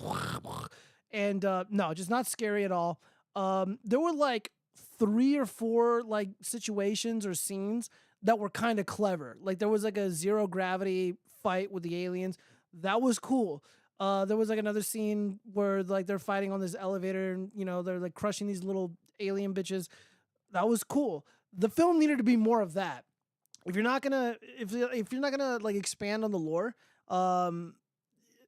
and no, just not scary at all. There were like 3 or 4 like situations or scenes that were kind of clever. Like there was like a zero gravity fight with the aliens. That was cool. There was like another scene where like they're fighting on this elevator and they're like crushing these little alien bitches. That was cool. The film needed to be more of that. If you're not gonna like expand on the lore,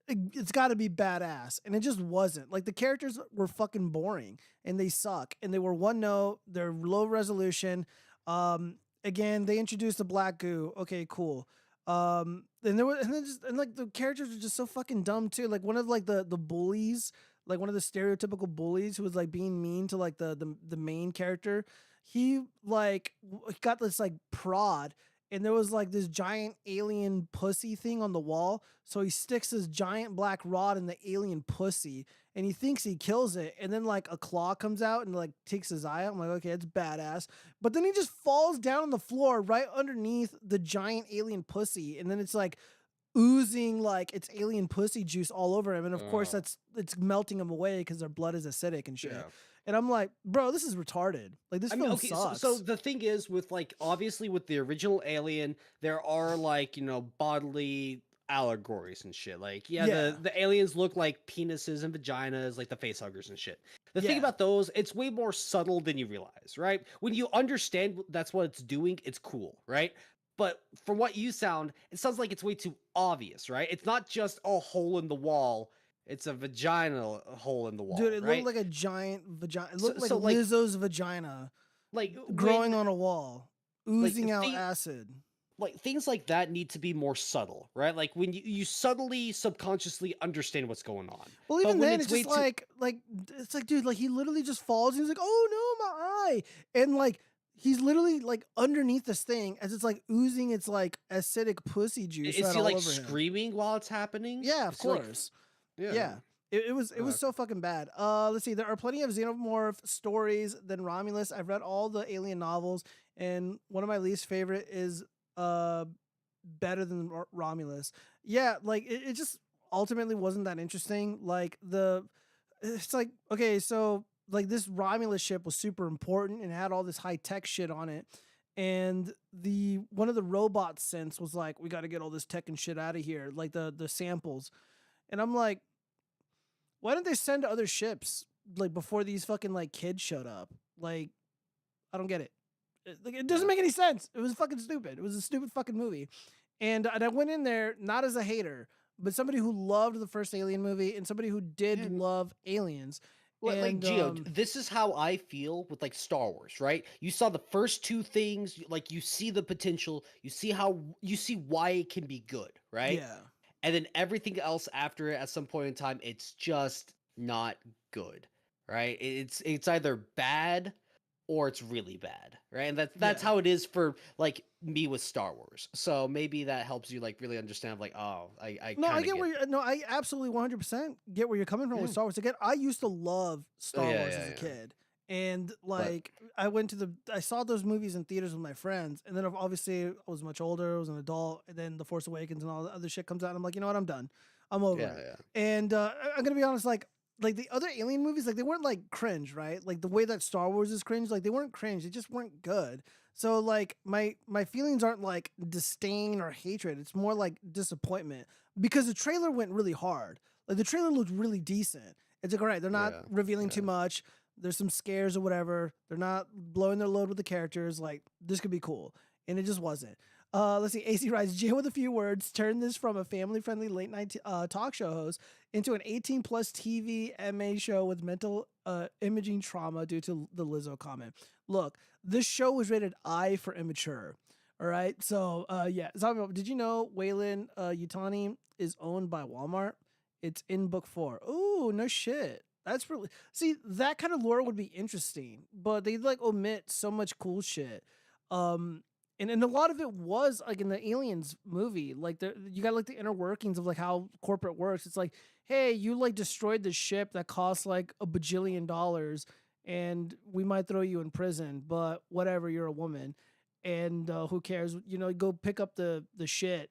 it's got to be badass, and it just wasn't. Like the characters were fucking boring and they suck, and they were one note. They're low resolution. Again, they introduced the black goo. Okay, cool. And like the characters were just so fucking dumb too. Like one of like the bullies, like one of the stereotypical bullies who was like being mean to like the main character. He like got this like prod, and there was like this giant alien pussy thing on the wall. So he sticks this giant black rod in the alien pussy, and he thinks he kills it. And then like a claw comes out and like takes his eye out. I'm like, okay, it's badass. But then he just falls down on the floor right underneath the giant alien pussy. And then it's like oozing like it's alien pussy juice all over him. And of course it's melting him away because their blood is acidic and shit. Yeah. and I'm like, bro, this is retarded. Like this film okay, sucks. so the thing is with like obviously with the original Alien, there are like, bodily allegories and shit. Like, yeah, Yeah. the aliens look like penises and vaginas, like the facehuggers and shit. The thing Yeah. about those, it's way more subtle than you realize, right? When you understand that's what it's doing, it's cool, right? But from what you sound, it sounds like it's way too obvious, right? It's not just a hole in the wall. It's a vaginal hole in the wall, Dude, it right? looked like a giant vagina. It So- looked like so, like- Lizzo's vagina like growing when- on a wall, oozing out thing- acid. like things like that need to be more subtle, right? Like when you subtly, subconsciously understand what's going on. Well, But even when then, it's way just like it's like, dude, like he literally just falls and he's like, oh no, my eye, and like he's literally like underneath this thing as it's like oozing its like acidic pussy juice. is right he all like over him. screaming while it's happening? Yeah, of Is he, like, course. yeah. Yeah. It was so fucking bad. Let's see. There are plenty of xenomorph stories than Romulus. I've read all the Alien novels, and one of my least favorite is better than Romulus. Yeah, like it just ultimately wasn't that interesting. Like it's like, okay, so like this Romulus ship was super important and had all this high tech shit on it. And one of the robot synths was like, we got to get all this tech and shit out of here, like the samples. And I'm like, why didn't they send other ships like before these fucking like kids showed up? Like, I don't get it. Like, it doesn't make any sense. It was fucking stupid. It was a stupid fucking movie. And I went in there not as a hater, but somebody who loved the first Alien movie and somebody who did love Aliens. Like Gio, this is how I feel with like Star Wars, right? You saw the first two things, like you see the potential, you see why it can be good, right? Yeah. And then everything else after it, at some point in time, it's just not good, right? It's either bad or it's really bad, right? And that's how it is for like me with Star Wars. So maybe that helps you like really understand, like, oh, I no, I get where you're, no, I absolutely 100% get where you're coming from with Star Wars. Again, I used to love Star Wars as a kid. And like I saw those movies in theaters with my friends, and then obviously I was much older, I was an adult, and then The Force Awakens and all the other shit comes out, and I'm like, you know what, I'm done. I'm over it. And I'm gonna be honest, like the other Alien movies, like they weren't like cringe, right? Like the way that Star Wars is cringe, like they weren't cringe, they just weren't good. So like my feelings aren't like disdain or hatred, it's more like disappointment because the trailer went really hard. Like the trailer looked really decent. It's like, all right, they're not revealing too much. There's some scares or whatever. They're not blowing their load with the characters. Like, this could be cool. And it just wasn't. Let's see. AC writes, Jay with a few words turned this from a family-friendly late-night talk show host into an 18-plus TV MA show with mental imaging trauma due to the Lizzo comment. Look, this show was rated I for immature. All right? So, yeah. Did you know Wayland Yutani is owned by Walmart? It's in book 4. Ooh, no shit. That's really, see, that kind of lore would be interesting, but they like omit so much cool shit. And a lot of it was like in the Aliens movie, like you got like the inner workings of like how corporate works. It's like, hey, you like destroyed the ship that costs like $1 bajillion and we might throw you in prison, but whatever, you're a woman. And who cares? You know, go pick up the shit.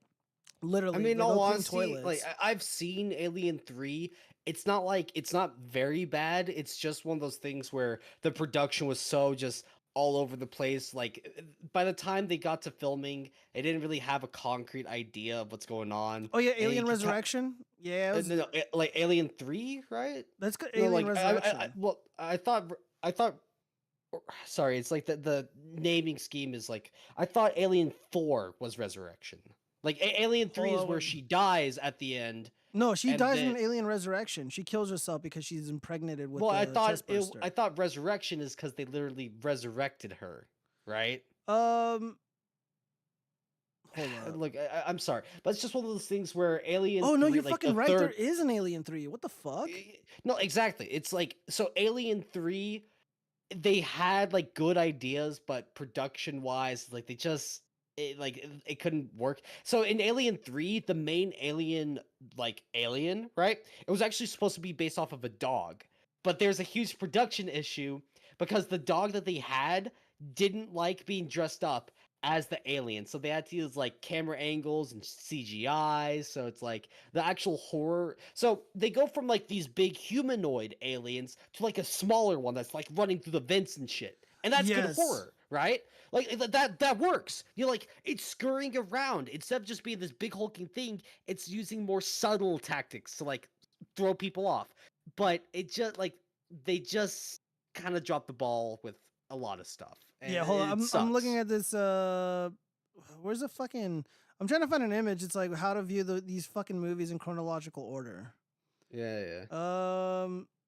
Literally. I mean, like, all go clean honesty, toilets. like I've seen Alien 3. It's not very bad. It's just one of those things where the production was so just all over the place. Like by the time they got to filming, they didn't really have a concrete idea of what's going on. Oh yeah, Alien Resurrection. Yeah, it was, no, like Alien 3, right? that's good. No, Alien like Resurrection. I thought. Sorry, it's like the naming scheme is like I thought Alien 4 was Resurrection. Like Alien 3 is where she dies at the end. No, she and dies then- in Alien Resurrection. She kills herself because she's impregnated with. Well, the I chestburster. thought Resurrection is because they literally resurrected her, right? Hold on. Look, I'm sorry, but it's just one of those things where Alien. Oh no, 3, you're like, fucking the right. third- There is an Alien 3. What the fuck? No, exactly. It's like so Alien 3, they had like good ideas, but production wise, like they just it couldn't work. So in Alien 3, the main alien, right? It was actually supposed to be based off of a dog. But there's a huge production issue because the dog that they had didn't like being dressed up as the alien. So they had to use like camera angles and CGI. So it's like the actual horror. So they go from like these big humanoid aliens to like a smaller one that's like running through the vents and shit. And that's good Yes. horror, right? Like that works. You're like, it's scurrying around. Instead of just being this big hulking thing, it's using more subtle tactics to like throw people off. But it just like they just kind of dropped the ball with a lot of stuff. Yeah, and hold it on. I'm looking sucks. at this. Where's the fucking? I'm trying to find an image. It's like how to view these fucking movies in chronological order. Yeah. I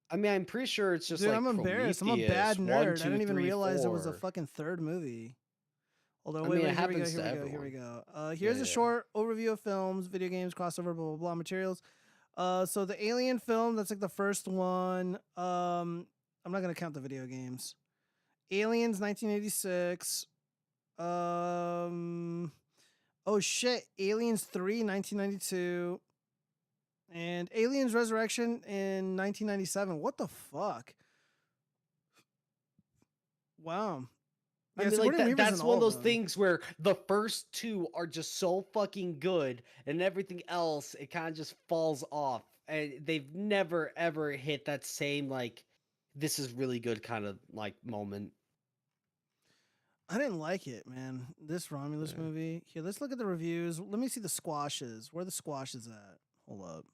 I mean, I'm pretty sure it's just dude, like I'm embarrassed. I'm a Prometheus, bad 1, nerd. I 2, didn't even 3, realize there was a 4. fucking third movie. Hold on, I wait, mean, wait. it Here we go. happens Here to we go. Here we everyone. go. Here's a Yeah. short overview of films, video games, crossover, blah blah blah materials. So the Alien film, that's like the first one. I'm not gonna count the video games. Aliens, 1986. Oh shit, Aliens 3, 1992. And Aliens Resurrection in 1997. What the fuck? Wow. I Yeah, mean, Sigourney Weaver's in that's one all of those them. things where the first two are just so fucking good, and everything else it kind of just falls off, and they've never ever hit that same like, this is really good kind of like moment. I didn't like it, man. This Romulus Yeah. movie. Here, let's look at the reviews. Let me see the squashes. Where are the squashes at? Hold up.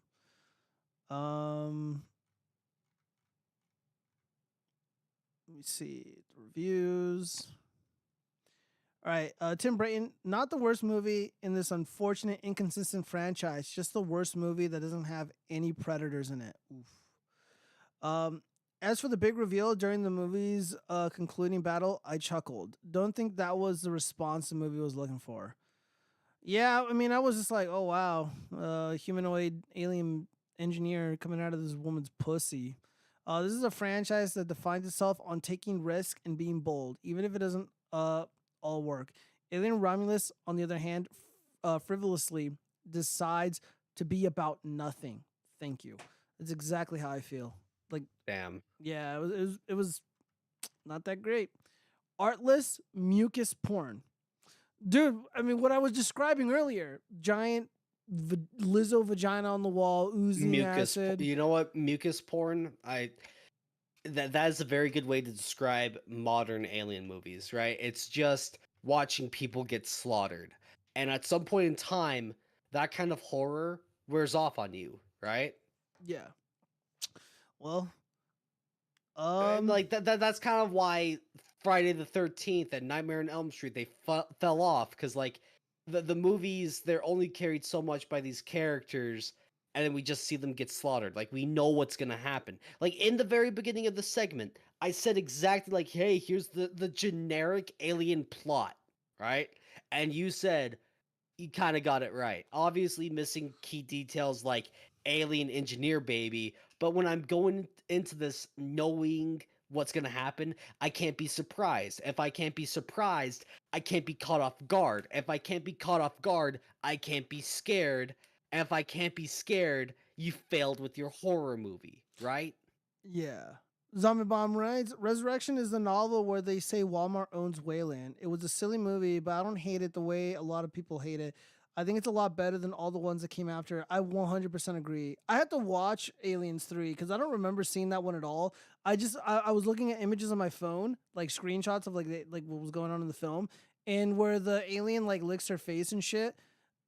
Let me see the reviews. All right, Tim Brayton, not the worst movie in this unfortunate, inconsistent franchise. Just the worst movie that doesn't have any predators in it. Oof. As for the big reveal during the movie's concluding battle, I chuckled. Don't think that was the response the movie was looking for. Yeah, I mean, I was just like, oh wow, humanoid alien engineer coming out of this woman's pussy. This is a franchise that defines itself on taking risk and being bold, even if it doesn't all work. Alien Romulus, on the other hand, frivolously decides to be about nothing. Thank you. That's exactly how I feel. Like, Damn. yeah, it was not that great. Artless mucus porn. Dude, I mean, what I was describing earlier, giant Lizzo vagina on the wall, oozing Mucus. acid. You know what? Mucus porn. That is a very good way to describe modern alien movies, right? It's just watching people get slaughtered, and at some point in time, that kind of horror wears off on you, right? Yeah. Well, And like that's kind of why Friday the 13th and Nightmare on Elm Street they fell off, because like the movies, they're only carried so much by these characters, and then we just see them get slaughtered. Like, we know what's gonna happen. Like, in the very beginning of the segment, I said exactly like, hey, here's the generic alien plot, right? And you said you kind of got it right. Obviously missing key details like alien engineer baby, but when I'm going into this knowing what's going to happen, I can't be surprised. If I can't be surprised, I can't be caught off guard. If I can't be caught off guard, I can't be scared. And if I can't be scared, you failed with your horror movie, right? yeah. Zombie Bomb writes, Resurrection is the novel where they say Walmart owns Wayland. It was a silly movie, but I don't hate it the way a lot of people hate it. I think it's a lot better than all the ones that came after. I 100% agree. I had to watch Aliens 3 because I don't remember seeing that one at all. I was looking at images on my phone, like screenshots of like what was going on in the film, and where the alien like licks her face and shit.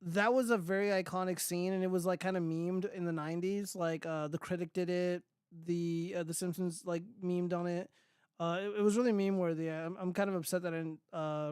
That was a very iconic scene, and it was like kind of memed in the 90s. Like the Critic did it, the Simpsons like memed on it. It was really meme worthy. I'm kind of upset that I didn't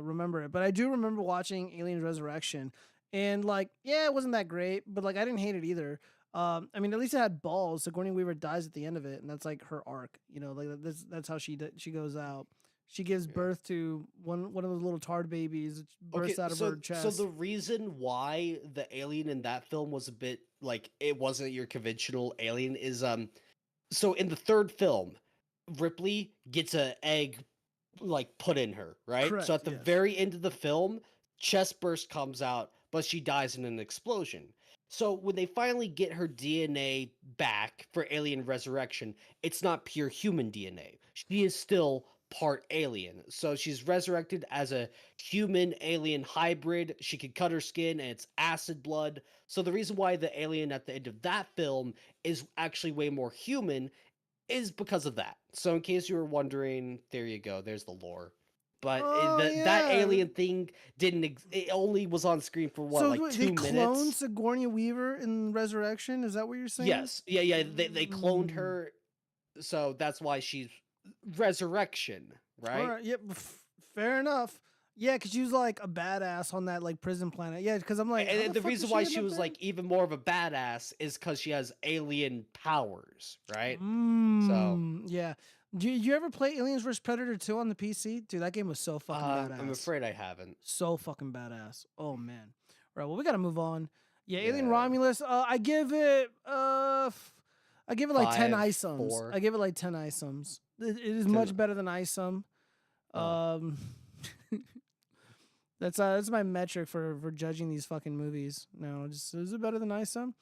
remember it, but I do remember watching Aliens Resurrection. And like, yeah, it wasn't that great, but like I didn't hate it either. I mean, at least it had balls. Sigourney Weaver dies at the end of it, and that's like her arc. You know, like that's how she goes out. She gives birth to one of those little tard babies that bursts out of her chest. So the reason why the alien in that film was a bit like it wasn't your conventional alien is so in the third film, Ripley gets an egg like put in her, right? Correct, So at the yes. very end of the film, chest burst comes out, but she dies in an explosion. So when they finally get her DNA back for Alien Resurrection, it's not pure human DNA. She is still part alien. So she's resurrected as a human alien hybrid. She can cut her skin and it's acid blood. So the reason why the alien at the end of that film is actually way more human is because of that. So in case you were wondering, there you go. There's the lore. But Oh, that yeah. alien thing didn't. It only was on screen for what, So like they 2 cloned minutes. Sigourney Weaver in Resurrection? Is that what you're saying? Yes, yeah. They cloned Mm. her, so that's why she's Resurrection, All right? right. Yep. Fair enough. Yeah, because she was like a badass on that like prison planet. Yeah, because I'm like, how And the fuck reason did why end she up was there? like even more of a badass is because she has alien powers, right? So Yeah. Do you ever play Aliens vs Predator 2 on the PC? Dude, that game was so fucking badass. I'm afraid I haven't. So fucking badass. Oh man. All right, well we gotta move on. Yeah, Alien Yeah. Romulus. I give it like 10 5, ISOMs. 4. I give it like 10 ISOMs. It is 10 much better than ISOM. Oh. That's my metric for judging these fucking movies. No, just is it better than ISOM?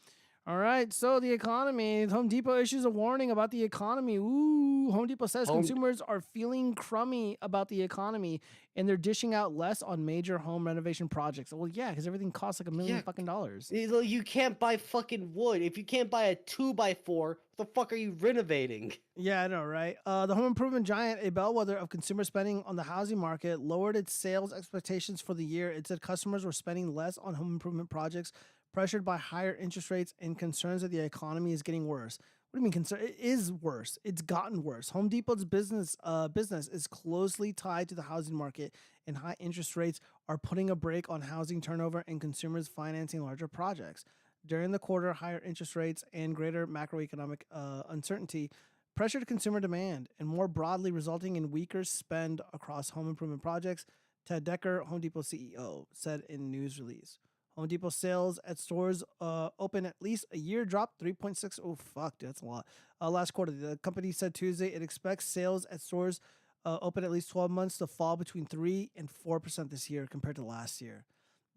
All right, so the economy. Home Depot issues a warning about the economy. Ooh, Home Depot says consumers are feeling crummy about the economy, and they're dishing out less on major home renovation projects. Well, yeah, because everything costs like $1 million fucking dollars. You can't buy fucking wood. If you can't buy a 2x4, what the fuck are you renovating? Yeah, I know, right? The home improvement giant, a bellwether of consumer spending on the housing market, lowered its sales expectations for the year. It said customers were spending less on home improvement projects, pressured by higher interest rates and concerns that the economy is getting worse. What do you mean concern? It is worse. It's gotten worse. Home Depot's business is closely tied to the housing market, and high interest rates are putting a brake on housing turnover and consumers financing larger projects. During the quarter, higher interest rates and greater macroeconomic uncertainty pressured consumer demand, and more broadly resulting in weaker spend across home improvement projects, Ted Decker, Home Depot CEO, said in news release. Home Depot sales at stores open at least a year dropped 3.6. Oh, fuck, dude, that's a lot. Last quarter, the company said Tuesday it expects sales at stores open at least 12 months to fall between 3 and 4% this year compared to last year.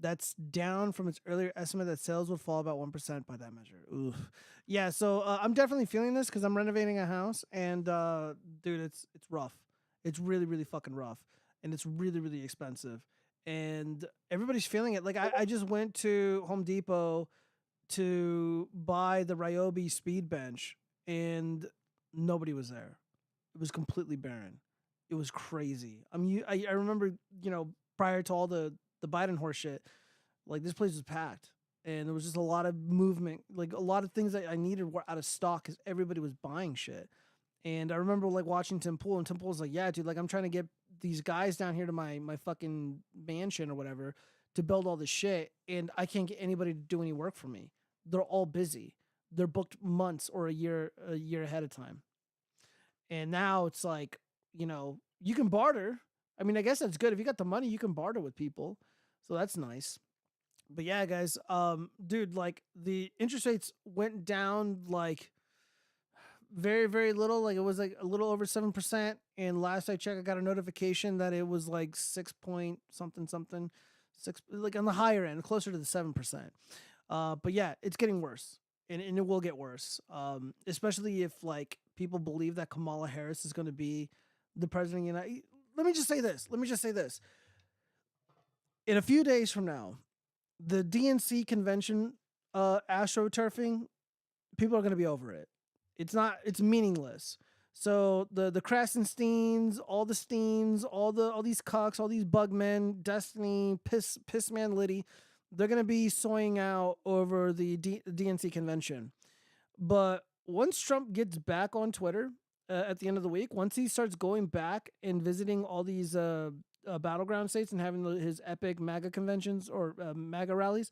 That's down from its earlier estimate that sales would fall about 1% by that measure. Oof. Yeah, so I'm definitely feeling this because I'm renovating a house, and dude, it's rough. It's really, really fucking rough, and it's really, really expensive, and everybody's feeling it. Like I just went to Home Depot to buy the Ryobi speed bench, and nobody was there. It was completely barren. It was crazy. I remember, prior to all the Biden horse shit, like this place was packed, and there was just a lot of movement. Like a lot of things that I needed were out of stock because everybody was buying shit. And I remember like watching Tim Pool, and Tim Pool was like, "Yeah, dude, like I'm trying to get these guys down here to my fucking mansion or whatever to build all this shit, and I can't get anybody to do any work for me. They're all busy. They're booked months or a year ahead of time." And now it's like, you can barter. I mean, I guess that's good. If you got the money, you can barter with people. So that's nice. But yeah, guys, dude, like the interest rates went down like very, very little. Like it was like a little over 7%. And last I checked, I got a notification that it was like 6 point something, like on the higher end, closer to the 7%. But yeah, it's getting worse. And it will get worse. Especially if like people believe that Kamala Harris is going to be the president of the United. Let me just say this. In a few days from now, the DNC convention, astroturfing, people are going to be over it. It's meaningless. So the Krasensteins, all the Steens, all these cucks, all these bugmen, Destiny, Pissman Liddy, they're going to be soying out over the DNC convention. But once Trump gets back on Twitter at the end of the week, once he starts going back and visiting all these battleground states and having his epic MAGA conventions or MAGA rallies,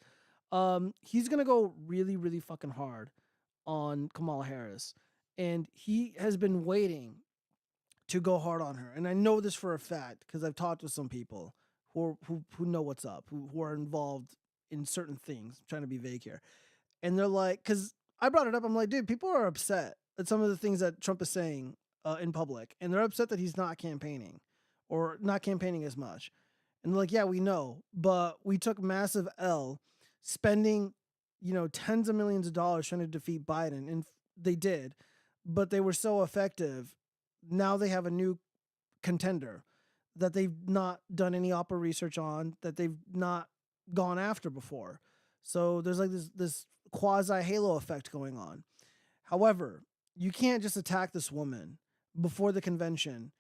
he's going to go really, really fucking hard on Kamala Harris. And he has been waiting to go hard on her. And I know this for a fact because I've talked with some people who know what's up, who are involved in certain things. I'm trying to be vague here. And they're like, because I brought it up, I'm like, dude, people are upset at some of the things that Trump is saying in public. And they're upset that he's not campaigning or not campaigning as much. And they're like, yeah, we know, but we took massive L spending, tens of millions of dollars trying to defeat Biden. And they did, but they were so effective. Now they have a new contender that they've not done any opera research on, that they've not gone after before. So there's like this quasi halo effect going on. However, you can't just attack this woman before the convention.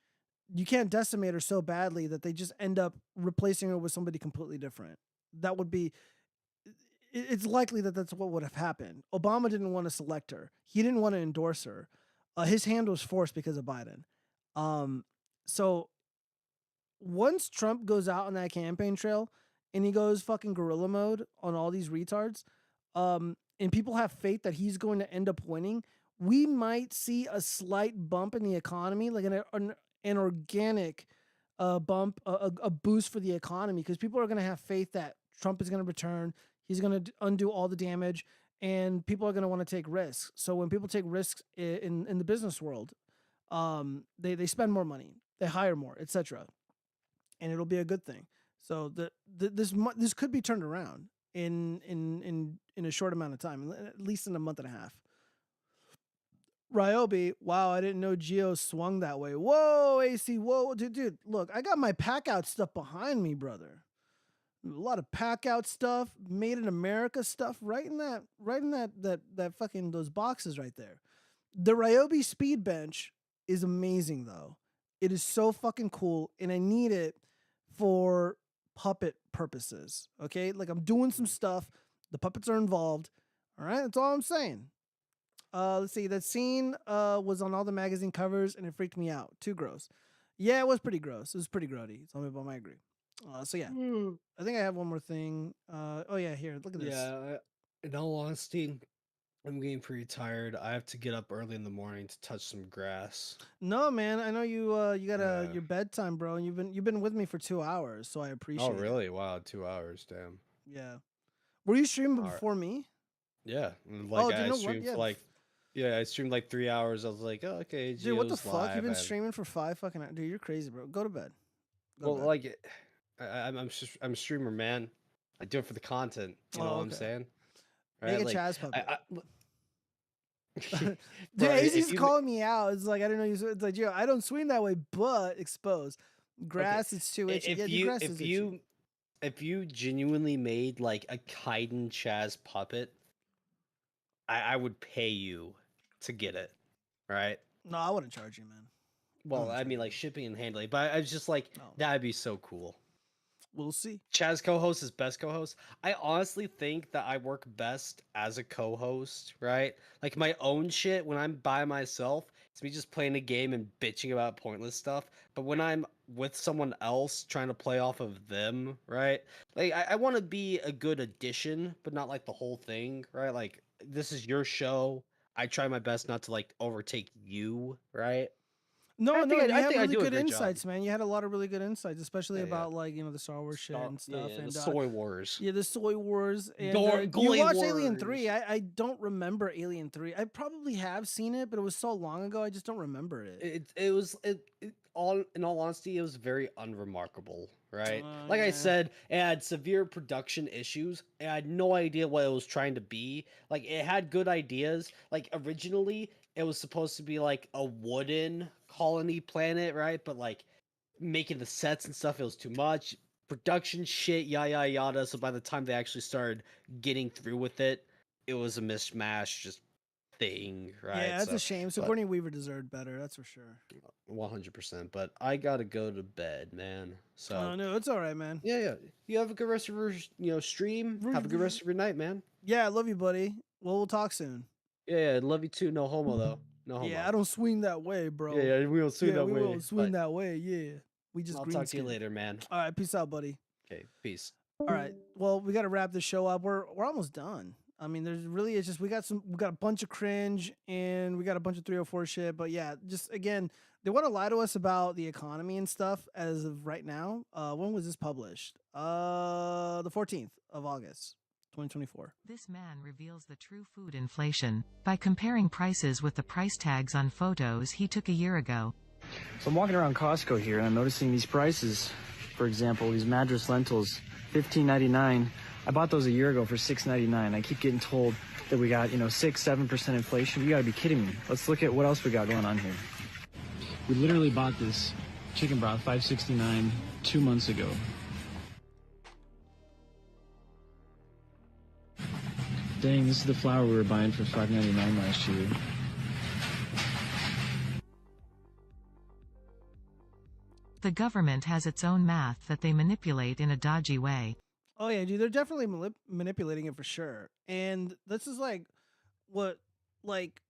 You can't decimate her so badly that they just end up replacing her with somebody completely different. That would be, it's likely that that's what would have happened. Obama didn't want to select her. He didn't want to endorse her. His hand was forced because of Biden. So once Trump goes out on that campaign trail and he goes fucking guerrilla mode on all these retards, and people have faith that he's going to end up winning, we might see a slight bump in the economy, like an organic bump, a boost for the economy, because people are going to have faith that Trump is going to return. He's going to undo all the damage, and people are going to want to take risks. So when people take risks in the business world, they spend more money, they hire more, etc., and it'll be a good thing. So this could be turned around in a short amount of time, at least in a month and a half. Ryobi, wow, I didn't know Geo swung that way. Whoa, AC, whoa, dude, look, I got my pack out stuff behind me, brother. A lot of pack out stuff, made in America stuff, right in that fucking those boxes right there. The Ryobi speed bench is amazing though. It is so fucking cool, and I need it for puppet purposes. Okay, like I'm doing some stuff. The puppets are involved. All right, that's all I'm saying. Let's see. That scene was on all the magazine covers, and it freaked me out. Too gross. Yeah, it was pretty gross. It was pretty grody. Tell me about my agree. So yeah, I think I have one more thing. Oh yeah, here, look at this. Yeah, in all honesty, I'm getting pretty tired. I have to get up early in the morning to touch some grass. No, man, I know you got your bedtime, bro, and you've been with me for 2 hours, so I appreciate it. Oh, really? Wow, 2 hours, damn. Yeah. Were you streaming before me? Yeah. Like I streamed for like I streamed like 3 hours. I was like, oh, okay, dude, what the Geo's fuck? live, You've been and- streaming for 5 fucking hours. Dude, you're crazy, bro. Go to bed. Well, like I'm a streamer, man. I do it for the content. You know what I'm saying? Make a Like, Chaz puppet. Bro, Dude, if AC's you- calling me out. It's like, I don't know. It's like, I don't swing that way, but exposed. Grass, it's too itchy. If you genuinely made like a Kaiden Chaz puppet, I would pay you to get it, right? No, I wouldn't charge you, man. Well, I mean, like shipping and handling, but I was just like, that'd be so cool. We'll see. Chaz co-host is best co-host. I honestly think that I work best as a co-host, right? Like my own shit when I'm by myself, it's me just playing a game and bitching about pointless stuff. But when I'm with someone else trying to play off of them, right? Like I want to be a good addition, but not like the whole thing, right? Like this is your show. I try my best not to like overtake you, right? No, I no, think you I had think I really do a good great job. insights, man. You had a lot of really good insights, especially Yeah, about like the Star Wars shit and stuff, Yeah, and the soy wars. Yeah, the soy wars. And you Goy watched Alien 3. wars. I don't remember Alien 3. I probably have seen it, but it was so long ago. I just don't remember it. In all honesty, it was very unremarkable, right? Like I yeah. said, it had severe production issues. And I had no idea what it was trying to be. Like it had good ideas. Like originally, it was supposed to be like a wooden colony planet, right? But like making the sets and stuff, it was too much. Production shit, yada yada. So by the time they actually started getting through with it, it was a mishmash, just thing, right? Yeah, that's a shame. Sigourney Weaver deserved better, that's for sure. 100%. But I gotta go to bed, man. So Oh no, it's all right, man. yeah. You have a good rest of your stream. Have a good rest of your night, man. Yeah, I love you, buddy. Well, we'll talk soon. Yeah, love you too. No homo though. No homo. Yeah, I don't swing that way, bro. Yeah, we don't swing that we way. won't swing but that way. Yeah, we just. I'll green talk to you skin. later, man. All right, peace out, buddy. Okay, peace. All right. Well, we got to wrap this show up. We're almost done. I mean, there's really, it's just we got a bunch of cringe and we got a bunch of 304 shit. But yeah, just again, they want to lie to us about the economy and stuff as of right now. When was this published? The 14th of August, 2024. This man reveals the true food inflation by comparing prices with the price tags on photos he took a year ago. So I'm walking around Costco here and I'm noticing these prices. For example, these Madras lentils, $15.99. I bought those a year ago for $6.99. I keep getting told that we got, 6-7% inflation. You gotta be kidding me. Let's look at what else we got going on here. We literally bought this Chicken broth, $5.69 2 months ago. Dang, this is the flour we were buying for $5.99 last year. The government has its own math that they manipulate in a dodgy way. Oh yeah, dude, they're definitely manipulating it for sure. And this is like what like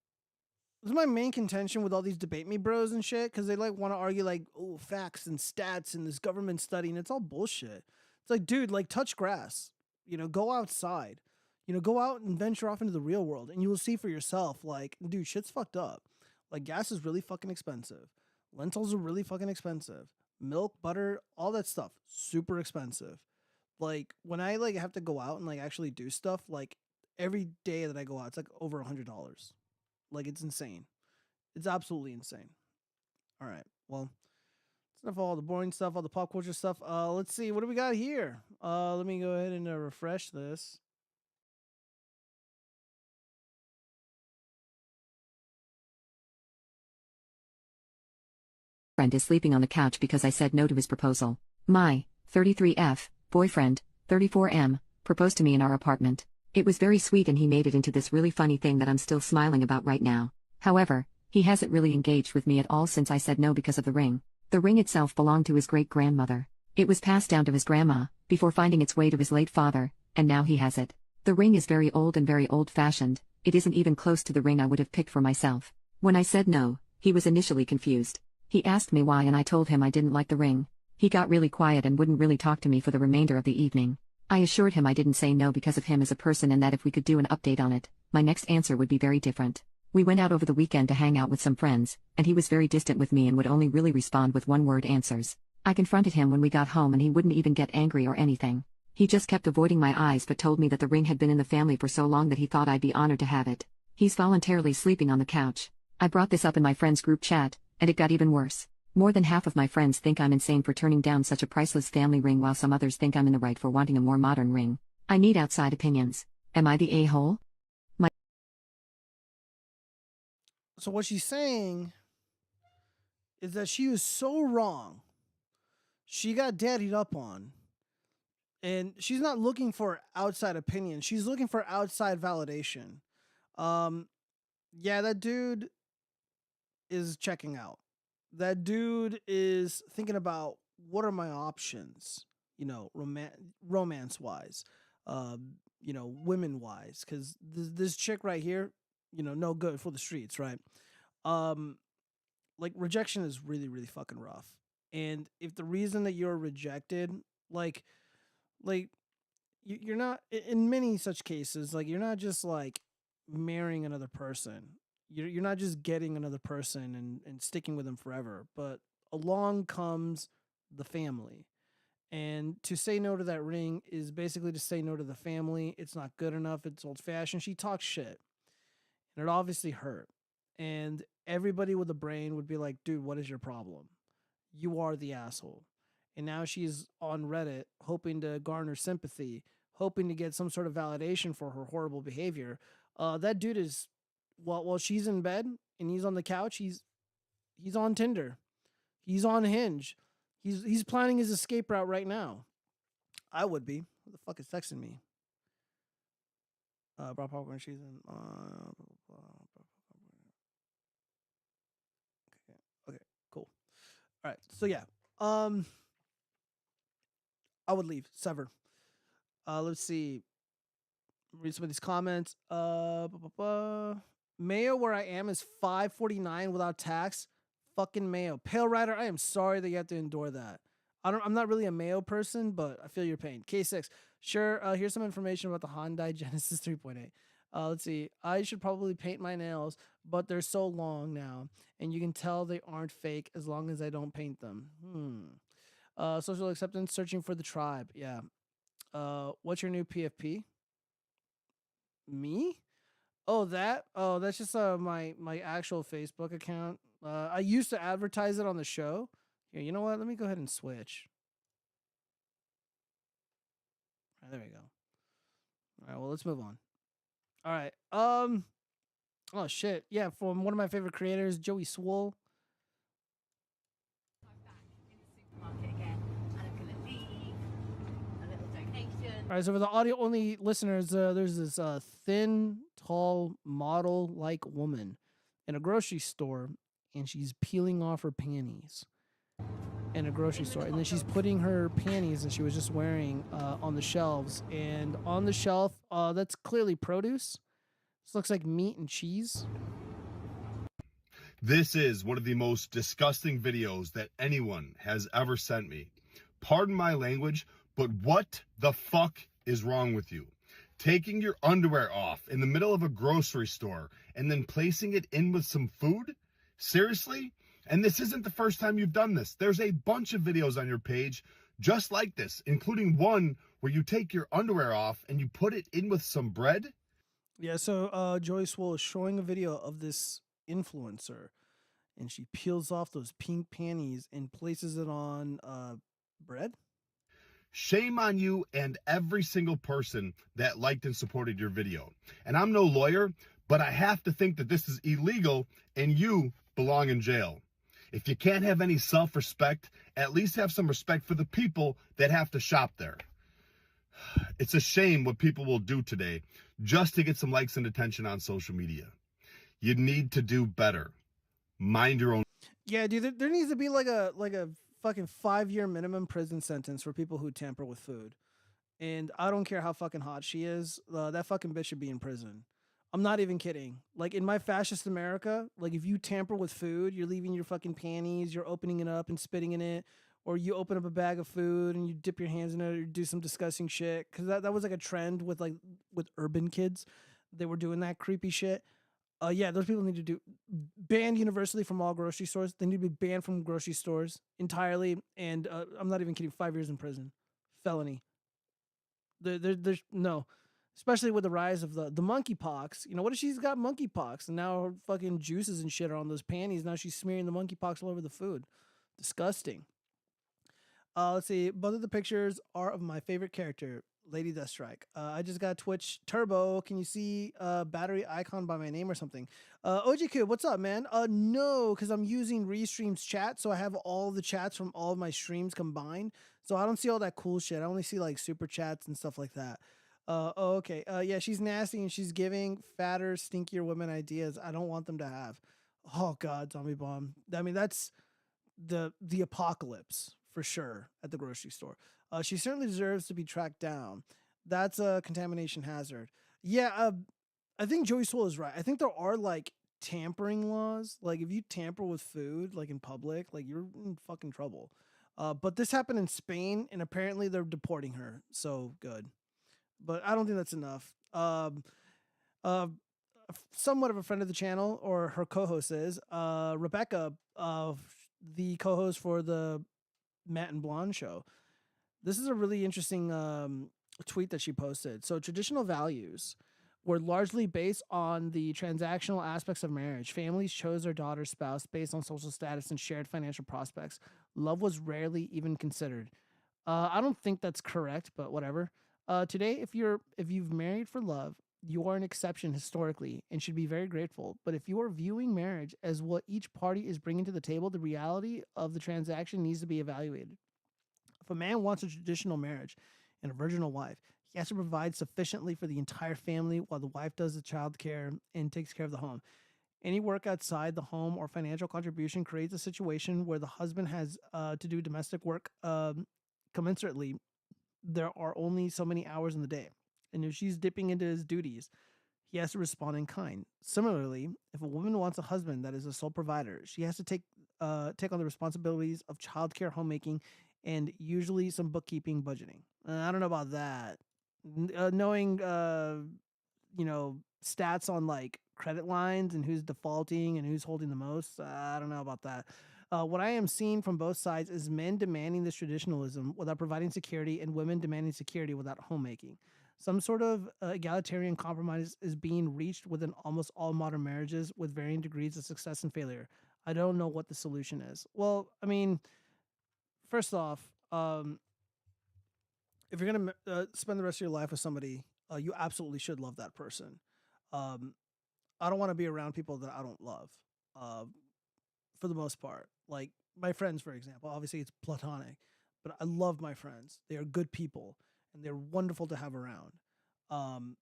this is my main contention with all these debate me bros and shit, because they like want to argue like, oh, facts and stats and this government study, and it's all bullshit. It's like, dude, like touch grass, go outside, go out and venture off into the real world, and you will see for yourself. Like, dude, shit's fucked up. Like, gas is really fucking expensive. Lentils are really fucking expensive. Milk, butter, all that stuff, super expensive. Like, when I like have to go out and like actually do stuff, like every day that I go out, it's like over $100. Like, it's insane. It's absolutely insane. All right. Well, that's enough of all the boring stuff, all the pop culture stuff. Let's see. What do we got here? Let me go ahead and refresh this. Friend is sleeping on the couch because I said no to his proposal. My 33F boyfriend, 34M, proposed to me in our apartment. It was very sweet and he made it into this really funny thing that I'm still smiling about right now. However, he hasn't really engaged with me at all since I said no because of the ring. The ring itself belonged to his great-grandmother. It was passed down to his grandma, before finding its way to his late father, and now he has it. The ring is very old and very old-fashioned. It isn't even close to the ring I would have picked for myself. When I said no, he was initially confused. He asked me why and I told him I didn't like the ring. He got really quiet and wouldn't really talk to me for the remainder of the evening. I assured him I didn't say no because of him as a person and that if we could do an update on it, my next answer would be very different. We went out over the weekend to hang out with some friends, and he was very distant with me and would only really respond with one-word answers. I confronted him when we got home and he wouldn't even get angry or anything. He just kept avoiding my eyes but told me that the ring had been in the family for so long that he thought I'd be honored to have it. He's voluntarily sleeping on the couch. I brought this up in my friend's group chat, and it got even worse. More than half of my friends think I'm insane for turning down such a priceless family ring while some others think I'm in the right for wanting a more modern ring. I need outside opinions. Am I the a-hole? So what she's saying is that she was so wrong. She got daddied up on. And she's not looking for outside opinion. She's looking for outside validation. Yeah, that dude is checking out. That dude is thinking about what are my options, romance-wise, women-wise, because this chick right here, no good for the streets, right? Like, rejection is really, really fucking rough. And if the reason that you're rejected, you're not, in many such cases, like, you're not just, like, marrying another person. You're not just getting another person and sticking with them forever, but along comes the family. And to say no to that ring is basically to say no to the family. It's not good enough. It's old-fashioned. She talks shit. And it obviously hurt. And everybody with a brain would be like, dude, what is your problem? You are the asshole. And now she's on Reddit hoping to garner sympathy, hoping to get some sort of validation for her horrible behavior. That dude is, while she's in bed and he's on the couch, he's on Tinder. He's on Hinge. He's planning his escape route right now. I would be. Who the fuck is texting me? Brought popcorn, she's in. Okay, cool. All right, so yeah. I would leave. Sever. Let's see. Read some of these comments. Mayo where I am is $5.49 without tax. Fucking mayo. Pale Rider, I am sorry that you have to endure that. I'm not really a mayo person, but I feel your pain. K6. Sure, here's some information about the Hyundai Genesis 3.8. Let's see. I should probably paint my nails, but they're so long now, and you can tell they aren't fake as long as I don't paint them. Social acceptance, searching for the tribe. Yeah. What's your new PFP? Me? Oh, that? Oh, that's just my actual Facebook account. I used to advertise it on the show. Here, you know what? Let me go ahead and switch. All right, there we go. All right, well, let's move on. All right. Oh shit. Yeah, from one of my favorite creators, Joey Swole. All right, so for the audio only listeners, there's this thin, tall, model like woman in a grocery store, and she's peeling off her panties in a grocery store. And then she's putting her panties that she was just wearing on the shelves. And on the shelf, that's clearly produce. This looks like meat and cheese. This is one of the most disgusting videos that anyone has ever sent me. Pardon my language, but what the fuck is wrong with you? Taking your underwear off in the middle of a grocery store and then placing it in with some food? Seriously? And this isn't the first time you've done this. There's a bunch of videos on your page just like this, including one where you take your underwear off and you put it in with some bread. Yeah, so Joey Swole is showing a video of this influencer, and she peels off those pink panties and places it on bread. Shame on you and every single person that liked and supported your video. And I'm no lawyer, but I have to think that this is illegal and you belong in jail. If you can't have any self-respect, at least have some respect for the people that have to shop there. It's a shame what people will do today just to get some likes and attention on social media. You need to do better. Mind your own. Yeah, dude, there needs to be like a fucking 5-year minimum prison sentence for people who tamper with food. And I don't care how fucking hot she is, that fucking bitch should be in prison. I'm not even kidding. Like, in my fascist America, like, if you tamper with food, you're leaving your fucking panties, you're opening it up and spitting in it, or you open up a bag of food and you dip your hands in it or do some disgusting shit. Because that was like a trend with urban kids. They were doing that creepy shit. Yeah, those people need to banned universally from all grocery stores. They need to be banned from grocery stores entirely. And I'm not even kidding, 5 years in prison. Felony. There's no, especially with the rise of the monkeypox. You know, what if she's got monkeypox and now her fucking juices and shit are on those panties? Now she's smearing the monkeypox all over the food. Disgusting. Let's see. Both of the pictures are of my favorite character, Lady Deathstrike. I just got Twitch Turbo. Can you see battery icon by my name or something? OG what's up, man? No, because I'm using Restream's chat, so I have all the chats from all of my streams combined. So I don't see all that cool shit. I only see like super chats and stuff like that. Okay. Yeah, she's nasty and she's giving fatter, stinkier women ideas I don't want them to have. Oh God, Zombie Bomb. I mean, that's the apocalypse for sure at the grocery store. She certainly deserves to be tracked down. That's a contamination hazard. Yeah, I think Joey Swole is right. I think there are like tampering laws. Like if you tamper with food, like in public, like you're in fucking trouble. But this happened in Spain, and apparently they're deporting her. So good. But I don't think that's enough. Somewhat of a friend of the channel, or her co-host is Rebecca, the co-host for the Matt and Blonde show. This is a really interesting tweet that she posted. So traditional values were largely based on the transactional aspects of marriage. Families chose their daughter's spouse based on social status and shared financial prospects. Love was rarely even considered. I don't think that's correct, but whatever. Today, if you've married for love, you are an exception historically and should be very grateful. But if you are viewing marriage as what each party is bringing to the table, the reality of the transaction needs to be evaluated. If a man wants a traditional marriage and a virginal wife, he has to provide sufficiently for the entire family while the wife does the child care and takes care of the home. Any work outside the home or financial contribution creates a situation where the husband has to do domestic work commensurately. There are only so many hours in the day. And if she's dipping into his duties, he has to respond in kind. Similarly, if a woman wants a husband that is a sole provider, she has to take on the responsibilities of childcare, homemaking, and usually some bookkeeping, budgeting. I don't know about that. Knowing, stats on like credit lines and who's defaulting and who's holding the most, I don't know about that. What I am seeing from both sides is men demanding this traditionalism without providing security and women demanding security without homemaking. Some sort of egalitarian compromise is being reached within almost all modern marriages with varying degrees of success and failure. I don't know what the solution is. Well, I mean, first off, if you're going to spend the rest of your life with somebody, you absolutely should love that person. I don't want to be around people that I don't love, for the most part. Like my friends, for example, obviously it's platonic, but I love my friends. They are good people. and they're wonderful to have around. Um,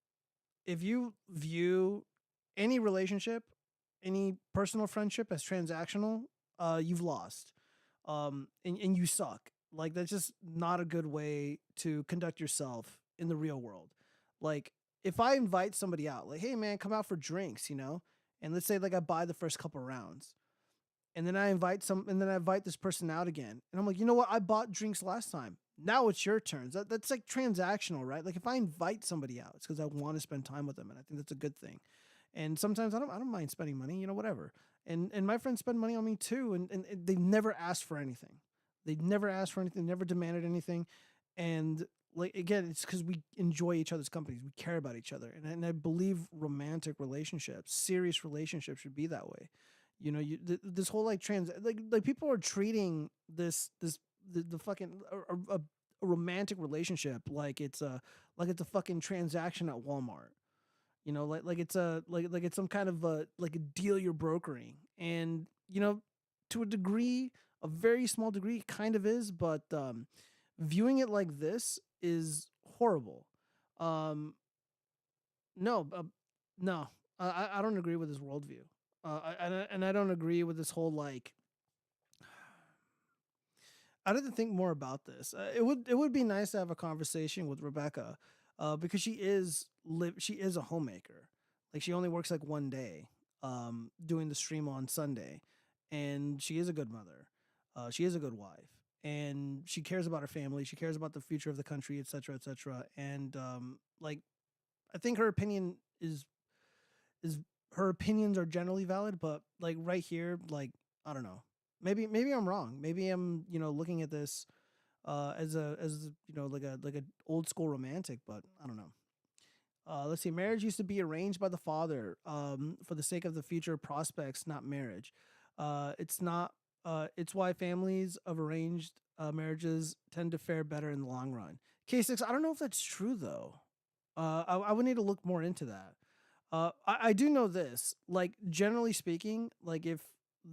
if you view any relationship, any personal friendship as transactional, you've lost. And you suck. Like that's just not a good way to conduct yourself in the real world. Like if I invite somebody out, like, hey man, come out for drinks, and let's say like I buy the first couple rounds, and then I invite this person out again, and I'm like, you know what? I bought drinks last time. Now it's your turn. That's like transactional, right? Like if I invite somebody out, it's because I want to spend time with them, and I think that's a good thing. And sometimes I don't mind spending money, whatever. And my friends spend money on me too, and they never asked for anything. They never asked for anything, never demanded anything. And like again, it's because we enjoy each other's companies. We care about each other. And I believe romantic relationships, serious relationships should be that way. This whole like like people are treating the fucking a romantic relationship like it's a fucking transaction at Walmart. Like it's a like it's some kind of like a deal you're brokering. And to a degree, a very small degree, it kind of is, but viewing it like this is horrible. Um, no, no, I don't agree with this worldview. And I don't agree with this whole like. I'd have to think more about this. It would be nice to have a conversation with Rebecca, because she is a homemaker. Like she only works like one day, doing the stream on Sunday, and she is a good mother. She is a good wife, and she cares about her family. She cares about the future of the country, etc., etc. And like, I think her opinion is her opinions are generally valid, but like right here, like I don't know. Maybe I'm wrong. Maybe I'm looking at this as like a old school romantic, but I don't know. Let's see. Marriage used to be arranged by the father for the sake of the future prospects, not marriage. It's not. It's why families of arranged marriages tend to fare better in the long run. K6, I don't know if that's true though. I would need to look more into that. I do know this. Like generally speaking, like if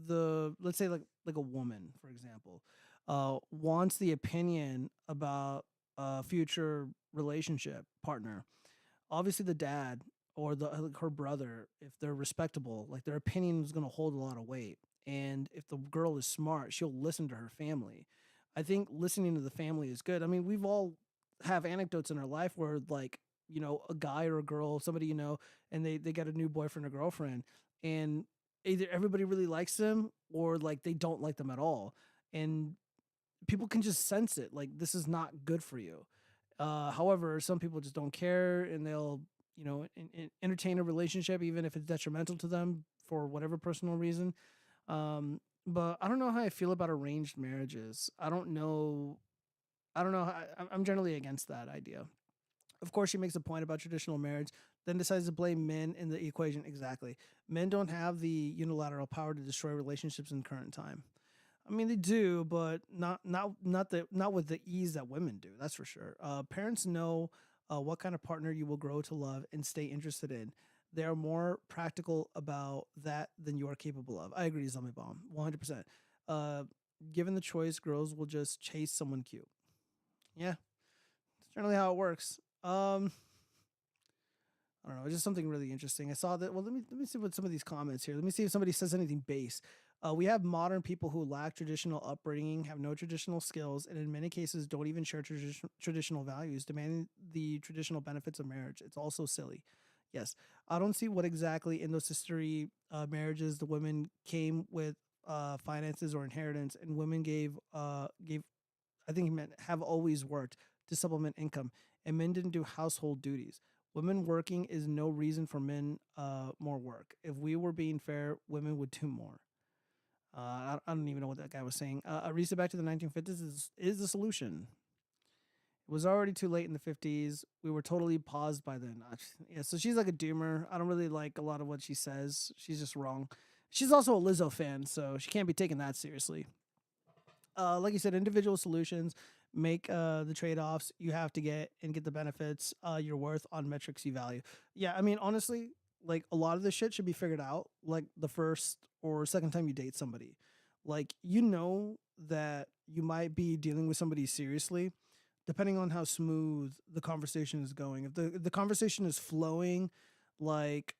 let's say like a woman, for example, wants the opinion about a future relationship partner, obviously the dad or her brother, if they're respectable, like their opinion is going to hold a lot of weight. And if the girl is smart, she'll listen to her family. I think listening to the family is good. I mean, we've all have anecdotes in our life where like a guy or a girl, somebody and they get a new boyfriend or girlfriend, and either everybody really likes them or like they don't like them at all, and people can just sense it, like this is not good for you. However, some people just don't care, and they'll entertain a relationship even if it's detrimental to them for whatever personal reason. But I don't know how I feel about arranged marriages. I don't know. I'm generally against that idea. Of course, she makes a point about traditional marriage, then decides to blame men in the equation. Exactly. Men don't have the unilateral power to destroy relationships in current time. I mean, they do, but not with the ease that women do. That's for sure. Parents know what kind of partner you will grow to love and stay interested in. They are more practical about that than you are capable of. I agree, Zombie Bomb, 100%. Given the choice, girls will just chase someone cute. Yeah, it's generally how it works. I don't know. It's just something really interesting. I saw that. Well, let me see what some of these comments here. Let me see if somebody says anything base. We have modern people who lack traditional upbringing, have no traditional skills, and in many cases don't even share traditional values, demanding the traditional benefits of marriage. It's also silly. Yes, I don't see what exactly in those history marriages the women came with finances or inheritance, and women gave. I think he meant have always worked to supplement income, and men didn't do household duties. Women working is no reason for men more work. If we were being fair, women would do more. I don't even know what that guy was saying. A reset back to the 1950s is the solution. It was already too late in the 50s. We were totally paused by then. Yeah, so she's like a doomer. I don't really like a lot of what she says. She's just wrong. She's also a Lizzo fan, so she can't be taken that seriously. Like you said, individual solutions make the trade-offs you have to get and get the benefits you're worth on metrics you value. Yeah, I mean, honestly, like a lot of this shit should be figured out like the first or second time you date somebody. Like, that you might be dealing with somebody seriously depending on how smooth the conversation is going. If the conversation is flowing like,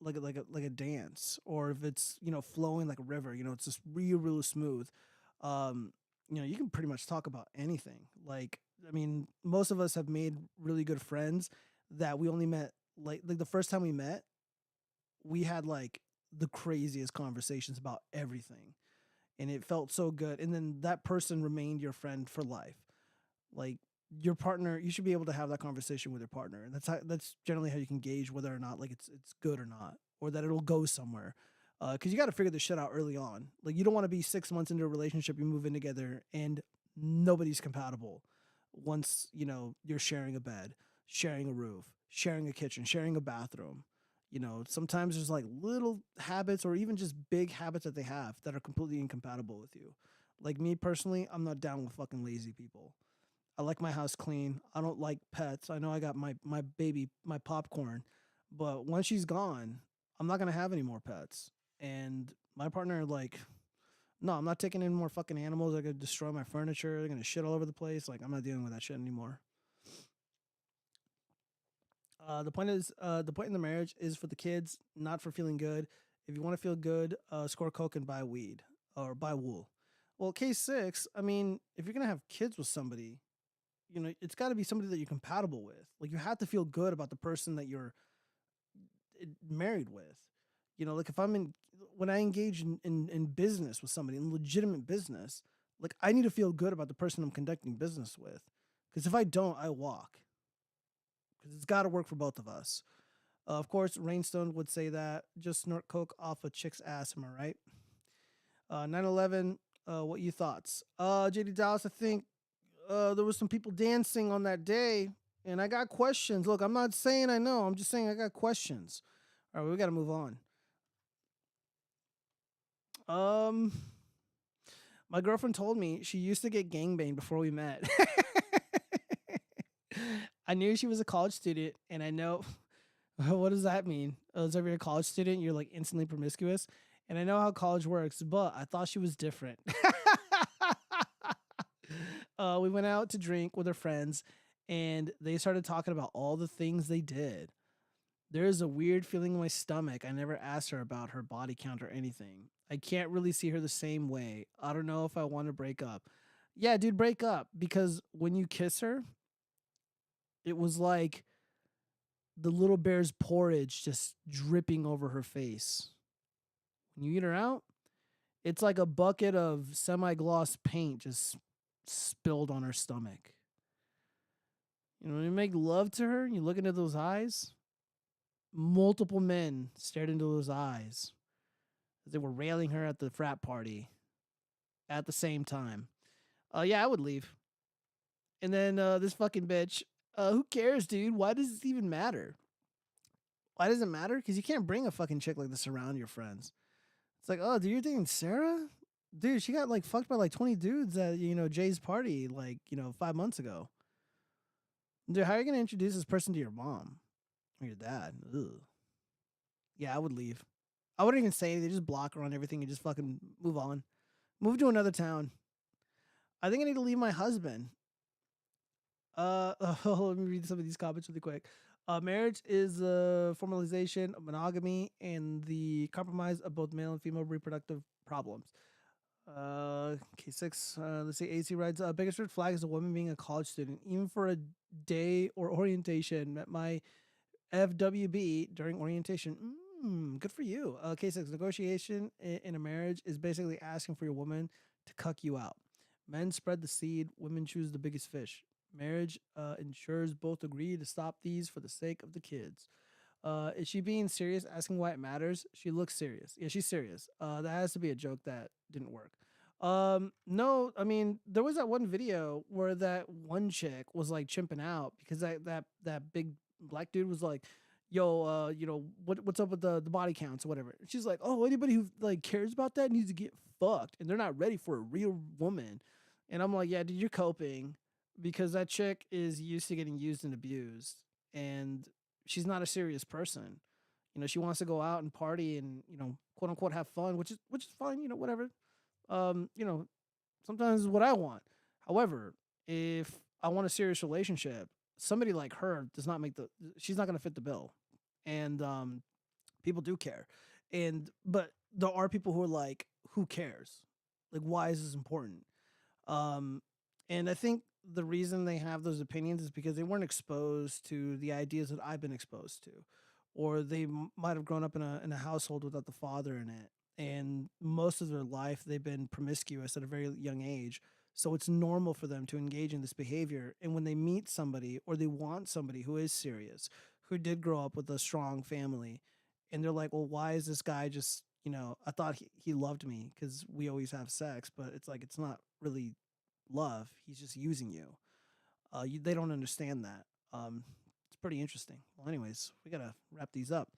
like a dance, or if it's, flowing like a river, it's just real smooth. Um, you can pretty much talk about anything. Like, I mean, most of us have made really good friends that we only met like the first time we met, we had like the craziest conversations about everything, and it felt so good. And then that person remained your friend for life. Like, your partner, you should be able to have that conversation with your partner. And that's generally how you can gauge whether or not like it's good or not, or that it'll go somewhere. Because you got to figure this shit out early on. Like, you don't want to be 6 months into a relationship, you move in together, and nobody's compatible. Once you're sharing a bed, sharing a roof, sharing a kitchen, sharing a bathroom. Sometimes there's like little habits, or even just big habits that they have that are completely incompatible with you. Like, me personally, I'm not down with fucking lazy people. I like my house clean. I don't like pets. I know I got my baby, my popcorn, but once she's gone, I'm not gonna have any more pets. And my partner, like, no, I'm not taking in more fucking animals. They're gonna destroy my furniture. They're gonna shit all over the place. Like, I'm not dealing with that shit anymore. The point in the marriage is for the kids, not for feeling good. If you want to feel good, score coke and buy weed, or buy wool. Well, case 6, I mean, if you're gonna have kids with somebody, it's got to be somebody that you're compatible with. Like, you have to feel good about the person that you're married with. Like, when I engage in business with somebody, in legitimate business, like, I need to feel good about the person I'm conducting business with. Because if I don't, I walk. Because it's got to work for both of us. Of course, Rainstone would say that. Just snort coke off a chick's ass, am I right? 9/11, what you thoughts? JD Dallas, I think there was some people dancing on that day, and I got questions. Look, I'm not saying I know. I'm just saying I got questions. All right, we got to move on. My girlfriend told me she used to get gangbanged before we met. I knew she was a college student, and I know what does that mean? Oh, so if you're a college student, you're like instantly promiscuous, and I know how college works, but I thought she was different. We went out to drink with her friends, and they started talking about all the things they did. There's a weird feeling in my stomach. I never asked her about her body count or anything. I can't really see her the same way. I don't know if I want to break up. Yeah, dude, break up. Because when you kiss her, it was like the little bear's porridge just dripping over her face. When you eat her out, it's like a bucket of semi-gloss paint just spilled on her stomach. When you make love to her, you look into those eyes, multiple men stared into those eyes as they were railing her at the frat party at the same time. Yeah, I would leave. And then this fucking bitch, who cares, dude? Why does this even matter? Why does it matter? Because you can't bring a fucking chick like this around your friends. It's like, oh, dude, you're dating Sarah? Dude, she got like fucked by like 20 dudes at, Jay's party like, 5 months ago. Dude, how are you going to introduce this person to your mom or your dad? Ugh. Yeah, I would leave. I wouldn't even say anything. Just block her on everything and just fucking move on. Move to another town. I think I need to leave my husband. Let me read some of these comments really quick. Marriage is a formalization of monogamy and the compromise of both male and female reproductive problems. K6, let's say AC writes, biggest red flag is a woman being a college student, even for a day or orientation. Met my FWB during orientation. Good for you. K6, negotiation in a marriage is basically asking for your woman to cuck you out. Men spread the seed, women choose the biggest fish. Marriage ensures both agree to stop these for the sake of the kids. Is she being serious, asking why it matters? She looks serious. Yeah, she's serious. That has to be a joke that didn't work. No, I mean, there was that one video where that one chick was like chimping out because that big black dude was like, yo, what's up with the body counts or whatever. She's like, oh, anybody who like cares about that needs to get fucked, and they're not ready for a real woman. And I'm like, yeah, dude, you're coping because that chick is used to getting used and abused, and she's not a serious person. She wants to go out and party and, quote unquote have fun, which is fine, whatever. Sometimes is what I want. However, if I want a serious relationship. Somebody like her does not make she's not going to fit the bill. And people do care. But there are people who are like, who cares? Like, why is this important? Um, and I think the reason they have those opinions is because they weren't exposed to the ideas that I've been exposed to, or they might have grown up in a household without the father in it, and most of their life they've been promiscuous at a very young age. So it's normal for them to engage in this behavior. And when they meet somebody or they want somebody who is serious, who did grow up with a strong family, and they're like, well, why is this guy just, I thought he loved me because we always have sex, but it's like, it's not really love. He's just using you. They don't understand that. It's pretty interesting. Well, anyways, we got to wrap these up.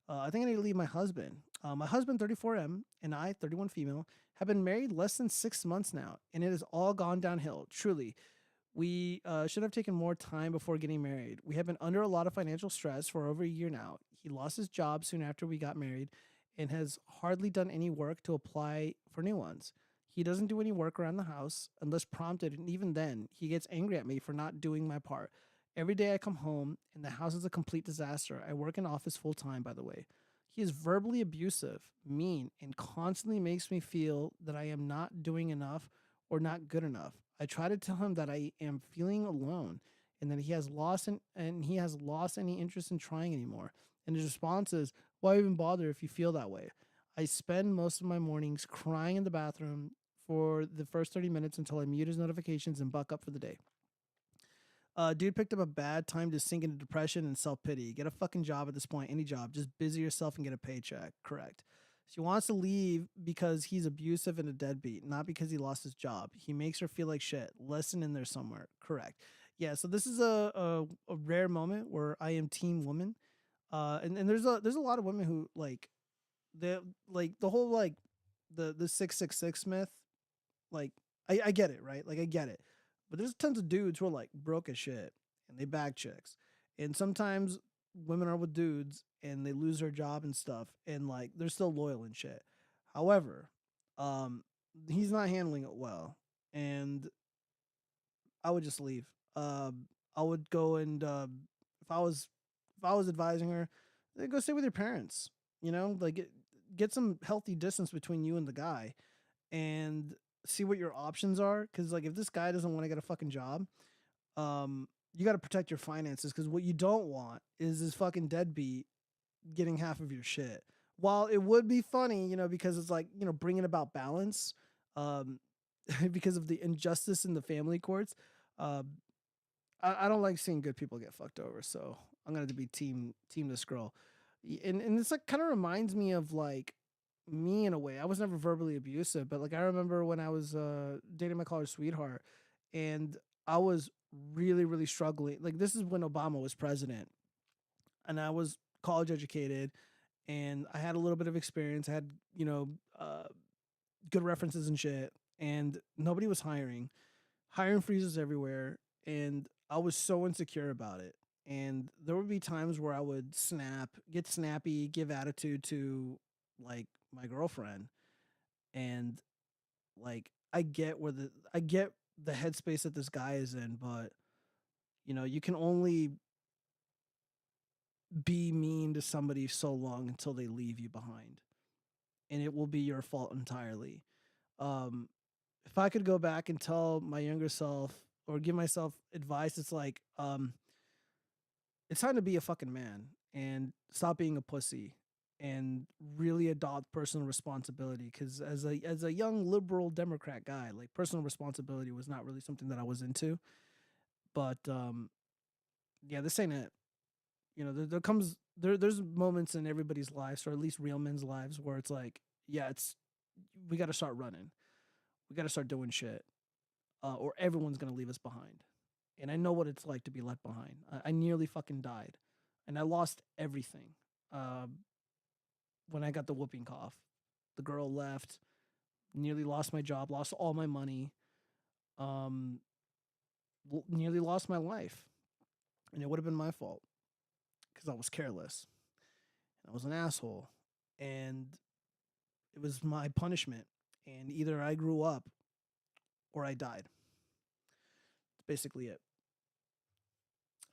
I think I need to leave my husband. My husband, 34M, and I, 31 female, have been married less than 6 months now, and it has all gone downhill, truly. We should have taken more time before getting married. We have been under a lot of financial stress for over a year now. He lost his job soon after we got married and has hardly done any work to apply for new ones. He doesn't do any work around the house unless prompted, and even then, he gets angry at me for not doing my part. Every day I come home, and the house is a complete disaster. I work in office full time, by the way. He is verbally abusive, mean, and constantly makes me feel that I am not doing enough or not good enough. I try to tell him that I am feeling alone and that he has lost any interest in trying anymore. And his response is, "Why even bother if you feel that way?" I spend most of my mornings crying in the bathroom for the first 30 minutes until I mute his notifications and buck up for the day. Dude picked up a bad time to sink into depression and self-pity. Get a fucking job at this point, any job. Just busy yourself and get a paycheck. Correct. She wants to leave because he's abusive and a deadbeat, not because he lost his job. He makes her feel like shit. Lesson in there somewhere. Correct. Yeah, so this is a rare moment where I am team woman. And there's a lot of women who like the whole like the 666 myth. Like I get it, right? Like I get it. But there's tons of dudes who are like broke as shit and they bag chicks. And sometimes women are with dudes and they lose their job and stuff and like they're still loyal and shit. However, he's not handling it well. And I would just leave. I would go and if I was advising her, then go stay with your parents. Like get some healthy distance between you and the guy, and see what your options are. Because like if this guy doesn't want to get a fucking job, you got to protect your finances. Because what you don't want is this fucking deadbeat getting half of your shit. While it would be funny, because it's like bringing about balance, because of the injustice in the family courts. I don't like seeing good people get fucked over, so I'm gonna be team this girl. And this like kind of reminds me of like me in a way. I was never verbally abusive, but like I remember when I was dating my college sweetheart, and I was really really struggling. Like this is when Obama was president, and I was college educated, and I had a little bit of experience. I had good references and shit, and nobody was hiring. Hiring freezes everywhere, and I was so insecure about it. And there would be times where I would get snappy, give attitude to like my girlfriend. And like I get the headspace that this guy is in, but you can only be mean to somebody so long until they leave you behind. And it will be your fault entirely. If I could go back and tell my younger self or give myself advice, it's like, it's time to be a fucking man and stop being a pussy and really adopt personal responsibility. Because as a young liberal Democrat guy, like personal responsibility was not really something that I was into. But yeah, this ain't it. There's moments in everybody's lives, or at least real men's lives, where it's like, yeah, we got to start running, we got to start doing shit, or everyone's gonna leave us behind. And I know what it's like to be left behind. I nearly fucking died, and I lost everything. When I got the whooping cough, the girl left, nearly lost my job, lost all my money, nearly lost my life, and it would have been my fault because I was careless. I was an asshole, and it was my punishment. And either I grew up or I died. That's basically it.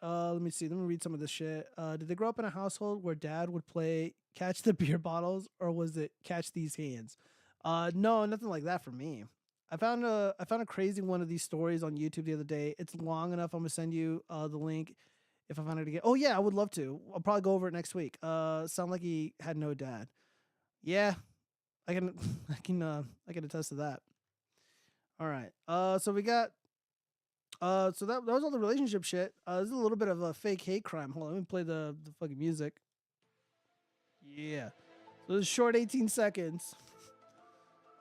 Let me see. Let me read some of this shit. Did they grow up in a household where dad would play catch the beer bottles, or was it catch these hands? No, nothing like that for me. I found a crazy one of these stories on YouTube the other day. It's long enough. I'm gonna send you the link if I find it again. Oh yeah, I would love to. I'll probably go over it next week. Sound like he had no dad. Yeah, I can I can attest to that. All right. So we got so that was all the relationship shit. This is a little bit of a fake hate crime. Hold on, let me play the fucking music. Yeah. So this is short 18 seconds.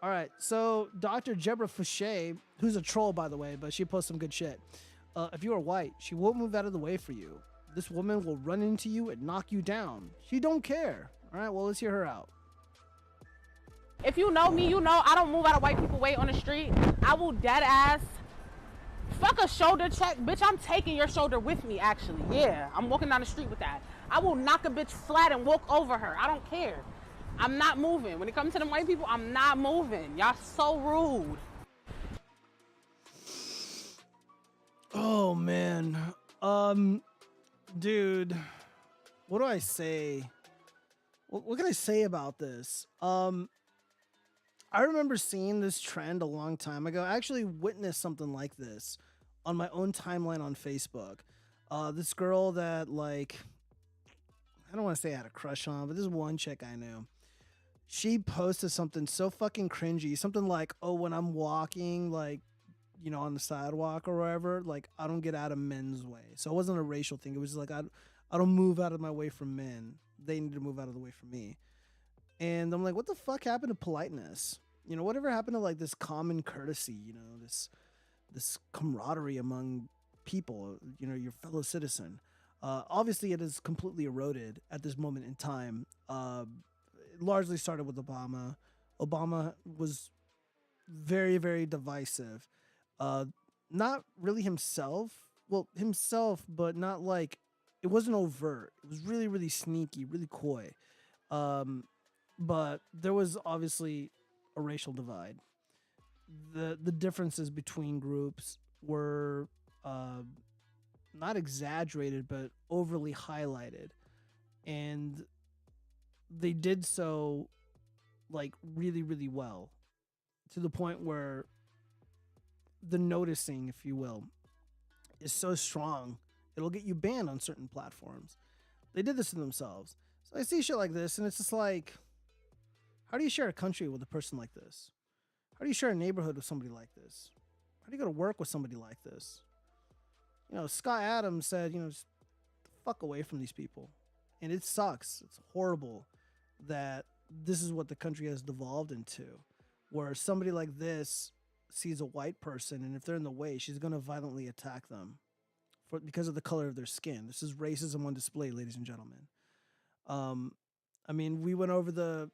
All right. So Dr. Jebra Fouché, who's a troll by the way, but she posts some good shit. If you are white, she won't move out of the way for you. This woman will run into you and knock you down. She don't care. All right. Well, let's hear her out. If you know me, you know I don't move out of white people way on the street. I will dead ass fuck a shoulder check. Bitch, I'm taking your shoulder with me, actually. Yeah, I'm walking down the street with that. I will knock a bitch flat and walk over her. I don't care. I'm not moving. When it comes to them white people, I'm not moving. Y'all so rude. Oh, man. Dude, what do I say? What can I say about this? I remember seeing this trend a long time ago. I actually witnessed something like this on my own timeline on Facebook. This girl that, like, I don't want to say I had a crush on, but this one chick I knew. She posted something so fucking cringy. Something like, oh, when I'm walking, like, you know, on the sidewalk or wherever, like, I don't get out of men's way. So it wasn't a racial thing. It was just like, I don't move out of my way from men. They need to move out of the way from me. And I'm like, what the fuck happened to politeness? You know, whatever happened to like this common courtesy, you know, this camaraderie among people, you know, your fellow citizen. Obviously it is completely eroded at this moment in time. It largely started with Obama. Obama was very, very divisive. Not really himself. Well, himself, but not like, it wasn't overt. It was really, really sneaky, really coy. But there was obviously a racial divide. The differences between groups were not exaggerated, but overly highlighted. And they did so like really, really well, to the point where the noticing, if you will, is so strong, it'll get you banned on certain platforms. They did this to themselves. So I see shit like this, and it's just like, how do you share a country with a person like this? How do you share a neighborhood with somebody like this? How do you go to work with somebody like this? You know, Scott Adams said, you know, just fuck away from these people. And it sucks. It's horrible that this is what the country has devolved into, where somebody like this sees a white person, and if they're in the way, she's going to violently attack them because of the color of their skin. This is racism on display, ladies and gentlemen. I mean, we went over the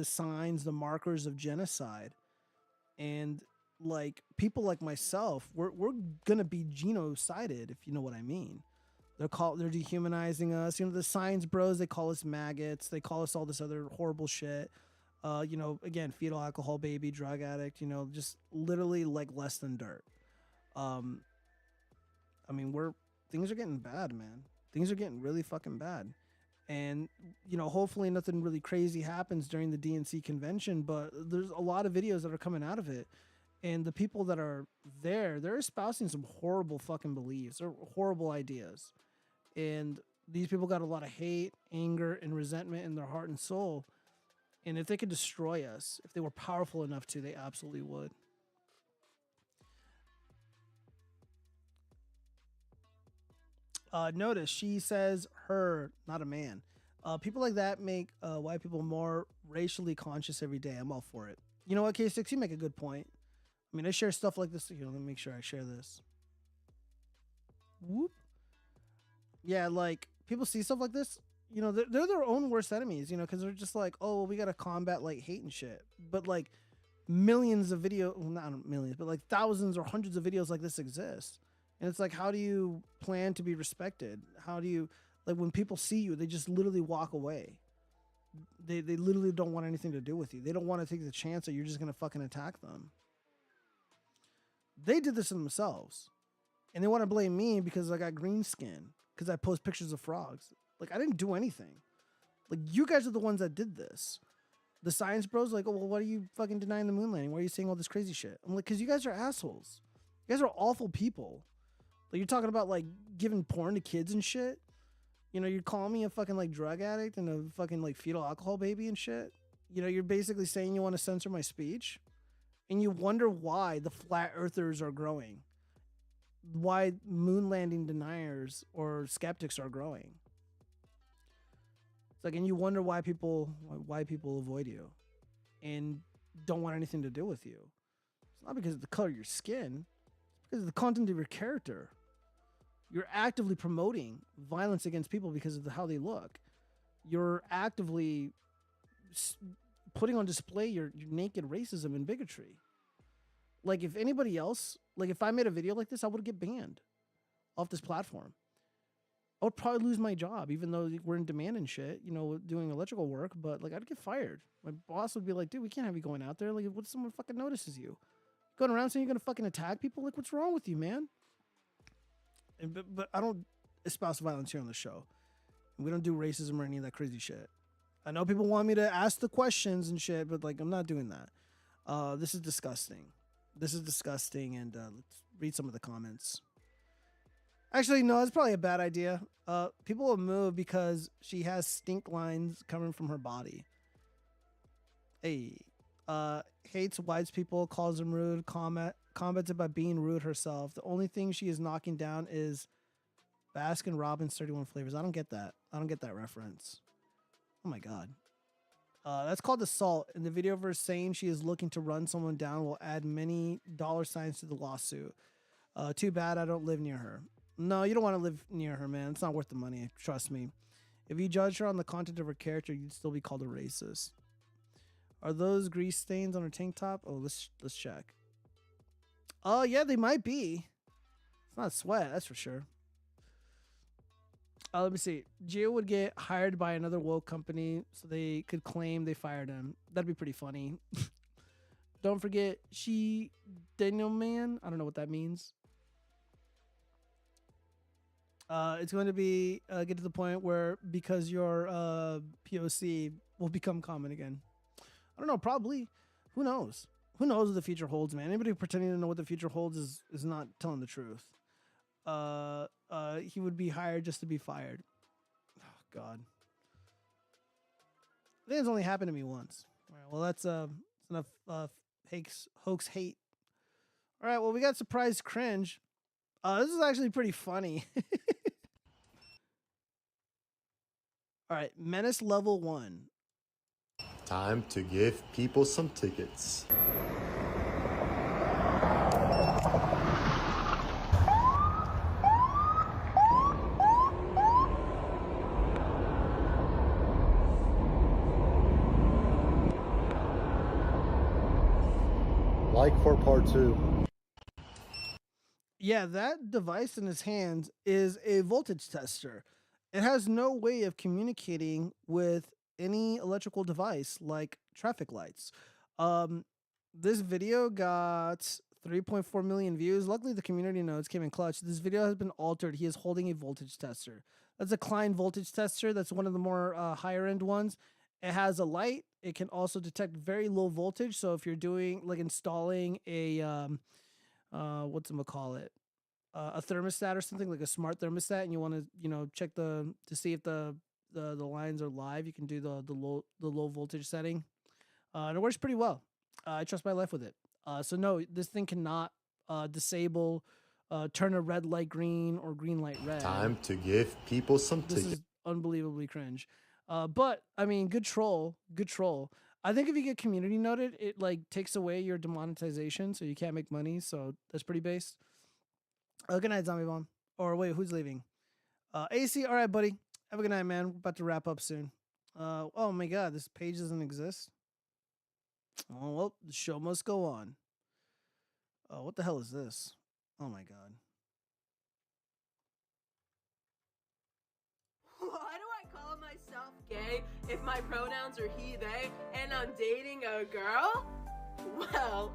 signs, the markers of genocide, and like people like myself, we're gonna be genocided, if you know what I mean. They're dehumanizing us. You know, the science bros, they call us maggots. They call us all this other horrible shit. You know, again, fetal alcohol baby, drug addict. You know, just literally like less than dirt. I mean, things are getting bad, man. Things are getting really fucking bad. And, you know, hopefully nothing really crazy happens during the DNC convention, but there's a lot of videos that are coming out of it. And the people that are there, they're espousing some horrible fucking beliefs or horrible ideas. And these people got a lot of hate, anger, and resentment in their heart and soul. And if they could destroy us, if they were powerful enough to, they absolutely would. Notice she says her, not a man. People like that make white people more racially conscious every day. I'm all for it. You know what, K6, you make a good point. I mean, I share stuff like this. Here, let me make sure I share this. Whoop. Yeah, like, people see stuff like this, you know, they're their own worst enemies, you know, because they're just like, oh, well, we got to combat, like, hate and shit. But, like, millions of videos, well, not millions, but, like, thousands or hundreds of videos like this exist. And it's like, how do you plan to be respected? How do you, like, when people see you, they just literally walk away. They literally don't want anything to do with you. They don't want to take the chance that you're just going to fucking attack them. They did this to themselves. And they want to blame me because I got green skin, because I post pictures of frogs. Like, I didn't do anything. Like, you guys are the ones that did this. The science bros like, oh, well, what are you fucking denying the moon landing? Why are you saying all this crazy shit? I'm like, because you guys are assholes. You guys are awful people. Like, you're talking about, like, giving porn to kids and shit. You know, you're calling me a fucking, like, drug addict and a fucking, like, fetal alcohol baby and shit. You know, you're basically saying you want to censor my speech. And you wonder why the flat earthers are growing. Why moon landing deniers or skeptics are growing. It's like, and you wonder why people avoid you and don't want anything to do with you. It's not because of the color of your skin. It's because of the content of your character. You're actively promoting violence against people because of how they look. You're actively putting on display your naked racism and bigotry. Like, if anybody else, like, if I made a video like this, I would get banned off this platform. I would probably lose my job, even though we're in demand and shit, you know, doing electrical work, but, like, I'd get fired. My boss would be like, dude, we can't have you going out there. Like, what if someone fucking notices you? Going around saying you're going to fucking attack people? Like, what's wrong with you, man? And, but I don't espouse violence here on the show. We don't do racism or any of that crazy shit. I know people want me to ask the questions and shit, but, like, I'm not doing that. This is disgusting. This is disgusting, and let's read some of the comments. Actually, no, it's probably a bad idea. People will move because she has stink lines coming from her body. Hey, hates white people, calls them rude, commented by being rude herself. The only thing she is knocking down is Baskin Robbins 31 flavors. I don't get that. I don't get that reference. Oh my god. That's called assault. In the video of her saying she is looking to run someone down will add many dollar signs to the lawsuit. Too bad I don't live near her. No, you don't want to live near her, man. It's not worth the money. Trust me. If you judge her on the content of her character, you'd still be called a racist. Are those grease stains on her tank top? Oh, let's check. Oh, yeah, they might be. It's not sweat, that's for sure. Let me see. Gio would get hired by another woke company so they could claim they fired him. That'd be pretty funny. Don't forget, she Daniel man. I don't know what that means. It's going to be get to the point where because your POC will become common again. I don't know, probably. Who knows? Who knows what the future holds, man? Anybody pretending to know what the future holds is not telling the truth. He would be hired just to be fired. Oh, God. I think it's only happened to me once. All right, well, that's enough hoax hate. All right, well, we got surprise cringe. This is actually pretty funny. All right, Menace level 1. Time to give people some tickets. Like for part 2. Yeah, that device in his hands is a voltage tester. It has no way of communicating with any electrical device like traffic lights. This video got 3.4 million views. Luckily, the community notes came in clutch. This video has been altered. He is holding a voltage tester. That's a Klein voltage tester. That's one of the more higher end ones. It has a light. It can also detect very low voltage. So if you're doing like installing a a thermostat or something like a smart thermostat, and you want to check to see if the lines are live, you can do the low voltage setting, and it works pretty well. I trust my life with it. So no, this thing cannot disable turn a red light green or green light red. Time to give people some tickets. This is unbelievably cringe. But I mean, good troll. I think if you get community noted, it like takes away your demonetization, so you can't make money. So that's pretty based. Good night, Zombie Bomb. Or wait, who's leaving? AC, all right, buddy. Have a good night, man. We're about to wrap up soon. Oh my God, this page doesn't exist. Oh well, the show must go on. Oh, what the hell is this? Oh my God. Why do I call myself gay if my pronouns are he, they, and I'm dating a girl? Well,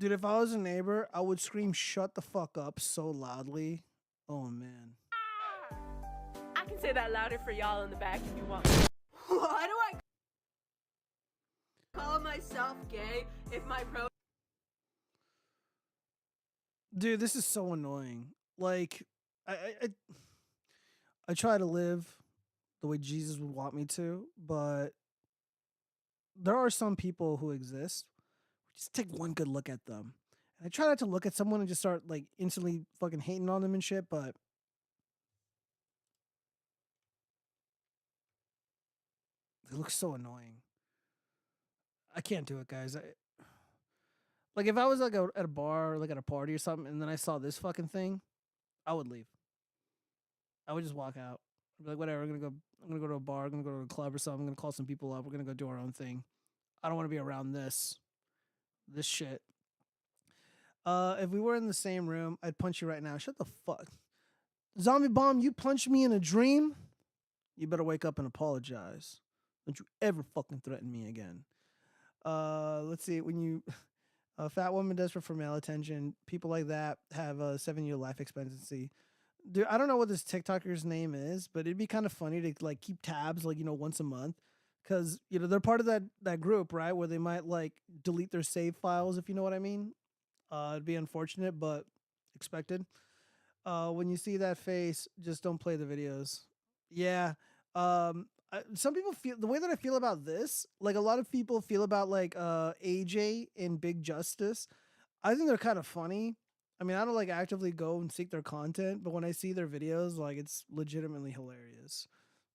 Dude, if I was a neighbor, I would scream "shut the fuck up" so loudly. Oh man. I can say that louder for y'all in the back if you want. Why do I call myself gay if my pro? Dude, this is so annoying. Like, I try to live the way Jesus would want me to, but there are some people who exist. Just take one good look at them. And I try not to look at someone and just start like instantly fucking hating on them and shit, but they look so annoying. I can't do it, guys. Like if I was like at a bar, like at a party or something, and then I saw this fucking thing, I would leave. I would just walk out. I'd be like, whatever, I'm gonna go to a bar, I'm gonna go to a club or something, I'm gonna call some people up, we're gonna go do our own thing. I don't wanna be around this shit. If we were in the same room, I'd punch you right now. Shut the fuck. Zombie Bomb, you punched me in a dream? You better wake up and apologize. Don't you ever fucking threaten me again. Let's see, when you a fat woman desperate for male attention, people like that have a 7-year life expectancy. Dude, I don't know what this TikToker's name is, but it'd be kind of funny to like keep tabs like, you know, once a month. Cause you know, they're part of that group, right? Where they might like delete their save files, if you know what I mean. It'd be unfortunate, but expected. When you see that face, just don't play the videos. Yeah. Some people feel the way that I feel about this, like a lot of people feel about like AJ and Big Justice. I think they're kind of funny. I mean, I don't like actively go and seek their content, but when I see their videos, like it's legitimately hilarious.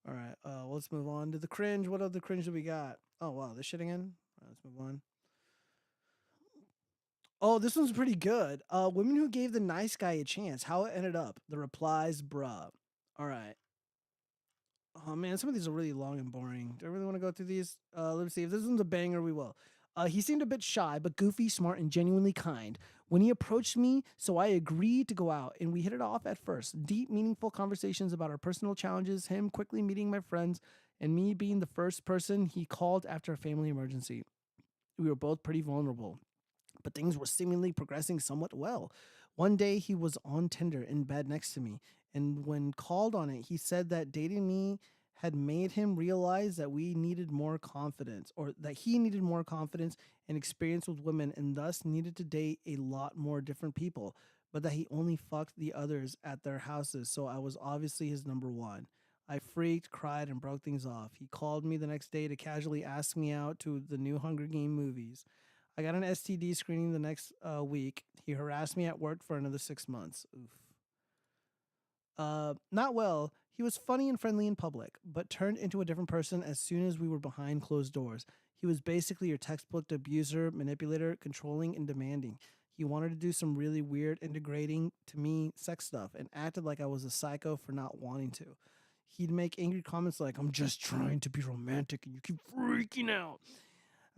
All right, well, let's move on to the cringe. What other cringe do we got? Oh wow, this shit again. All right, let's move on. Oh, this one's pretty good. Women who gave the nice guy a chance. How it ended up. The replies, bruh. All right. Oh man, some of these are really long and boring. Do I really want to go through these? Let's see. If this one's a banger, we will. He seemed a bit shy, but goofy, smart, and genuinely kind. When he approached me, so I agreed to go out, and we hit it off at first. Deep, meaningful conversations about our personal challenges, him quickly meeting my friends, and me being the first person he called after a family emergency. We were both pretty vulnerable, but things were seemingly progressing somewhat well. One day, he was on Tinder in bed next to me, and when called on it, he said that dating me had made him realize that we needed more confidence, or that he needed more confidence and experience with women, and thus needed to date a lot more different people, but that he only fucked the others at their houses, so I was obviously his number one. I freaked, cried, and broke things off. He called me the next day to casually ask me out to the new Hunger Game movies. I got an STD screening the next week. He harassed me at work for another 6 months. Oof. Not well. He was funny and friendly in public, but turned into a different person as soon as we were behind closed doors. He was basically your textbook abuser, manipulator, controlling, and demanding. He wanted to do some really weird, integrating to me sex stuff and acted like I was a psycho for not wanting to. He'd make angry comments like, "I'm just trying to be romantic and you keep freaking out."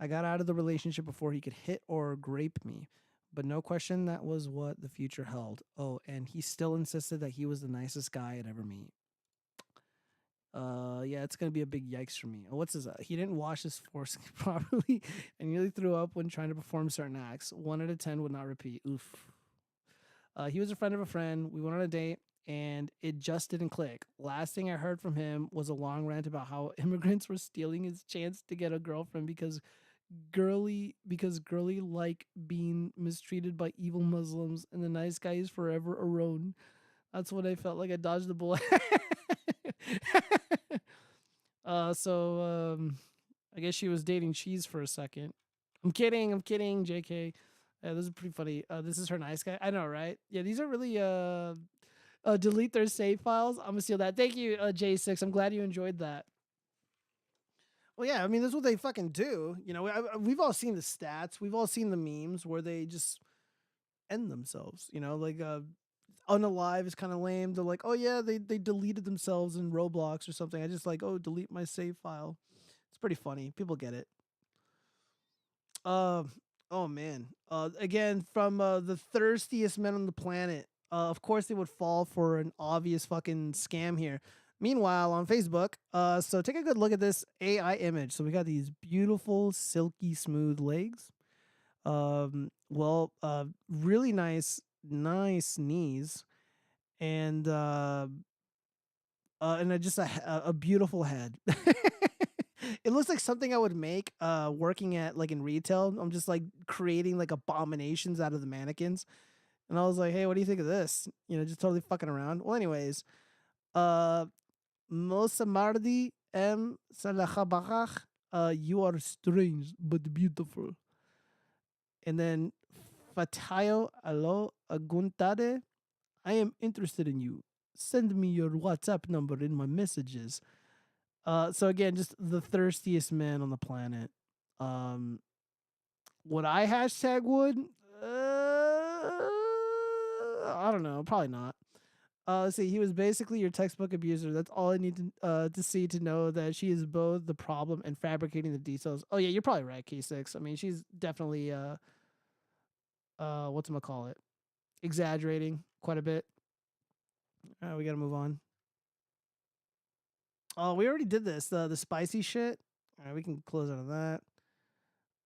I got out of the relationship before he could hit or grape me, but no question that was what the future held. Oh, and he still insisted that he was the nicest guy I'd ever meet. Yeah, it's gonna be a big yikes for me. Oh, what's his? He didn't wash his foreskin properly and nearly threw up when trying to perform certain acts. 1 out of 10 would not repeat. Oof. He was a friend of a friend. We went on a date, and it just didn't click. Last thing I heard from him was a long rant about how immigrants were stealing his chance to get a girlfriend because girly like being mistreated by evil Muslims, and the nice guy is forever alone. That's what I felt like. I dodged the bullet. I guess she was dating Cheese for a second. I'm kidding, JK. This is pretty funny. This is her nice guy. I know, right? Yeah, these are really delete their save files. I'm gonna steal that. Thank you, J6. I'm glad you enjoyed that. Well, yeah, I mean, that's what they fucking do. You know, we've all seen the stats. We've all seen the memes where they just end themselves. You know, like unalive is kind of lame. They're like, oh yeah, they deleted themselves in Roblox or something. I just like, oh, delete my save file. It's pretty funny. People get it. Oh man. Again, from the thirstiest men on the planet. Of course, they would fall for an obvious fucking scam here. Meanwhile, on Facebook, so take a good look at this AI image. So we got these beautiful, silky, smooth legs. well, really nice, nice knees, and just a beautiful head. It looks like something I would make working at like in retail. I'm just like creating like abominations out of the mannequins. And I was like, hey, what do you think of this? You know, just totally fucking around. Well, anyways, uh Mosamardi M Salahabakh, you are strange but beautiful. And then Fatayo Alo Aguntade, I am interested in you. Send me your WhatsApp number in my messages. So again, just the thirstiest man on the planet. Would I hashtag would? I don't know. Probably not. Let's see. He was basically your textbook abuser. That's all I need to see to know that she is both the problem and fabricating the details. Oh yeah, you're probably right, K6. I mean, she's definitely whatchamacallit, exaggerating quite a bit. All right, we gotta move on. Oh, we already did this. The spicy shit. All right, we can close out of that.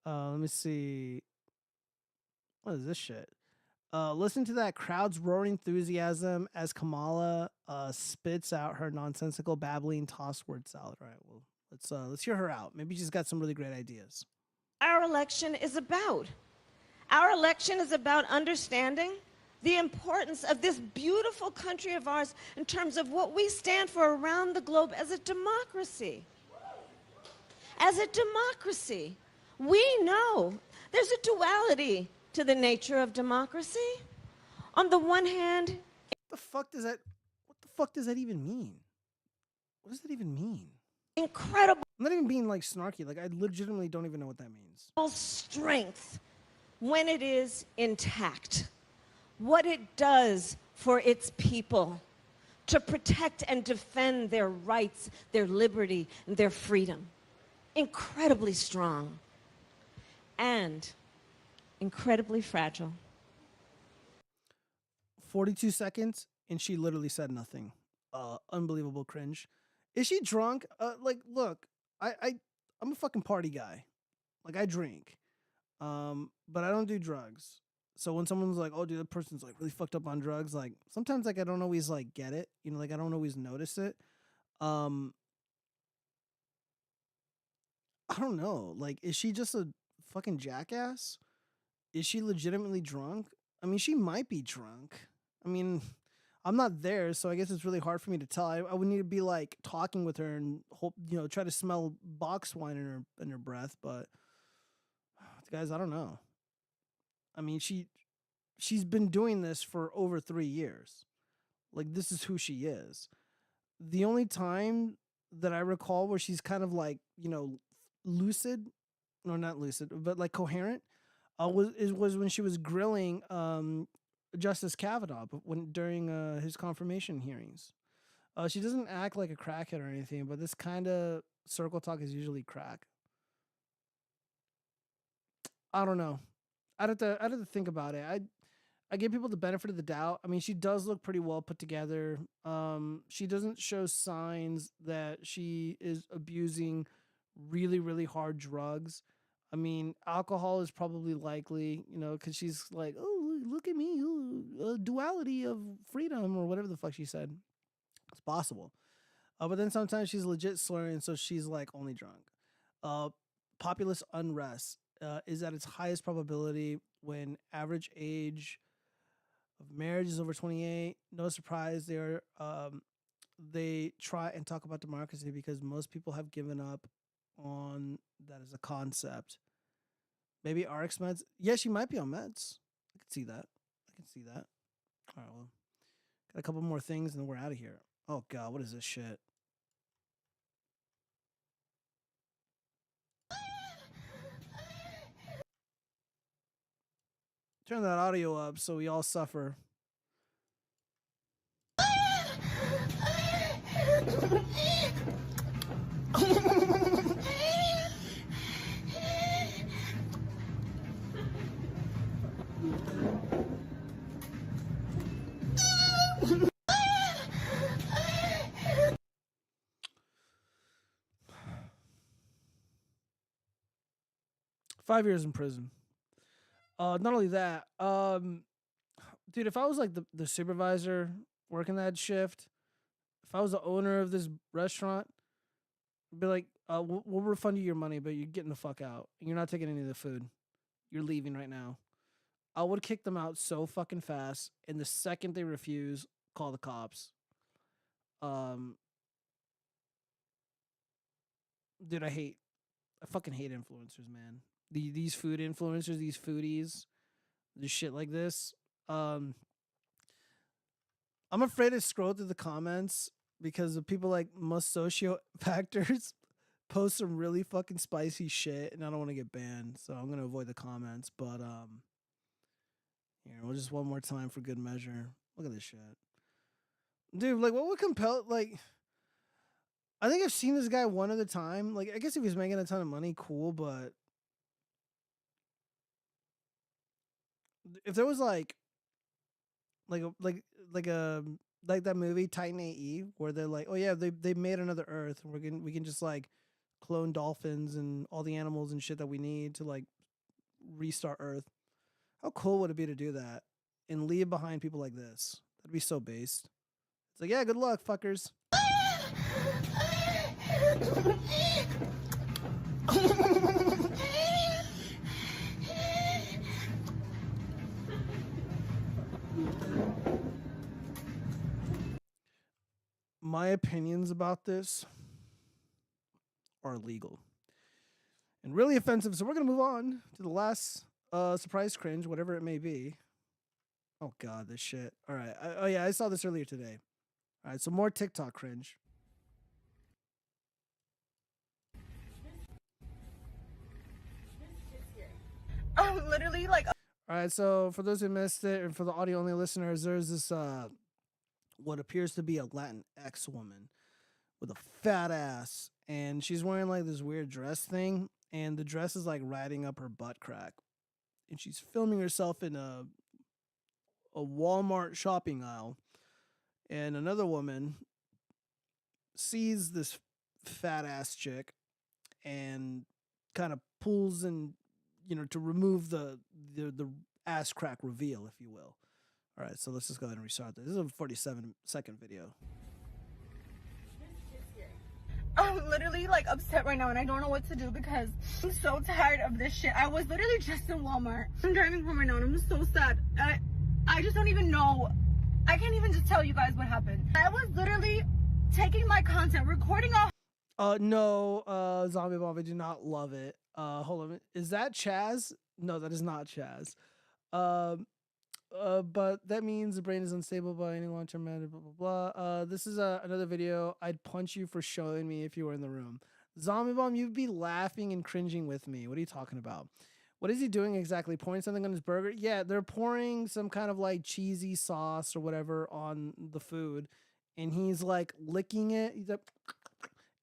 Let me see. What is this shit? Listen to that crowd's roaring enthusiasm as Kamala spits out her nonsensical babbling tossed word salad. All right, well, let's hear her out. Maybe she's got some really great ideas. Our election is about. Our election is about understanding the importance of this beautiful country of ours in terms of what we stand for around the globe as a democracy. As a democracy, we know there's a duality to the nature of democracy. On the one hand, what the fuck does that even mean? What does that even mean? Incredible. I'm not even being like snarky. Like I legitimately don't even know what that means. Strength when it is intact. What it does for its people to protect and defend their rights, their liberty, and their freedom. Incredibly strong and incredibly fragile. 42 seconds and she literally said nothing. Unbelievable cringe. Is she drunk? Like, look, I'm a fucking party guy. Like, I drink, but I don't do drugs. So when someone's like, "Oh, dude, that person's like really fucked up on drugs," like sometimes like I don't always like get it. You know, like I don't always notice it. I don't know. Like, is she just a fucking jackass? Is she legitimately drunk? I mean, she might be drunk. I mean, I'm not there, so I guess it's really hard for me to tell. I would need to be like talking with her and hope, you know, try to smell box wine in her breath. But guys, I don't know. I mean, she's been doing this for over 3 years. Like, this is who she is. The only time that I recall where she's kind of like, you know, lucid, no, not lucid, but like coherent, was when she was grilling Justice Kavanaugh during his confirmation hearings. She doesn't act like a crackhead or anything, but this kind of circle talk is usually crack. I don't know. I'd have to think about it. I give people the benefit of the doubt. I mean, she does look pretty well put together. She doesn't show signs that she is abusing really, really hard drugs. I mean, alcohol is probably likely, you know, because she's like, "Oh, look at me, duality of freedom," or whatever the fuck she said. It's possible. But then sometimes she's legit slurring, so she's like only drunk. Populist unrest is at its highest probability when average age of marriage is over 28. No surprise they try and talk about democracy because most people have given up on that as a concept. Maybe RX meds. Yeah, she might be on meds. I can see that. All right, well, got a couple more things and then we're out of here. Oh god, what is this shit? Turn that audio up so we all suffer. $5 years in prison. Not only that, dude, if I was like the supervisor working that shift, if I was the owner of this restaurant, I'd be like, we'll refund you your money, but you're getting the fuck out. You're not taking any of the food. You're leaving right now. I would kick them out so fucking fast, and the second they refuse, call the cops. Um, dude, I fucking hate influencers, man. These food influencers, these foodies, this shit like this. I'm afraid to scroll through the comments because of people like most socio factors post some really fucking spicy shit, and I don't want to get banned, so I'm gonna avoid the comments. But here, we'll just one more time for good measure. Look at this shit, dude. Like, what would compel? Like, I think I've seen this guy one other time. Like, I guess if he's making a ton of money, cool. But if there was like that movie Titan AE where they're like, oh yeah, they made another Earth, and we can just like clone dolphins and all the animals and shit that we need to like restart Earth. How cool would it be to do that and leave behind people like this? That'd be so based. It's like, yeah, good luck, fuckers. My opinions about this are illegal and really offensive. So we're going to move on to the last surprise cringe, whatever it may be. Oh, God, this shit. All right. Oh, yeah, I saw this earlier today. All right, so more TikTok cringe. I'm literally like... All right, so for those who missed it, and for the audio-only listeners, there's this, what appears to be a Latinx woman with a fat ass, and she's wearing, like, this weird dress thing, and the dress is, like, riding up her butt crack. And she's filming herself in a Walmart shopping aisle, and another woman sees this fat ass chick and kind of pulls and to remove the ass crack reveal, if you will. All right, so let's just go ahead and restart this. This is a 47-second video. I'm literally like upset right now and I don't know what to do because I'm so tired of this shit. I was literally just in Walmart. I'm driving home right now and I'm so sad. I just don't even know. I can't even just tell you guys what happened. I was literally taking my content, recording a... No, Zombie Bomb, I do not love it. Hold on. Is that Chaz? No, that is not Chaz. But that means the brain is unstable by any long-term matter, blah, blah, blah. This is another video. I'd punch you for showing me if you were in the room. Zombie Bomb, you'd be laughing and cringing with me. What are you talking about? What is he doing exactly? Pouring something on his burger? Yeah, they're pouring some kind of like cheesy sauce or whatever on the food. And he's like licking it. He's like,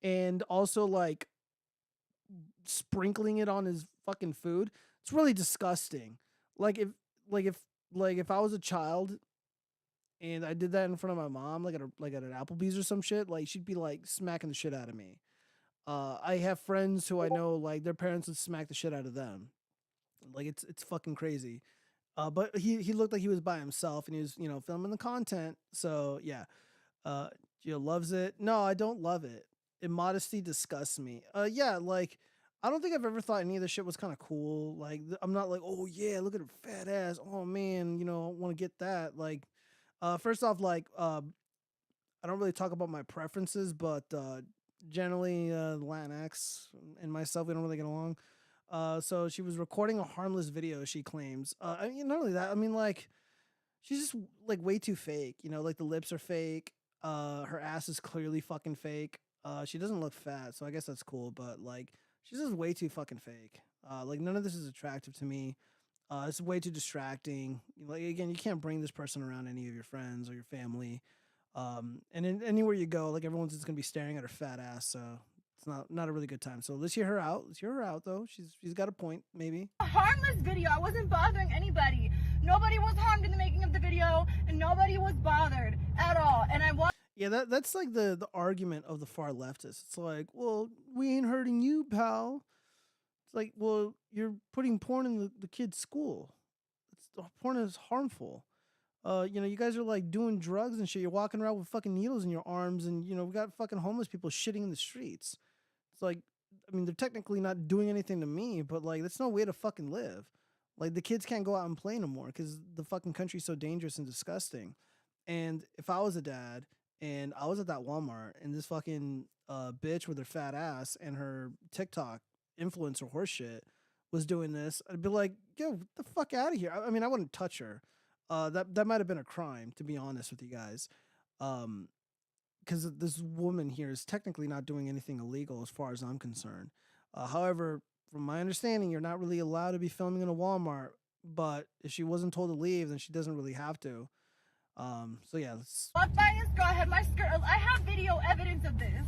and also like sprinkling it on his fucking food. It's really disgusting. Like if I was a child and I did that in front of my mom, like at an Applebee's or some shit, like she'd be like smacking the shit out of me. I have friends who I know like their parents would smack the shit out of them. Like it's fucking crazy. But he looked like he was by himself and he was, filming the content. So yeah. Gio loves it. No, I don't love it. Immodesty disgusts me. Yeah, like I don't think I've ever thought any of this shit was kind of cool. Like I'm not like, oh yeah, look at her fat ass. Oh man, I want to get that. Like, first off, like I don't really talk about my preferences, but generally Latinx and myself, we don't really get along. So she was recording a harmless video, she claims. I mean, not only that, I mean, like, she's just like way too fake. Like the lips are fake. Her ass is clearly fucking fake. She doesn't look fat, so I guess that's cool. But like, she's just way too fucking fake. Like none of this is attractive to me. It's way too distracting. Like again, you can't bring this person around any of your friends or your family. And anywhere you go, like everyone's just gonna be staring at her fat ass. So it's not a really good time. So let's hear her out. Let's hear her out though. She's got a point, maybe. A harmless video. I wasn't bothering anybody. Nobody was harmed in the making of the video, and nobody was bothered at all. And I was... Yeah, that's like the argument of the far leftists. It's like, well, we ain't hurting you, pal. It's like, well, you're putting porn in the kid's school. porn is harmful. You know, you guys are like doing drugs and shit. You're walking around with fucking needles in your arms, and you know, we got fucking homeless people shitting in the streets. It's like, I mean, they're technically not doing anything to me, but like, that's no way to fucking live. Like, the kids can't go out and play no more because the fucking country's so dangerous and disgusting. And if I was a dad and I was at that Walmart and this fucking bitch with her fat ass and her TikTok influencer horseshit was doing this, I'd be like, yo, get the fuck out of here. I mean, I wouldn't touch her. That might have been a crime, to be honest with you guys. Because this woman here is technically not doing anything illegal as far as I'm concerned. However, from my understanding, you're not really allowed to be filming in a Walmart, but if she wasn't told to leave, then she doesn't really have to. So yeah, let's... Walked by this girl, I had my skirt, I have video evidence of this.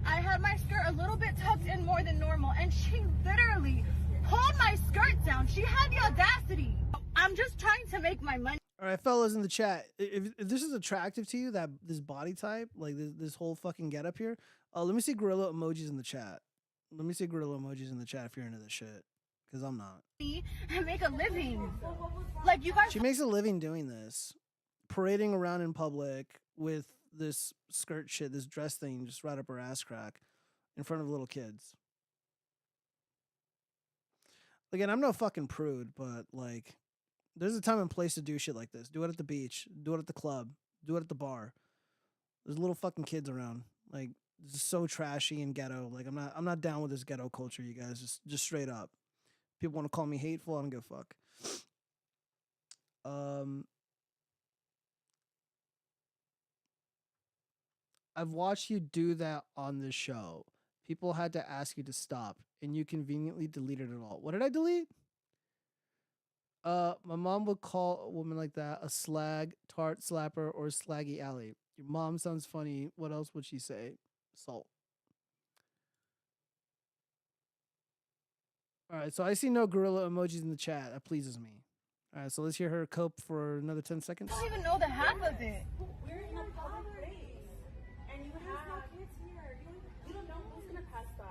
I had my skirt a little bit tucked in more than normal, and she literally pulled my skirt down. She had the audacity. I'm just trying to make my money. All right, fellas in the chat, if this is attractive to you, that this body type, like this whole fucking getup here, let me see gorilla emojis in the chat. Let me see gorilla emojis in the chat if you're into this shit, because I'm not. And make a living. Like, you guys... She makes a living doing this, parading around in public with this skirt shit, this dress thing just right up her ass crack in front of little kids. Again, I'm no fucking prude, but like, there's a time and place to do shit like this. Do it at the beach. Do it at the club. Do it at the bar. There's little fucking kids around. Like, this is so trashy and ghetto. Like, I'm not down with this ghetto culture, you guys. Just straight up. People want to call me hateful. I don't give a fuck. I've watched you do that on the show. People had to ask you to stop, and you conveniently deleted it all. What did I delete? My mom would call a woman like that a slag, tart, slapper, or slaggy alley. Your mom sounds funny. What else would she say? Salt. All right, so I see no gorilla emojis in the chat. That pleases me. All right, so let's hear her cope for another 10 seconds. I don't even know the half of it. We're in a public place, and you have kids here. You don't know who's gonna pass by.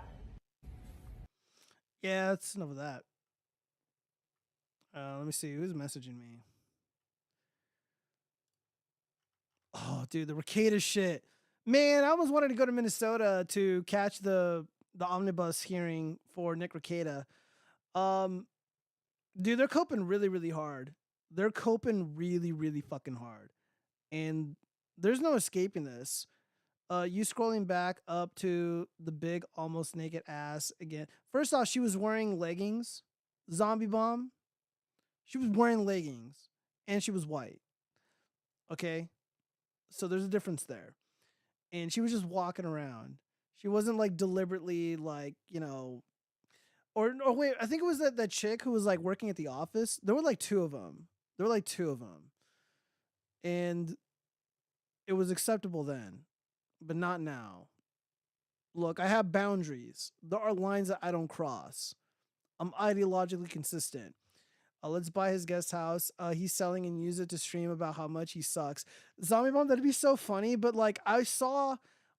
Yeah, that's enough of that. Let me see who's messaging me. Oh, dude, the Ricada shit. Man, I almost wanted to go to Minnesota to catch the omnibus hearing for Nick Ricada. Dude, they're coping really, really hard. They're coping really, really fucking hard. And there's no escaping this. You scrolling back up to the big, almost naked ass again. First off, she was wearing leggings. Zombie bomb. She was wearing leggings. And she was white. Okay? So there's a difference there. And she was just walking around. She wasn't like deliberately like, you know, or wait, I think it was that chick who was like working at the office. There were like two of them. And it was acceptable then, but not now. Look, I have boundaries. There are lines that I don't cross. I'm ideologically consistent. Let's buy his guest house. He's selling and use it to stream about how much he sucks. Zombie Bomb, that'd be so funny, but like I saw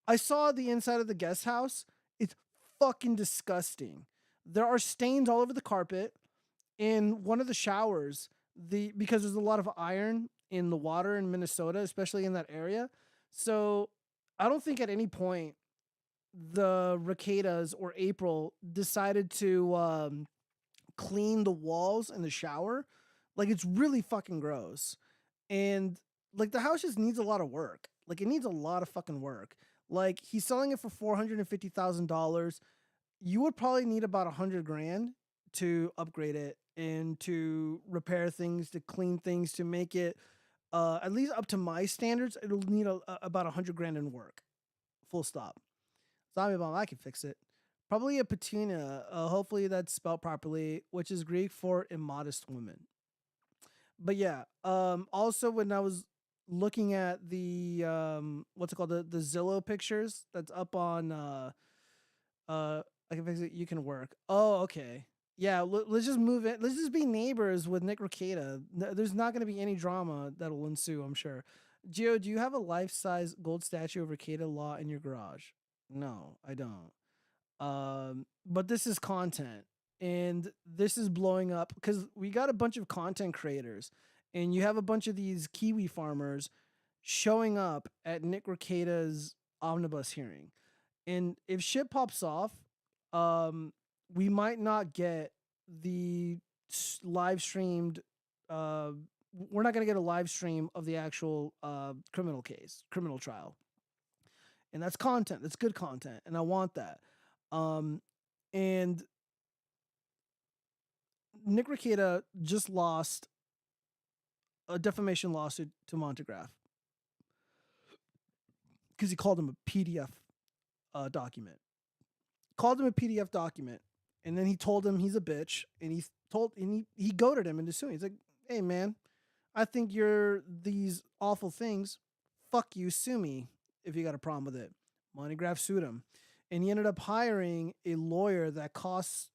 the inside of the guest house. It's fucking disgusting. There are stains all over the carpet. In one of the showers, because there's a lot of iron in the water in Minnesota, especially in that area. So I don't think at any point the Ricadas or April decided to clean the walls in the shower. Like, it's really fucking gross. And like, the house just needs a lot of work. Like, it needs a lot of fucking work. Like, he's selling it for $450,000. You would probably need about $100,000 to upgrade it and to repair things, to clean things, to make it at least up to my standards. It'll need about $100,000 in work. Full stop. Zombie Bomb, I can fix it. Probably a patina. Hopefully that's spelled properly, which is Greek for immodest woman. But yeah, also when I was looking at the what's it called, the Zillow pictures that's up on I can fix it. You can work. Oh, okay. Yeah, let's just move it. Let's just be neighbors with Nick Ricada. There's not going to be any drama that'll ensue, I'm sure. Gio, do you have a life-size gold statue of Ricada Law in your garage? No, I don't. But this is content. And this is blowing up because we got a bunch of content creators, and you have a bunch of these Kiwi farmers showing up at Nick Rekieta's omnibus hearing. And if shit pops off, we might not get the live streamed. We're not going to get a live stream of the actual criminal trial, and that's content. That's good content, and I want that. And Nick Rekieta just lost a defamation lawsuit to Montegraph because he called him a PDF document. Called him a PDF document, and then he told him he's a bitch, and he goaded him into suing. He's like, "Hey man, I think you're these awful things. Fuck you, sue me if you got a problem with it." Montegraph sued him, and he ended up hiring a lawyer that costs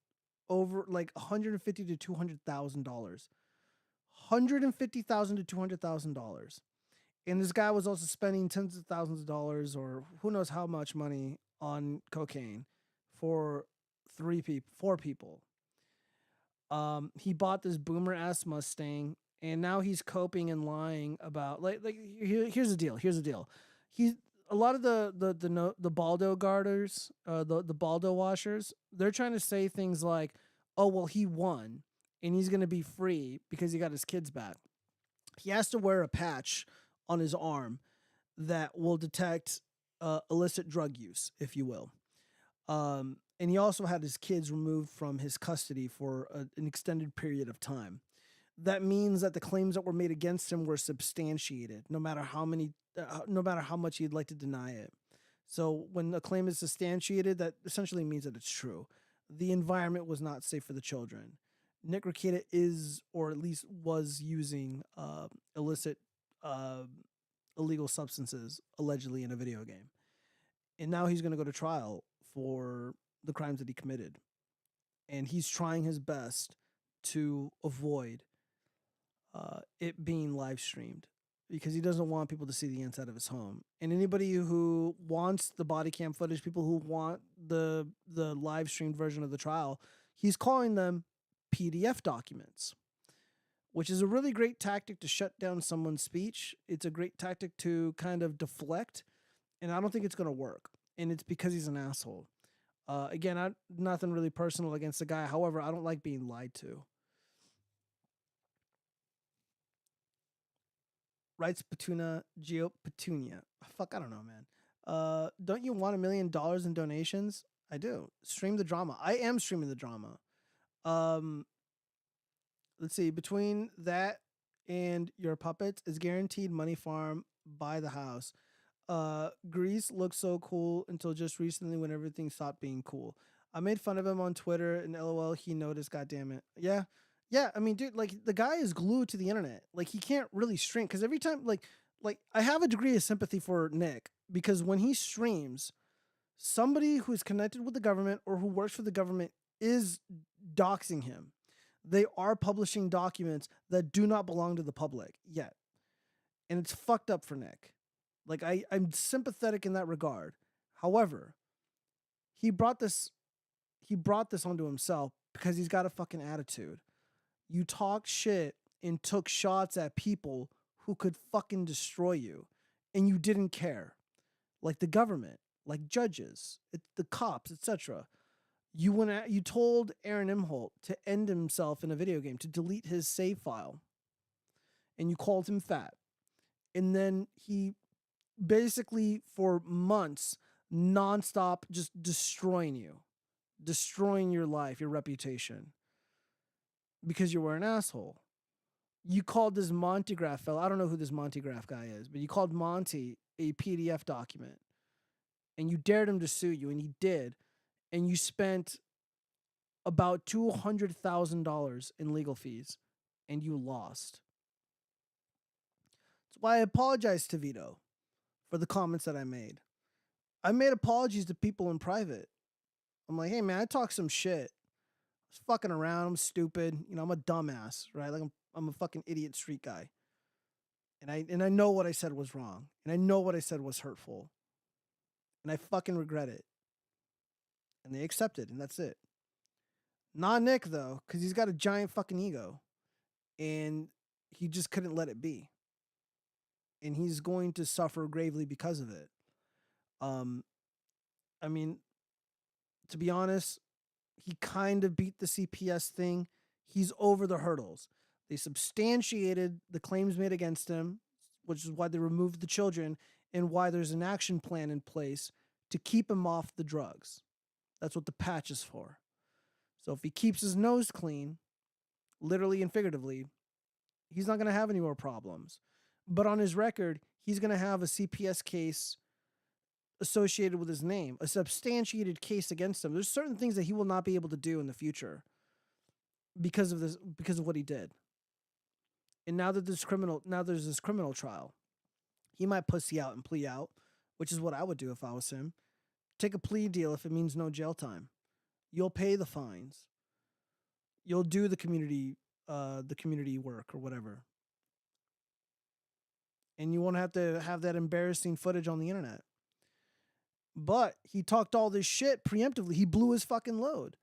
over like $150,000 to $200,000. $150,000 to $200,000. And this guy was also spending tens of thousands of dollars or who knows how much money on cocaine for four people. He bought this boomer ass Mustang, and now he's coping and lying about here's the deal. He's a lot of the Baldo garters, the Baldo washers, they're trying to say things like, "Oh well, he won and he's gonna be free because he got his kids back." He has to wear a patch on his arm that will detect illicit drug use, if you will. And he also had his kids removed from his custody for an extended period of time. That means that the claims that were made against him were substantiated, no matter how much he'd like to deny it. So when a claim is substantiated, that essentially means that it's true. The environment was not safe for the children. Nick Rekieta is, or at least was, using illicit, illegal substances allegedly in a video game, and now he's going to go to trial for the crimes that he committed, and he's trying his best to avoid it being live streamed because he doesn't want people to see the inside of his home. And anybody who wants the body cam footage, people who want the live streamed version of the trial, he's calling them PDF documents, which is a really great tactic to shut down someone's speech. It's a great tactic to kind of deflect, and I don't think it's going to work. And it's because he's an asshole. Again, nothing really personal against the guy. However, I don't like being lied to. Writes Petunia. Fuck, I don't know, man. Don't you want $1 million in donations? I do. Stream the drama. I am streaming the drama. Let's see. Between that and your puppets is guaranteed money farm. Buy the house. Grease looked so cool until just recently when everything stopped being cool. I made fun of him on Twitter and LOL, he noticed, goddammit. Yeah. Yeah, I mean, dude, like, the guy is glued to the internet. Like, he can't really stream, because every time, like, I have a degree of sympathy for Nick, because when he streams, somebody who's connected with the government or who works for the government is doxing him. They are publishing documents that do not belong to the public yet. And it's fucked up for Nick. Like, I'm sympathetic in that regard. However, he brought this onto himself because he's got a fucking attitude. You talked shit and took shots at people who could fucking destroy you, and you didn't care. Like the government, like judges, the cops, etc. You told Aaron Imholt to end himself in a video game, to delete his save file, and you called him fat. And then he basically for months nonstop just destroying you, destroying your life, your reputation, because you were an asshole. You called this Montegraph fellow, I don't know who this Montegraph guy is, but you called Monty a PDF document, and you dared him to sue you, and he did, and you spent about $200,000 in legal fees, and you lost. That's why I apologize to Vito for the comments that I made. I made apologies to people in private. I'm like, hey man, I talk some shit. I was fucking around. I'm stupid. You know, I'm a dumbass, right? Like I'm a fucking idiot street guy. And I know what I said was wrong. And I know what I said was hurtful. And I fucking regret it. And they accepted, and that's it. Not Nick though, because he's got a giant fucking ego, and he just couldn't let it be, and he's going to suffer gravely because of it. Um, I mean, to be honest, he kind of beat the CPS thing. He's over the hurdles. They substantiated the claims made against him, which is why they removed the children and why there's an action plan in place to keep him off the drugs. That's what the patch is for. So if he keeps his nose clean, literally and figuratively, he's not going to have any more problems. But on his record, he's going to have a CPS case associated with his name, a substantiated case against him. There's certain things that he will not be able to do in the future because of this, because of what he did. And now that there's this criminal trial, he might pussy out and plea out, which is what I would do if I was him. Take a plea deal if it means no jail time. You'll pay the fines. You'll do the community work or whatever. And you won't have to have that embarrassing footage on the internet. But he talked all this shit preemptively. He blew his fucking load.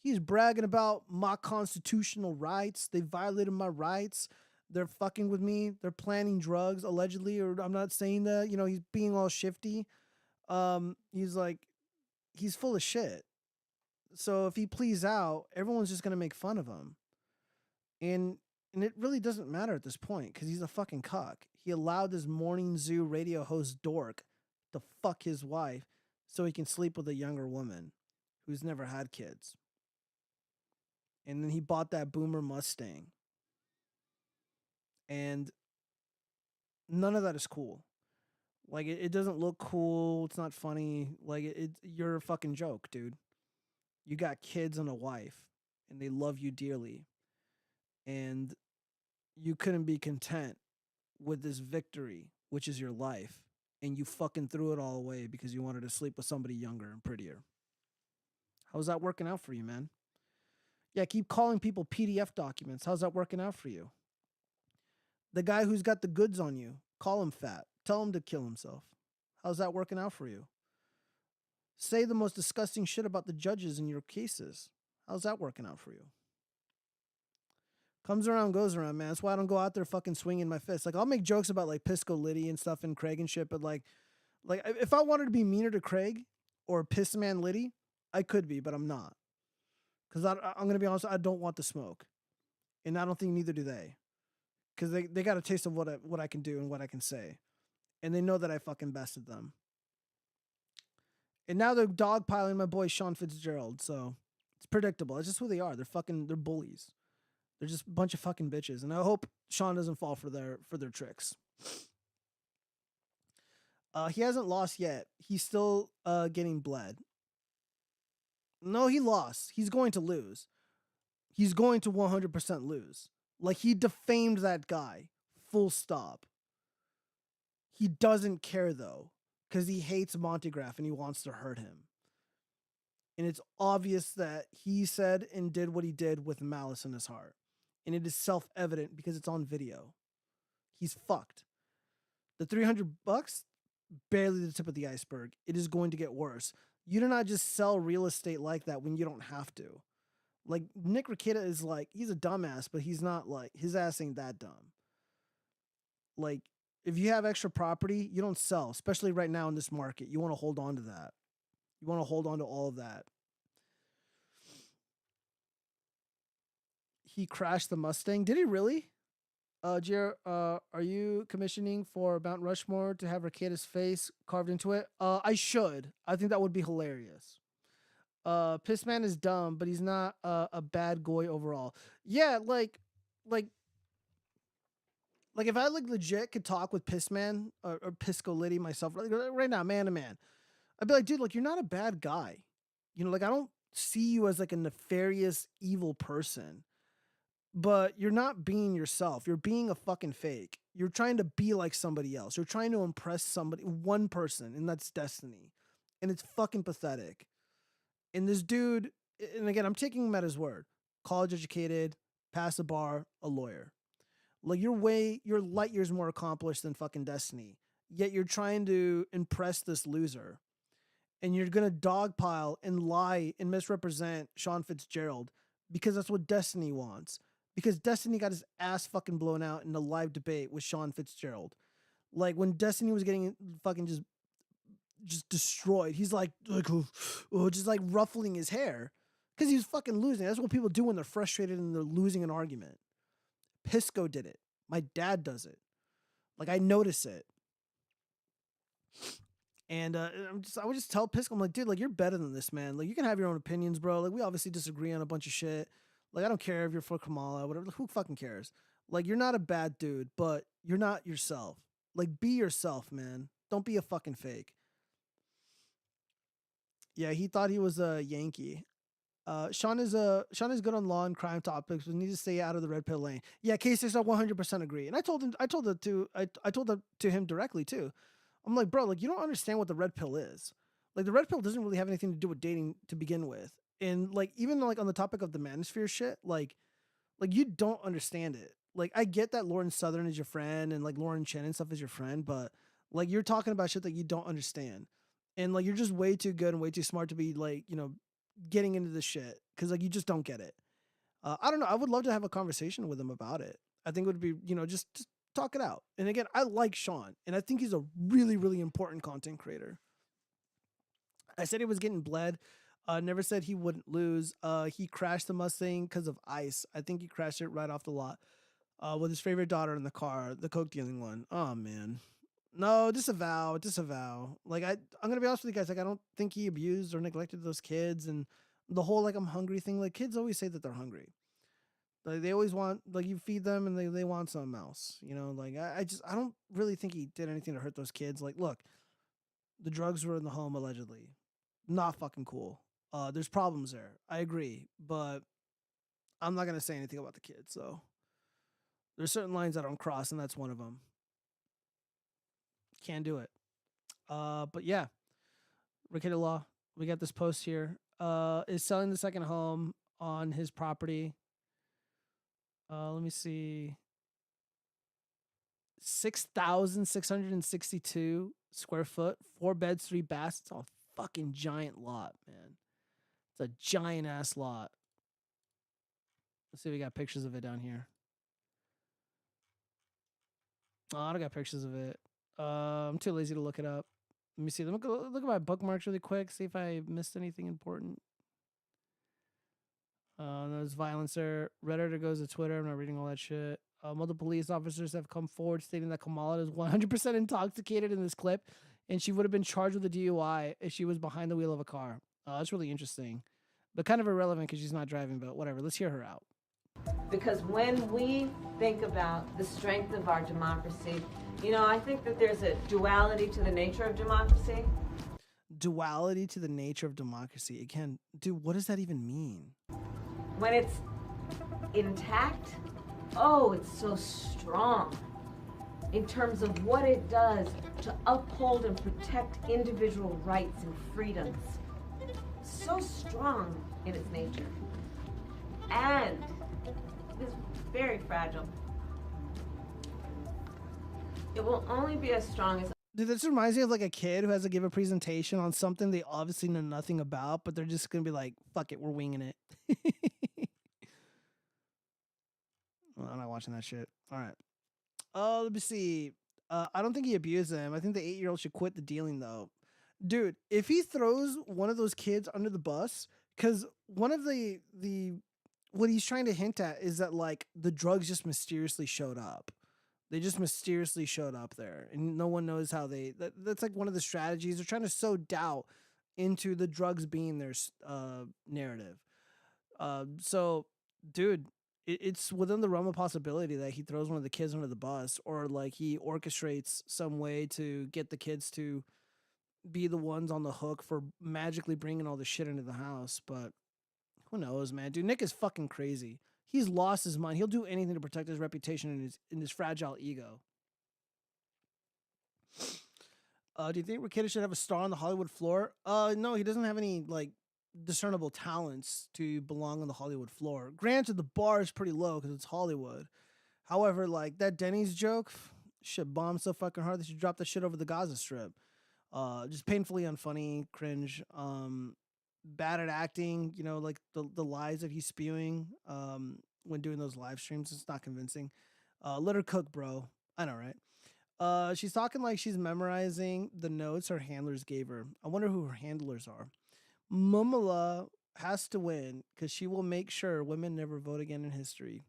He's bragging about my constitutional rights. They violated my rights. They're fucking with me. They're planning drugs, allegedly, or I'm not saying that. You know, he's being all shifty. He's like, he's full of shit. So if he pleads out, everyone's just gonna make fun of him. And it really doesn't matter at this point because he's a fucking cuck. He allowed this morning zoo radio host dork to fuck his wife so he can sleep with a younger woman who's never had kids. And then he bought that boomer Mustang. And none of that is cool. Like, it doesn't look cool. It's not funny. Like, you're a fucking joke, dude. You got kids and a wife, and they love you dearly. And you couldn't be content with this victory, which is your life. And you fucking threw it all away because you wanted to sleep with somebody younger and prettier. How's that working out for you, man? Yeah, keep calling people PDF documents. How's that working out for you? The guy who's got the goods on you, call him fat. Tell him to kill himself. How's that working out for you? Say the most disgusting shit about the judges in your cases. How's that working out for you? Comes around, goes around, man. That's why I don't go out there fucking swinging my fist. Like, I'll make jokes about, like, Pisco Liddy and stuff and Craig and shit, but, like if I wanted to be meaner to Craig or Piss Man Liddy, I could be, but I'm not. Because I'm going to be honest, I don't want the smoke. And I don't think neither do they. Because they got a taste of what I can do and what I can say. And they know that I fucking bested them. And now they're dogpiling my boy Sean Fitzgerald, so it's predictable. It's just who they are. They're bullies. They're just a bunch of fucking bitches. And I hope Sean doesn't fall for their tricks. He hasn't lost yet. He's still getting bled. No, he lost. He's going to lose. He's going to 100% lose. Like, he defamed that guy. Full stop. He doesn't care, though, because he hates Montegraph and he wants to hurt him. And it's obvious that he said and did what he did with malice in his heart. And it is self-evident because it's on video. He's fucked. The $300, barely the tip of the iceberg. It is going to get worse. You do not just sell real estate like that when you don't have to. Like, Nick Ricetta is like, he's a dumbass, but he's not like, his ass ain't that dumb. Like, if you have extra property, you don't sell, especially right now in this market. You want to hold on to that. You want to hold on to all of that. He crashed the Mustang. Did he really? Jer, are you commissioning for Mount Rushmore to have Ricetta's face carved into it? I should. I think that would be hilarious. Pissman is dumb, but he's not a bad guy overall. Yeah, like if I like legit could talk with Pissman or Pisco Liddy myself right now, man to man, I'd be like, dude, like, you're not a bad guy. You know, like, I don't see you as like a nefarious, evil person. But you're not being yourself. You're being a fucking fake. You're trying to be like somebody else. You're trying to impress somebody, one person, and that's Destiny. And it's fucking pathetic. And this dude, and again, I'm taking him at his word. College educated, passed the bar, a lawyer. Like, you're light years more accomplished than fucking Destiny. Yet you're trying to impress this loser. And you're going to dogpile and lie and misrepresent Sean Fitzgerald because that's what Destiny wants. Because Destiny got his ass fucking blown out in the live debate with Sean Fitzgerald. Like when Destiny was getting fucking just destroyed, he's like just like ruffling his hair because he was fucking losing. That's what people do when they're frustrated and they're losing an argument. Pisco did it. My dad does it. Like I notice it. And I would just tell Pisco, I'm like, dude, like you're better than this, man. Like you can have your own opinions, bro. Like we obviously disagree on a bunch of shit. Like I don't care if you're for Kamala, whatever. Who fucking cares? Like you're not a bad dude, but you're not yourself. Like be yourself, man. Don't be a fucking fake. Yeah, he thought he was a Yankee. Sean is good on law and crime topics, but needs to stay out of the red pill lane. Yeah, K6, I 100% agree. And I told that to him directly too. I'm like, bro, like you don't understand what the red pill is. Like the red pill doesn't really have anything to do with dating to begin with. And like even like on the topic of the manosphere shit, like you don't understand it. Like I get that Lauren Southern is your friend and like Lauren Chen and stuff is your friend, but like you're talking about shit that you don't understand. And like you're just way too good and way too smart to be like, you know, getting into this shit because like you just don't get it. I don't know. I would love to have a conversation with him about it. I think it would be, you know, just talk it out. And again, I like Sean, and I think he's a really, really important content creator. I said he was getting bled. Never said he wouldn't lose. He crashed the Mustang because of ice. I think he crashed it right off the lot with his favorite daughter in the car, the coke dealing one. Oh man, no, disavow. Like I'm gonna be honest with you guys. Like I don't think he abused or neglected those kids, and the whole like I'm hungry thing. Like kids always say that they're hungry. Like they always want, like you feed them and they want something else, you know, like I don't really think he did anything to hurt those kids. Like, look, the drugs were in the home allegedly. Not fucking cool. There's problems there. I agree, but I'm not going to say anything about the kids. So there's certain lines I don't cross, and that's one of them. Can't do it. But yeah, Rickety Law, we got this post here. Is selling the second home on his property. Let me see. 6,662 square foot, 4 beds, 3 baths. It's a fucking giant lot, man. It's a giant ass lot. Let's see if we got pictures of it down here. Oh, I don't got pictures of it. I'm too lazy to look it up. Let me see. Let me go look at my bookmarks really quick, see if I missed anything important. There's violence there. Redditor goes to Twitter. I'm not reading all that shit. Multiple police officers have come forward stating that Kamala is 100% intoxicated in this clip, and she would have been charged with a DUI if she was behind the wheel of a car. That's really interesting, but kind of irrelevant because she's not driving, but whatever. Let's hear her out. Because when we think about the strength of our democracy, you know, I think that there's a duality to the nature of democracy. Duality to the nature of democracy. Again, dude, what does that even mean? When it's intact, oh, it's so strong in terms of what it does to uphold and protect individual rights and freedoms. So strong in its nature. And it's very fragile. It will only be as strong as... Dude, this reminds me of like a kid who has to give a presentation on something they obviously know nothing about, but they're just gonna be like, fuck it, we're winging it. Well, I'm not watching that shit. All right. Let me see. I don't think he abused them. I think the 8-year-old should quit the dealing though. Dude, if he throws one of those kids under the bus, because one of the what he's trying to hint at is that like the drugs just mysteriously showed up. They just mysteriously showed up there, and no one knows how they. That's like one of the strategies. They're trying to sow doubt into the drugs being their narrative. So, dude, it's within the realm of possibility that he throws one of the kids under the bus, or like he orchestrates some way to get the kids to be the ones on the hook for magically bringing all the shit into the house. But who knows, man? Dude, Nick is fucking crazy. He's lost his mind. He'll do anything to protect his reputation and his fragile ego. Do you think Rickety should have a star on the Hollywood floor? No, he doesn't have any like discernible talents to belong on the Hollywood floor. Granted, the bar is pretty low because it's Hollywood. However, like that Denny's joke, shit bombed so fucking hard they should drop that shit over the Gaza Strip. Just painfully unfunny, cringe. bad at acting. You know, like the lies that he's spewing when doing those live streams. It's not convincing. Let her cook, bro. I know, right? She's talking like she's memorizing the notes her handlers gave her. I wonder who her handlers are. Mumala has to win because she will make sure women never vote again in history.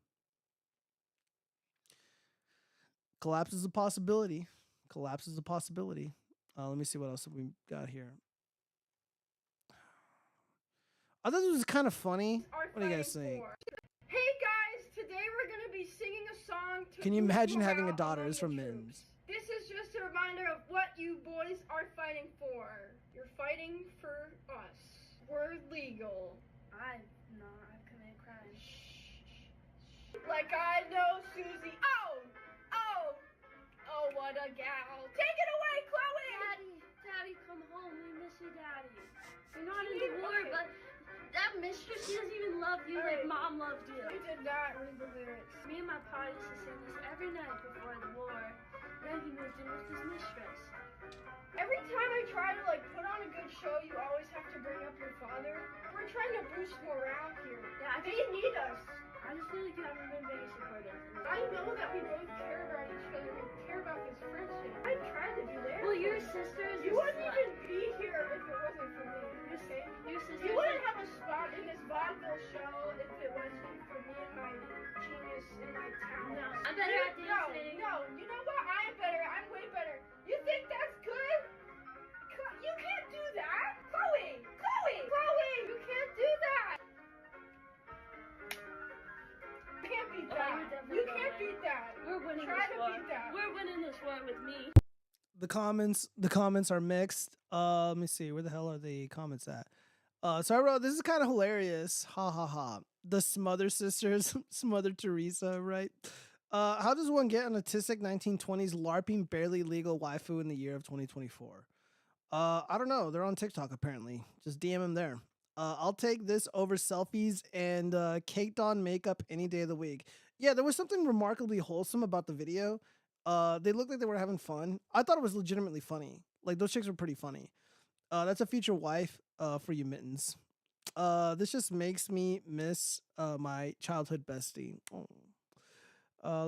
Collapse is a possibility. Collapse is a possibility. Let me see what else we got here. I thought this was kind of funny. What do you guys think? Hey guys, today we're gonna be singing a song to Can you boost imagine having a morale daughter? among It's from the Mims. troops. This is just a reminder of what you boys are fighting for. You're fighting for us. We're legal. I'm committed crimes. Like I know Susie. Oh, what a gal. Take it away, Chloe! Daddy, come home. We miss you, Daddy. You're not in the war, but that mistress, she doesn't even love you like Mom loved you. You did not read the lyrics. Me and my pa used to sing this every night before the war. Then he moved in with his mistress. Every time I try to put on a good show, you always have to bring up your father. We're trying to boost morale here. Yeah, they need us. I just feel like you haven't been very supportive. I know that we both care about each other. We care about this friendship. I've tried to be there. Well, your sisters. You wouldn't even be here if it wasn't for me. Okay? Your sisters. You wouldn't have a spot in this vaudeville show if it wasn't for me and my genius and my talent. No, I'm better at dancing. No, you know what? I am better. I'm way better. You think that's good? You can't do that. Chloe! You can't do that. You can't beat that. You can't beat that. We're winning Try this to war. beat that. We're winning this war with me. The comments are mixed. Let me see. Where the hell are the comments at? So I wrote, this is kind of hilarious. Ha ha ha. The Smother Sisters, Smother Teresa, right? How does one get an autistic 1920s LARPing barely legal waifu in the year of 2024? I don't know. They're on TikTok apparently. Just DM them there. I'll take this over selfies and caked on makeup any day of the week. Yeah, there was something remarkably wholesome about the video. They looked like they were having fun. I thought it was legitimately funny. Like, those chicks were pretty funny. That's a future wife for you, Mittens. This just makes me miss my childhood bestie. Oh.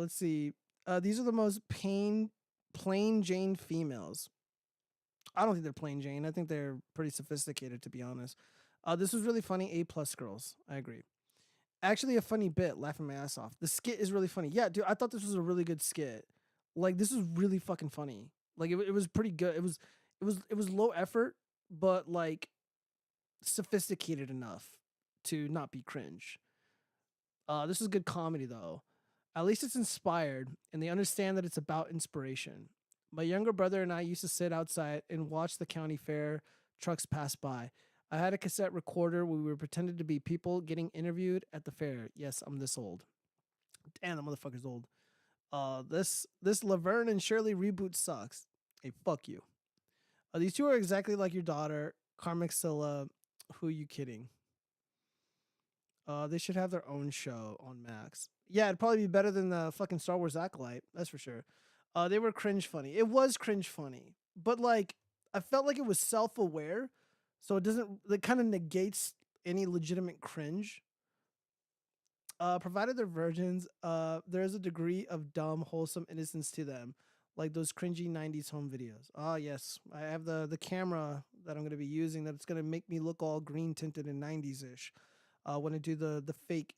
Let's see. These are the most plain Jane females. I don't think they're plain Jane. I think they're pretty sophisticated, to be honest. This was really funny. A+ girls. I agree. Actually, a funny bit. Laughing my ass off. The skit is really funny. Yeah, dude, I thought this was a really good skit. Like, this is really fucking funny. Like, it was pretty good. It was low effort, but like sophisticated enough to not be cringe. This is good comedy though. At least it's inspired, and they understand that it's about inspiration. My younger brother and I used to sit outside and watch the county fair trucks pass by. I had a cassette recorder where we were pretended to be people getting interviewed at the fair. Yes, I'm this old. Damn, the motherfucker's old. This Laverne and Shirley reboot sucks. Hey, fuck you. These two are exactly like your daughter, Carmixilla. Who you kidding? They should have their own show on Max. Yeah, it'd probably be better than the fucking Star Wars Acolyte. That's for sure. They were cringe funny. It was cringe funny, but like I felt like it was self-aware, so it doesn't. It kind of negates any legitimate cringe. Provided they're virgins, there is a degree of dumb, wholesome innocence to them, like those cringy 90s home videos. Ah, yes, I have the camera that I'm going to be using that's going to make me look all green tinted and 90s-ish when I do the fake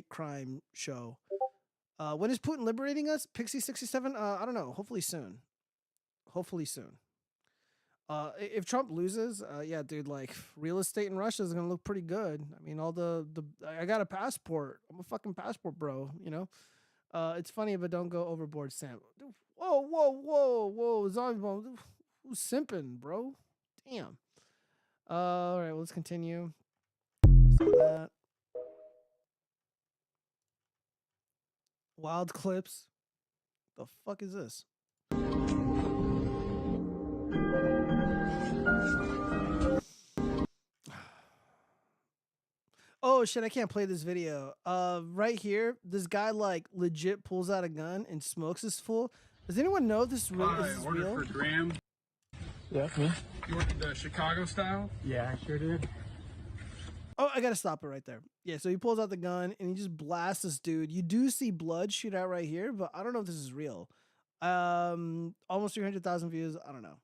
crime show. When is Putin liberating us? Pixie 67? I don't know. Hopefully soon. If Trump loses, yeah, dude, like real estate in Russia is gonna look pretty good. I mean, all I got a passport. I'm a fucking passport bro. You know, it's funny, but don't go overboard, Sam. Whoa, zombie bomb. Who's simping, bro? Damn. All right, well, let's continue. I saw that. Wild clips. The fuck is this? Oh shit, I can't play this video. Right here, this guy like legit pulls out a gun and smokes his full. Does anyone know if this is real? Is this real? For Graham. Yeah, me. You ordered the Chicago style? Yeah, I sure did. Oh, I gotta stop it right there. Yeah, so he pulls out the gun and he just blasts this dude. You do see blood shoot out right here, but I don't know if this is real. Almost 300,000 views. I don't know.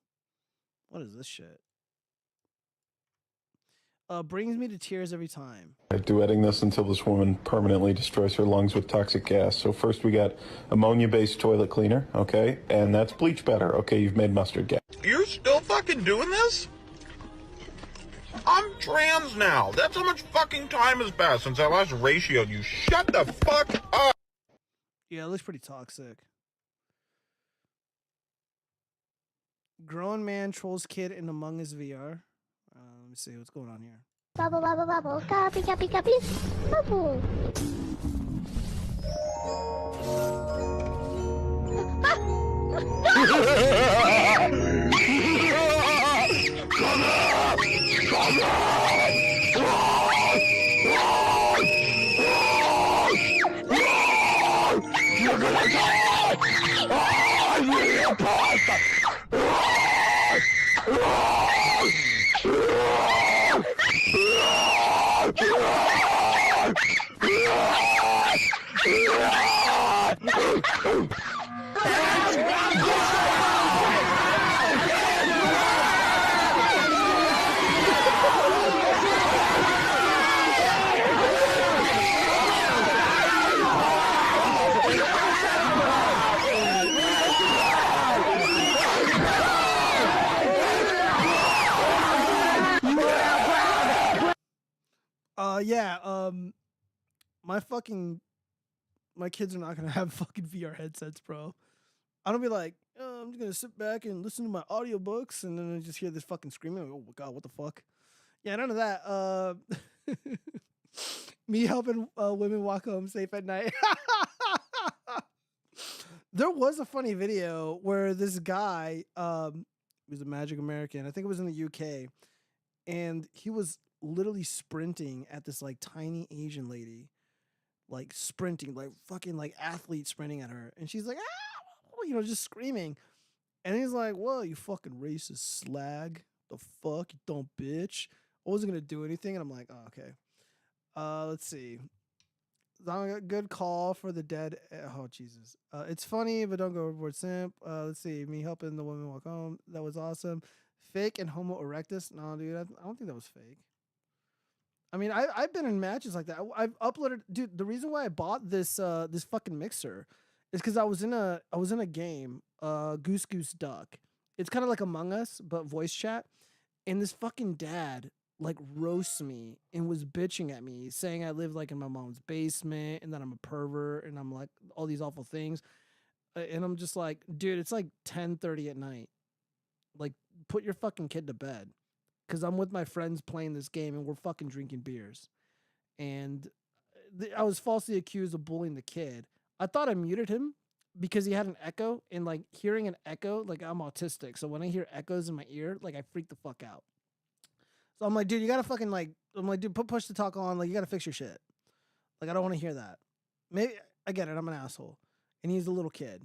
What is this shit? Brings me to tears every time. Duetting this until this woman permanently destroys her lungs with toxic gas. So first we got ammonia-based toilet cleaner, okay? And that's bleach better. Okay, you've made mustard gas. You're still fucking doing this? I'm trans now. That's how much fucking time has passed since I last ratioed you. Shut the fuck up. Yeah, it looks pretty toxic. Grown man trolls kid in Among Us VR. Let me see what's going on here. Bubble, bubble, bubble. Copy, copy, copy. Bubble. You're gonna die! I'm the imposter! my kids are not gonna have fucking VR headsets, bro. I don't be like, oh, I'm just gonna sit back and listen to my audiobooks and then I just hear this fucking screaming. Oh my god, what the fuck? Yeah, none of that. Me helping women walk home safe at night. There was a funny video where this guy, he was a Magic American, I think it was in the UK, and he was literally sprinting at this like tiny Asian lady, like sprinting, like fucking like athlete sprinting at her, and she's like, ah, you know, just screaming, and he's like, "Whoa, you fucking racist slag! The fuck, you dumb bitch!" I wasn't gonna do anything, and I'm like, "Oh, okay." Let's see. Good call for the dead. Oh Jesus! It's funny, but don't go overboard, simp. Let's see. Me helping the woman walk home. That was awesome. Fake and Homo erectus. No, dude, I don't think that was fake. I mean, I've been in matches like that. I've uploaded, dude. The reason why I bought this this fucking mixer is because I was in a game, Goose Goose Duck. It's kind of like Among Us, but voice chat. And this fucking dad like roasts me and was bitching at me, saying I live like in my mom's basement and that I'm a pervert and I'm like all these awful things. And I'm just like, dude, it's like 10:30 at night. Like, put your fucking kid to bed. Because I'm with my friends playing this game and we're fucking drinking beers. And I was falsely accused of bullying the kid. I thought I muted him because he had an echo. And like hearing an echo, like I'm autistic. So when I hear echoes in my ear, like I freak the fuck out. So I'm like, dude, you gotta fucking like, I'm like, dude, put push to talk on. Like, you gotta fix your shit. Like, I don't want to hear that. Maybe, I get it. I'm an asshole. And he's a little kid.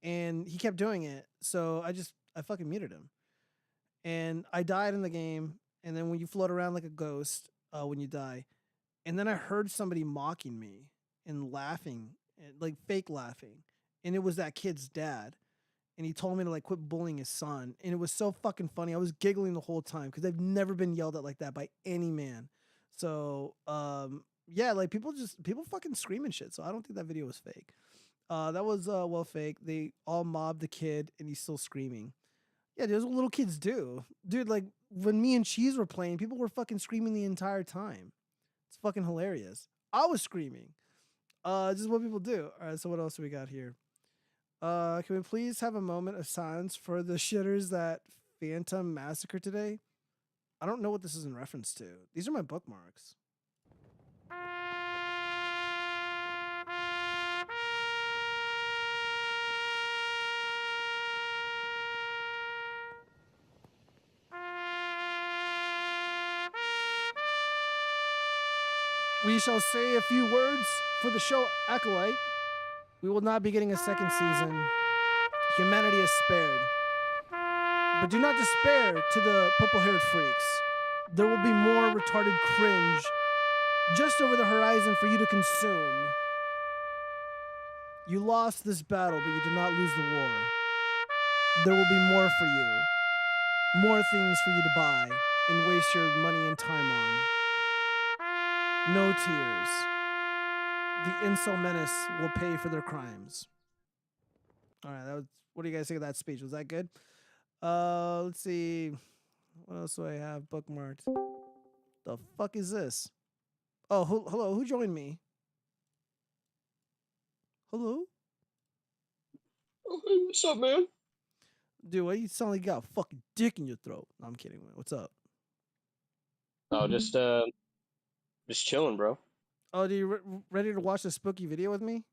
And he kept doing it. So I fucking muted him. And I died in the game. And then when you float around like a ghost, when you die. And then I heard somebody mocking me and laughing, like fake laughing. And it was that kid's dad. And he told me to like quit bullying his son. And it was so fucking funny. I was giggling the whole time because I've never been yelled at like that by any man. So, yeah, like people fucking screaming shit. So I don't think that video was fake. That was, well, fake. They all mobbed the kid and he's still screaming. Yeah, that's what little kids do. Dude, like when me and Cheese were playing, people were fucking screaming the entire time. It's fucking hilarious. I was screaming. This is what people do. All right, so what else do we got here? Can we please have a moment of silence for the shitters that Phantom massacred today? I don't know what this is in reference to. These are my bookmarks. We shall say a few words for the show Acolyte. We will not be getting a second season. Humanity is spared. But do not despair to the purple-haired freaks. there will be more retarded cringe just over the horizon for you to consume. You lost this battle, but you did not lose the war. There will be more for you. More things for you to buy and waste your money and time on. No tears. The incel menace will pay for their crimes. All right, what do you guys think of that speech? Was that good? Let's see. What else do I have bookmarked? The fuck is this? Oh, hello. Who joined me? Hello? Oh, hey, what's up, man? Dude, why you sound like you got a fucking dick in your throat? No, I'm kidding, man. What's up? Oh, just chilling, bro. Oh, dude, you ready to watch the spooky video with me?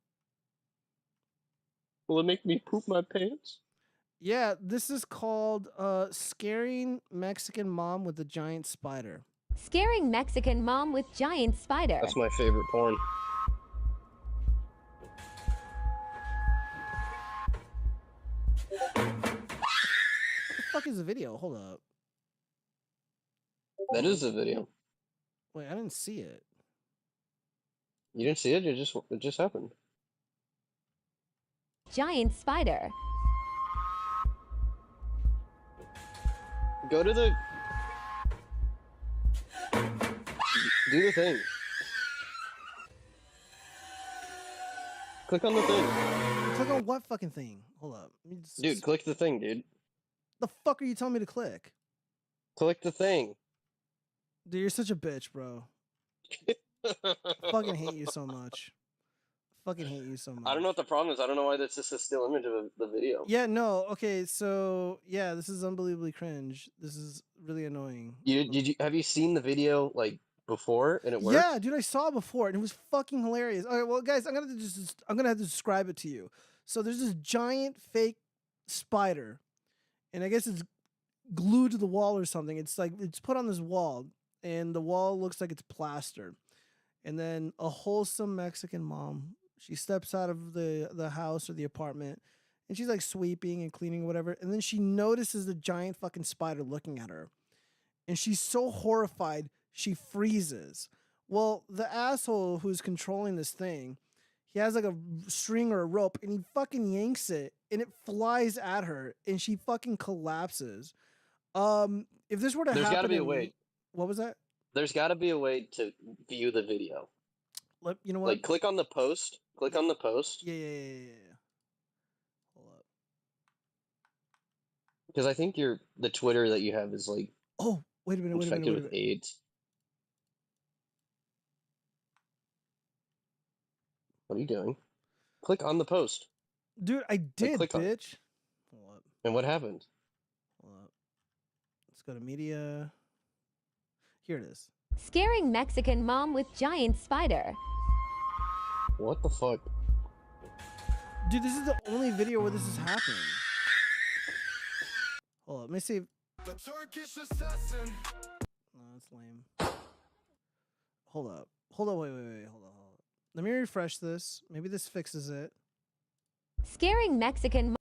Will it make me poop my pants? Yeah, this is called Scaring Mexican Mom with a Giant Spider. Scaring Mexican Mom with Giant Spider. That's my favorite porn. What the fuck is the video? Hold up. That is a video. Wait, I didn't see it. You didn't see it? It just happened. Giant Spider. Go to the... Do the thing. Click on the thing. Click on what fucking thing? Hold up. Dude, click the thing, dude. The fuck are you telling me to click? Click the thing. Dude, you're such a bitch, bro. I fucking hate you so much. Fucking hate you so much. I don't know what the problem is. I don't know why that's just a still image of the video. Yeah, no. Okay, so yeah, this is unbelievably cringe. This is really annoying. Have you seen the video like before and it worked? Yeah, dude, I saw it before and it was fucking hilarious. Okay, well, guys, I'm gonna have to describe it to you. So there's this giant fake spider, and I guess it's glued to the wall or something. It's like it's put on this wall, and the wall looks like it's plastered. And then a wholesome Mexican mom, she steps out of the house or the apartment, and she's like sweeping and cleaning or whatever. And then she notices the giant fucking spider looking at her, and she's so horrified she freezes. Well, the asshole who's controlling this thing, he has like a string or a rope, and he fucking yanks it, and it flies at her, and she fucking collapses. If this were to happen, There's got to be a way. What was that? There's got to be a way to view the video. You know what? Like, click on the post. Click on the post. Yeah. Hold up. Because I think the Twitter that you have is like. Oh, wait a minute. Infected with AIDS. What are you doing? Click on the post. Dude, I did, bitch. Hold up. And what happened? Hold up. Let's go to media. Here it is. Scaring Mexican Mom with Giant Spider. What the fuck? Dude, this is the only video where this has happened. Hold up, let me see. The Turkish assassin. No, that's lame. Hold up. Hold up, wait. Hold up. Let me refresh this. Maybe this fixes it. Scaring Mexican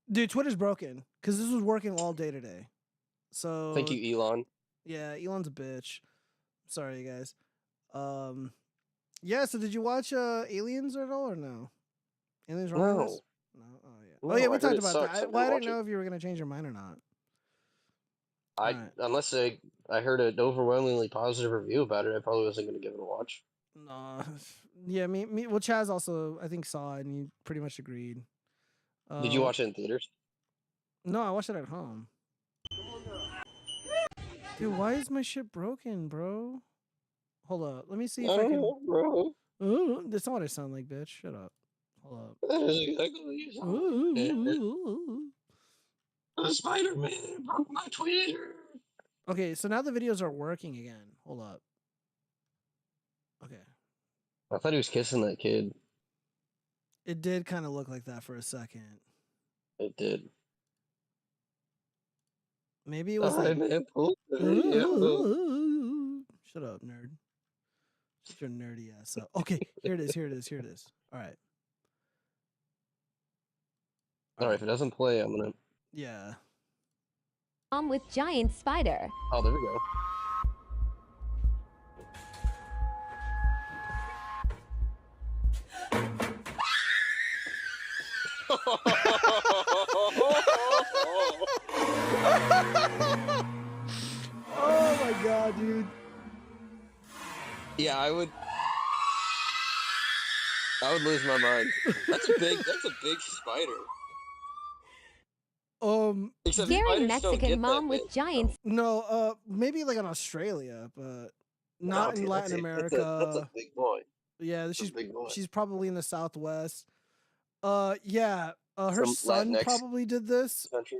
Dude, Twitter's broken. Because this was working all day today. So thank you, Elon. Yeah, Elon's a bitch. Sorry, you guys. Yeah, so did you watch Aliens at all or no? Aliens Romulus? No. Oh yeah. No, Oh yeah, we I heard talked it about sucks. that. I Well, I didn't didn't watch know if you were gonna change your mind or not. Unless I heard an overwhelmingly positive review about it, I probably wasn't going to give it a watch. No. Yeah, me. Well, Chaz also I think saw it and he pretty much agreed. Did you watch it in theaters? No, I watched it at home. Dude, why is my shit broken, bro? Hold up. Let me see if I can. Bro. That's not what I sound like, bitch. Shut up. Hold up. That is exactly what you sound like. Spider-Man broke my Twitter. Okay, so now the videos are working again. Hold up. Okay. I thought he was kissing that kid. It did kind of look like that for a second. It did. Maybe it was like... Shut up, nerd. Shut your nerdy ass up. Okay, here it is. All right. All right, if it doesn't play, I'm gonna... Yeah. Mom with giant spider. Oh, there we go. Oh my god, dude. Yeah, I would lose my mind. That's a big spider. Except Scary spiders don't Mexican get mom that with big. giant. No, maybe like in Australia, but not Okay, in Latin America. That's a big boy. Yeah, That's a big boy. she's probably in the Southwest. Yeah, her Some son Latinx probably did this. country.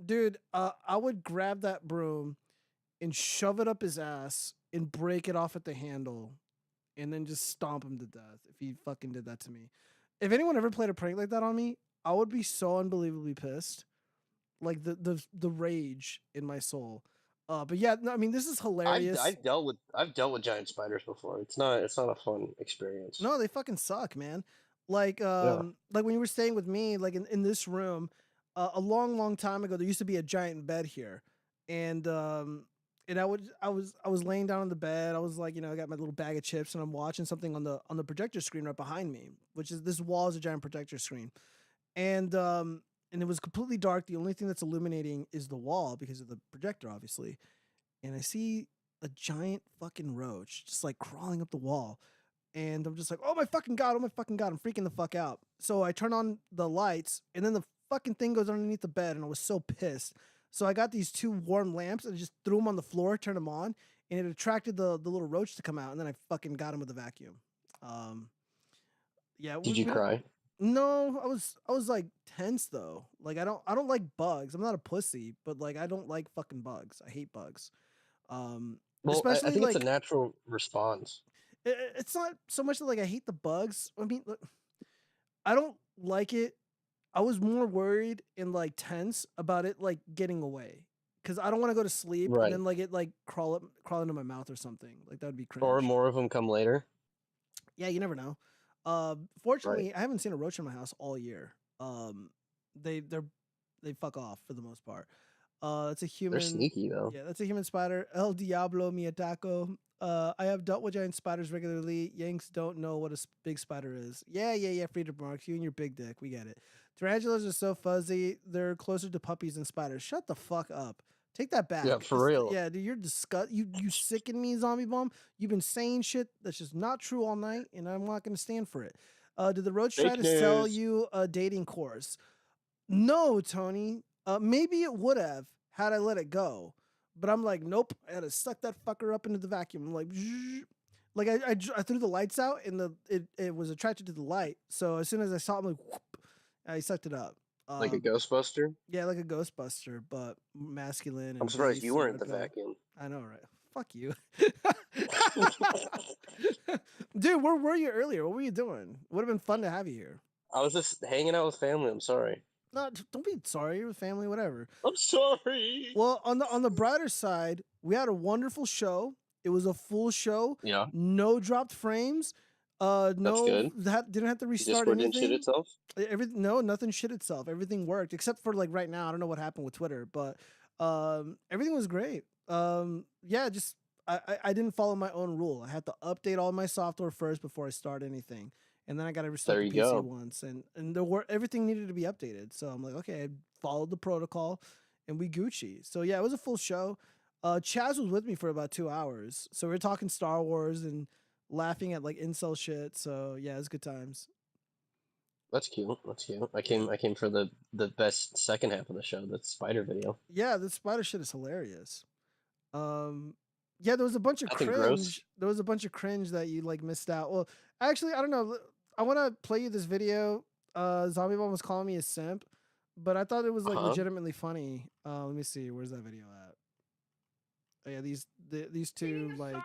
Dude, I would grab that broom and shove it up his ass and break it off at the handle and then just stomp him to death if he fucking did that to me. If anyone ever played a prank like that on me, I would be so unbelievably pissed. Like the rage in my soul. But yeah, no, I mean this is hilarious. I've dealt with giant spiders before. It's not a fun experience. No, they fucking suck, man. Like Yeah. like when you were staying with me, like in this room, a long time ago, there used to be a giant bed here, and I was laying down on the bed. I was like, I got my little bag of chips, and I'm watching something on the projector screen right behind me, which is this wall is a giant projector screen, and it was completely dark. The only thing that's illuminating is the wall because of the projector, obviously, and I see a giant fucking roach just like crawling up the wall. And I'm just like, oh my fucking god, I'm freaking the fuck out. So I turn on the lights, and then the fucking thing goes underneath the bed, and I was so pissed. So I got these 2 warm lamps, and I just threw them on the floor, turned them on, and it attracted the little roach to come out, and then I fucking got him with a vacuum. Yeah. Did you cry? No, I was like tense though. Like I don't like bugs. I'm not a pussy, but like I don't like fucking bugs. I hate bugs. Well, Especially I think like it's a natural response. it's not so much that like I hate the bugs. I mean, look, I don't like it. I was more worried and like tense about it like getting away because I don't want to go to sleep Right. and then like it like crawl into my mouth or something. Like that would be cringe. Or more of them come later. Yeah, you never know. Fortunately, I haven't seen a roach in my house all year. They fuck off for the most part. It's a human. They're sneaky though. Yeah, that's a human spider. El Diablo mi ataco. I have dealt with giant spiders regularly. Yanks don't know what a big spider is. Yeah. Freedom Marks, you and your big dick. We get it. Tarantulas are so fuzzy. They're closer to puppies than spiders. Shut the fuck up. Take that back. Yeah, for real. Yeah, dude, you're you sicken me, Zombie Bomb. You've been saying shit that's just not true all night, and I'm not going to stand for it. Did the roach try Fake to sell news. you a dating course? No, Tony. Maybe it would have had I let it go. But I'm like, nope. I had to suck that fucker up into the vacuum. I'm like, zzz. Like I threw the lights out, and it was attracted to the light. So as soon as I saw it, I'm like, whoop, I sucked it up. Like a Ghostbuster? Yeah, like a Ghostbuster, but masculine. I'm And surprised bass you and weren't the hardcore. vacuum. I know, right? Fuck you. Dude, where were you earlier? What were you doing? Would have been fun to have you here. I was just hanging out with family. I'm sorry. No, don't be sorry. You're with family, whatever. I'm sorry. Well, on the brighter side, we had a wonderful show. It was a full show. Yeah. No dropped frames. No, good. that didn't have to restart Discord anything. didn't shit itself? No, nothing shit itself. Everything worked except for like right now. I don't know what happened with Twitter, but everything was great. Yeah, just I didn't follow my own rule. I had to update all my software first before I start anything, and then I got to restart There the you PC go. once, and everything needed to be updated. So I'm like, okay, I followed the protocol, and we Gucci. So yeah, it was a full show. Chaz was with me for about 2 hours, so we were talking Star Wars and laughing at like incel shit. So yeah, it was good times. That's cute. That's cute. I came for the best second half of the show, the spider video. Yeah, the spider shit is hilarious. Yeah, there was a bunch of Nothing cringe. gross? There was a bunch of cringe that you like missed out. Well, actually, I don't know. I want to play you this video. Zombie Bomb was calling me a simp, but I thought it was like legitimately funny. Let me see. Where's that video at? Oh, yeah, these two like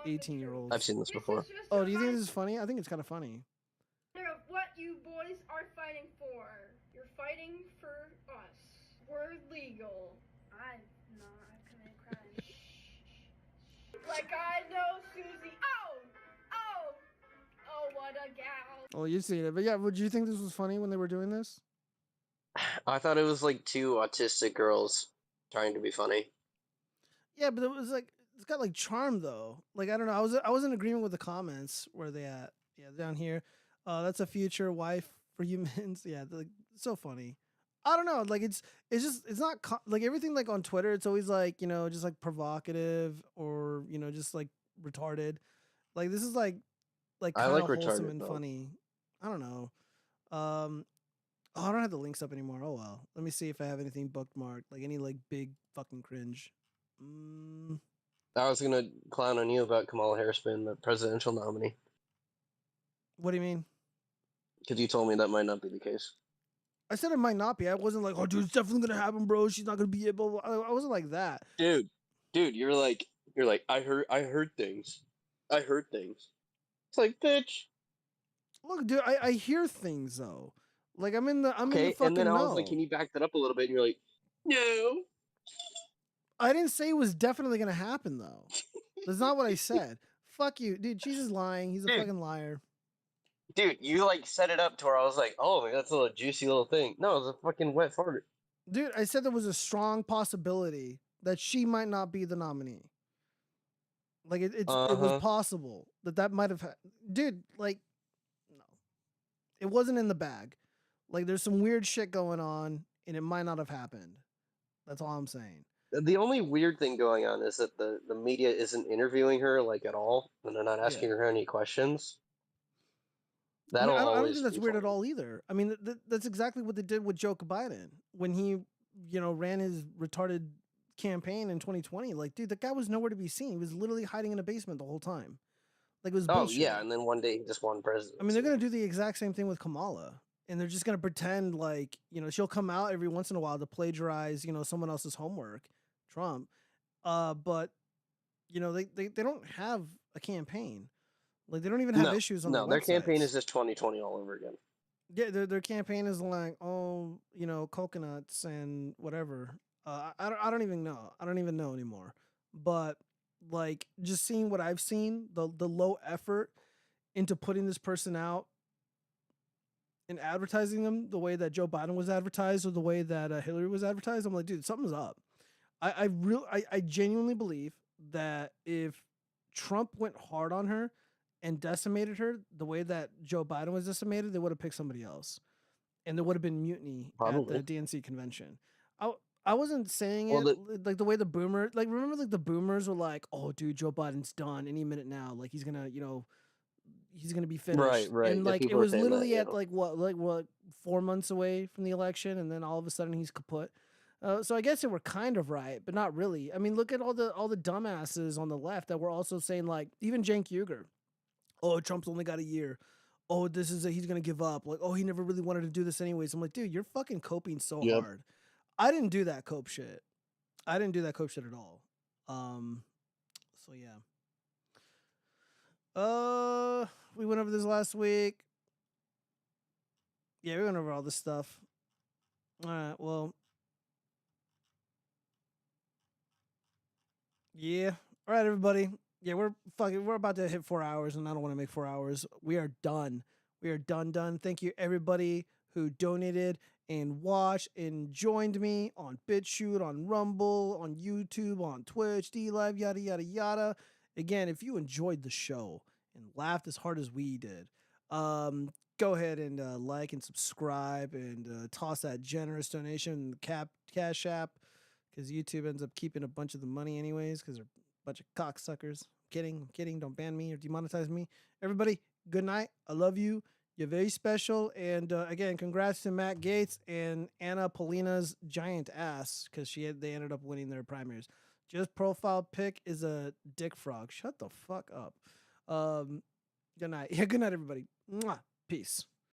18-year-olds. I've seen this before. Oh, do you think this is funny? I think it's kind of funny. Of what you boys are fighting for. You're fighting for us. We're legal. I'm committing crimes. Like I know Susie. Oh, what a gal. Well, you've seen it, but yeah, would you think this was funny when they were doing this? I thought it was like two autistic girls trying to be funny. Yeah, but it was like it's got like charm though. Like I don't know. I was in agreement with the comments where they at. Yeah, down here. That's a future wife for humans. Yeah, like so funny. I don't know. Like it's not like everything like on Twitter. It's always like just like provocative or just like retarded. Like this is like I kind like of wholesome retarded and though. funny. I don't know. Oh, I don't have the links up anymore. Oh well. Let me see if I have anything bookmarked. Like any like big fucking cringe. I was gonna clown on you about Kamala Harris being the presidential nominee What do you mean? because you told me that might not be the case. I said it might not be. I wasn't like, oh, dude, it's definitely gonna happen, bro. She's not gonna be it. Blah, blah. I wasn't like that. Dude, you're like, I heard things. It's like, bitch. Look, dude, I hear things though. Like I'm in the Okay, fucking and then I was know. like, can you back that up a little bit? And you're like, no. I didn't say it was definitely gonna happen though. That's not what I said. Fuck you, dude. Jesus lying. He's a fucking liar. Dude, you like set it up to where I was like, oh, that's a little juicy little thing. No, it was a fucking wet fart. Dude, I said there was a strong possibility that she might not be the nominee. Like it was possible that might have. Dude, like, no, it wasn't in the bag. Like there's some weird shit going on, and it might not have happened. That's all I'm saying. The only weird thing going on is that the media isn't interviewing her like at all, and they're not asking her any questions. I That'll don't always think that's be weird funny. at all either. I mean, that's exactly what they did with Joe Biden when he, ran his retarded campaign in 2020. Like, dude, that guy was nowhere to be seen. He was literally hiding in a basement the whole time. Like, it was bullshit. Yeah, and then one day he just won president. I mean, they're gonna do the exact same thing with Kamala, and they're just gonna pretend like she'll come out every once in a while to plagiarize someone else's homework, Trump. But they don't have a campaign. Like they don't even have issues on their campaign is just 2020 all over again. Yeah, their campaign is like, coconuts and whatever. I don't even know. I don't even know anymore. But like just seeing what I've seen, the low effort into putting this person out and advertising them the way that Joe Biden was advertised or the way that Hillary was advertised, I'm like, dude, something's up. I genuinely believe that if Trump went hard on her and decimated her the way that Joe Biden was decimated, they would have picked somebody else. And there would have been mutiny at the DNC convention. I wasn't saying like the way the boomer, like remember like the boomers were like, oh dude, Joe Biden's done any minute now. Like he's gonna, he's gonna be finished. Right. And like it was literally at like what 4 months away from the election, and then all of a sudden he's kaput. So I guess they were kind of right, but not really. I mean, look at all the dumbasses on the left that were also saying like even Cenk Uygur. Oh, Trump's only got a year. Oh, he's gonna give up. Like, oh, he never really wanted to do this anyways. I'm like, dude, you're fucking coping so hard. I didn't do that cope shit. I didn't do that cope shit at all. So yeah. We went over this last week. Yeah, we went over all this stuff. All right, well. Yeah. All right, everybody. Yeah, we're about to hit 4 hours, and I don't want to make 4 hours. We are done. We are done. Thank you, everybody who donated and watched and joined me on BitChute, on Rumble, on YouTube, on Twitch, dlive, yada, yada, yada. Again, if you enjoyed the show and laughed as hard as we did, go ahead and like and subscribe and toss that generous donation in the Cash App, because YouTube ends up keeping a bunch of the money anyways, because they're a bunch of cocksuckers. I'm kidding. Don't ban me or demonetize me. Everybody, good night. I love you. You're very special. And again, congrats to Matt Gaetz and Anna Polina's giant ass, because they ended up winning their primaries. Just profile pic is a dick frog. Shut the fuck up. Good night. Yeah, good night, everybody. Mwah. Peace.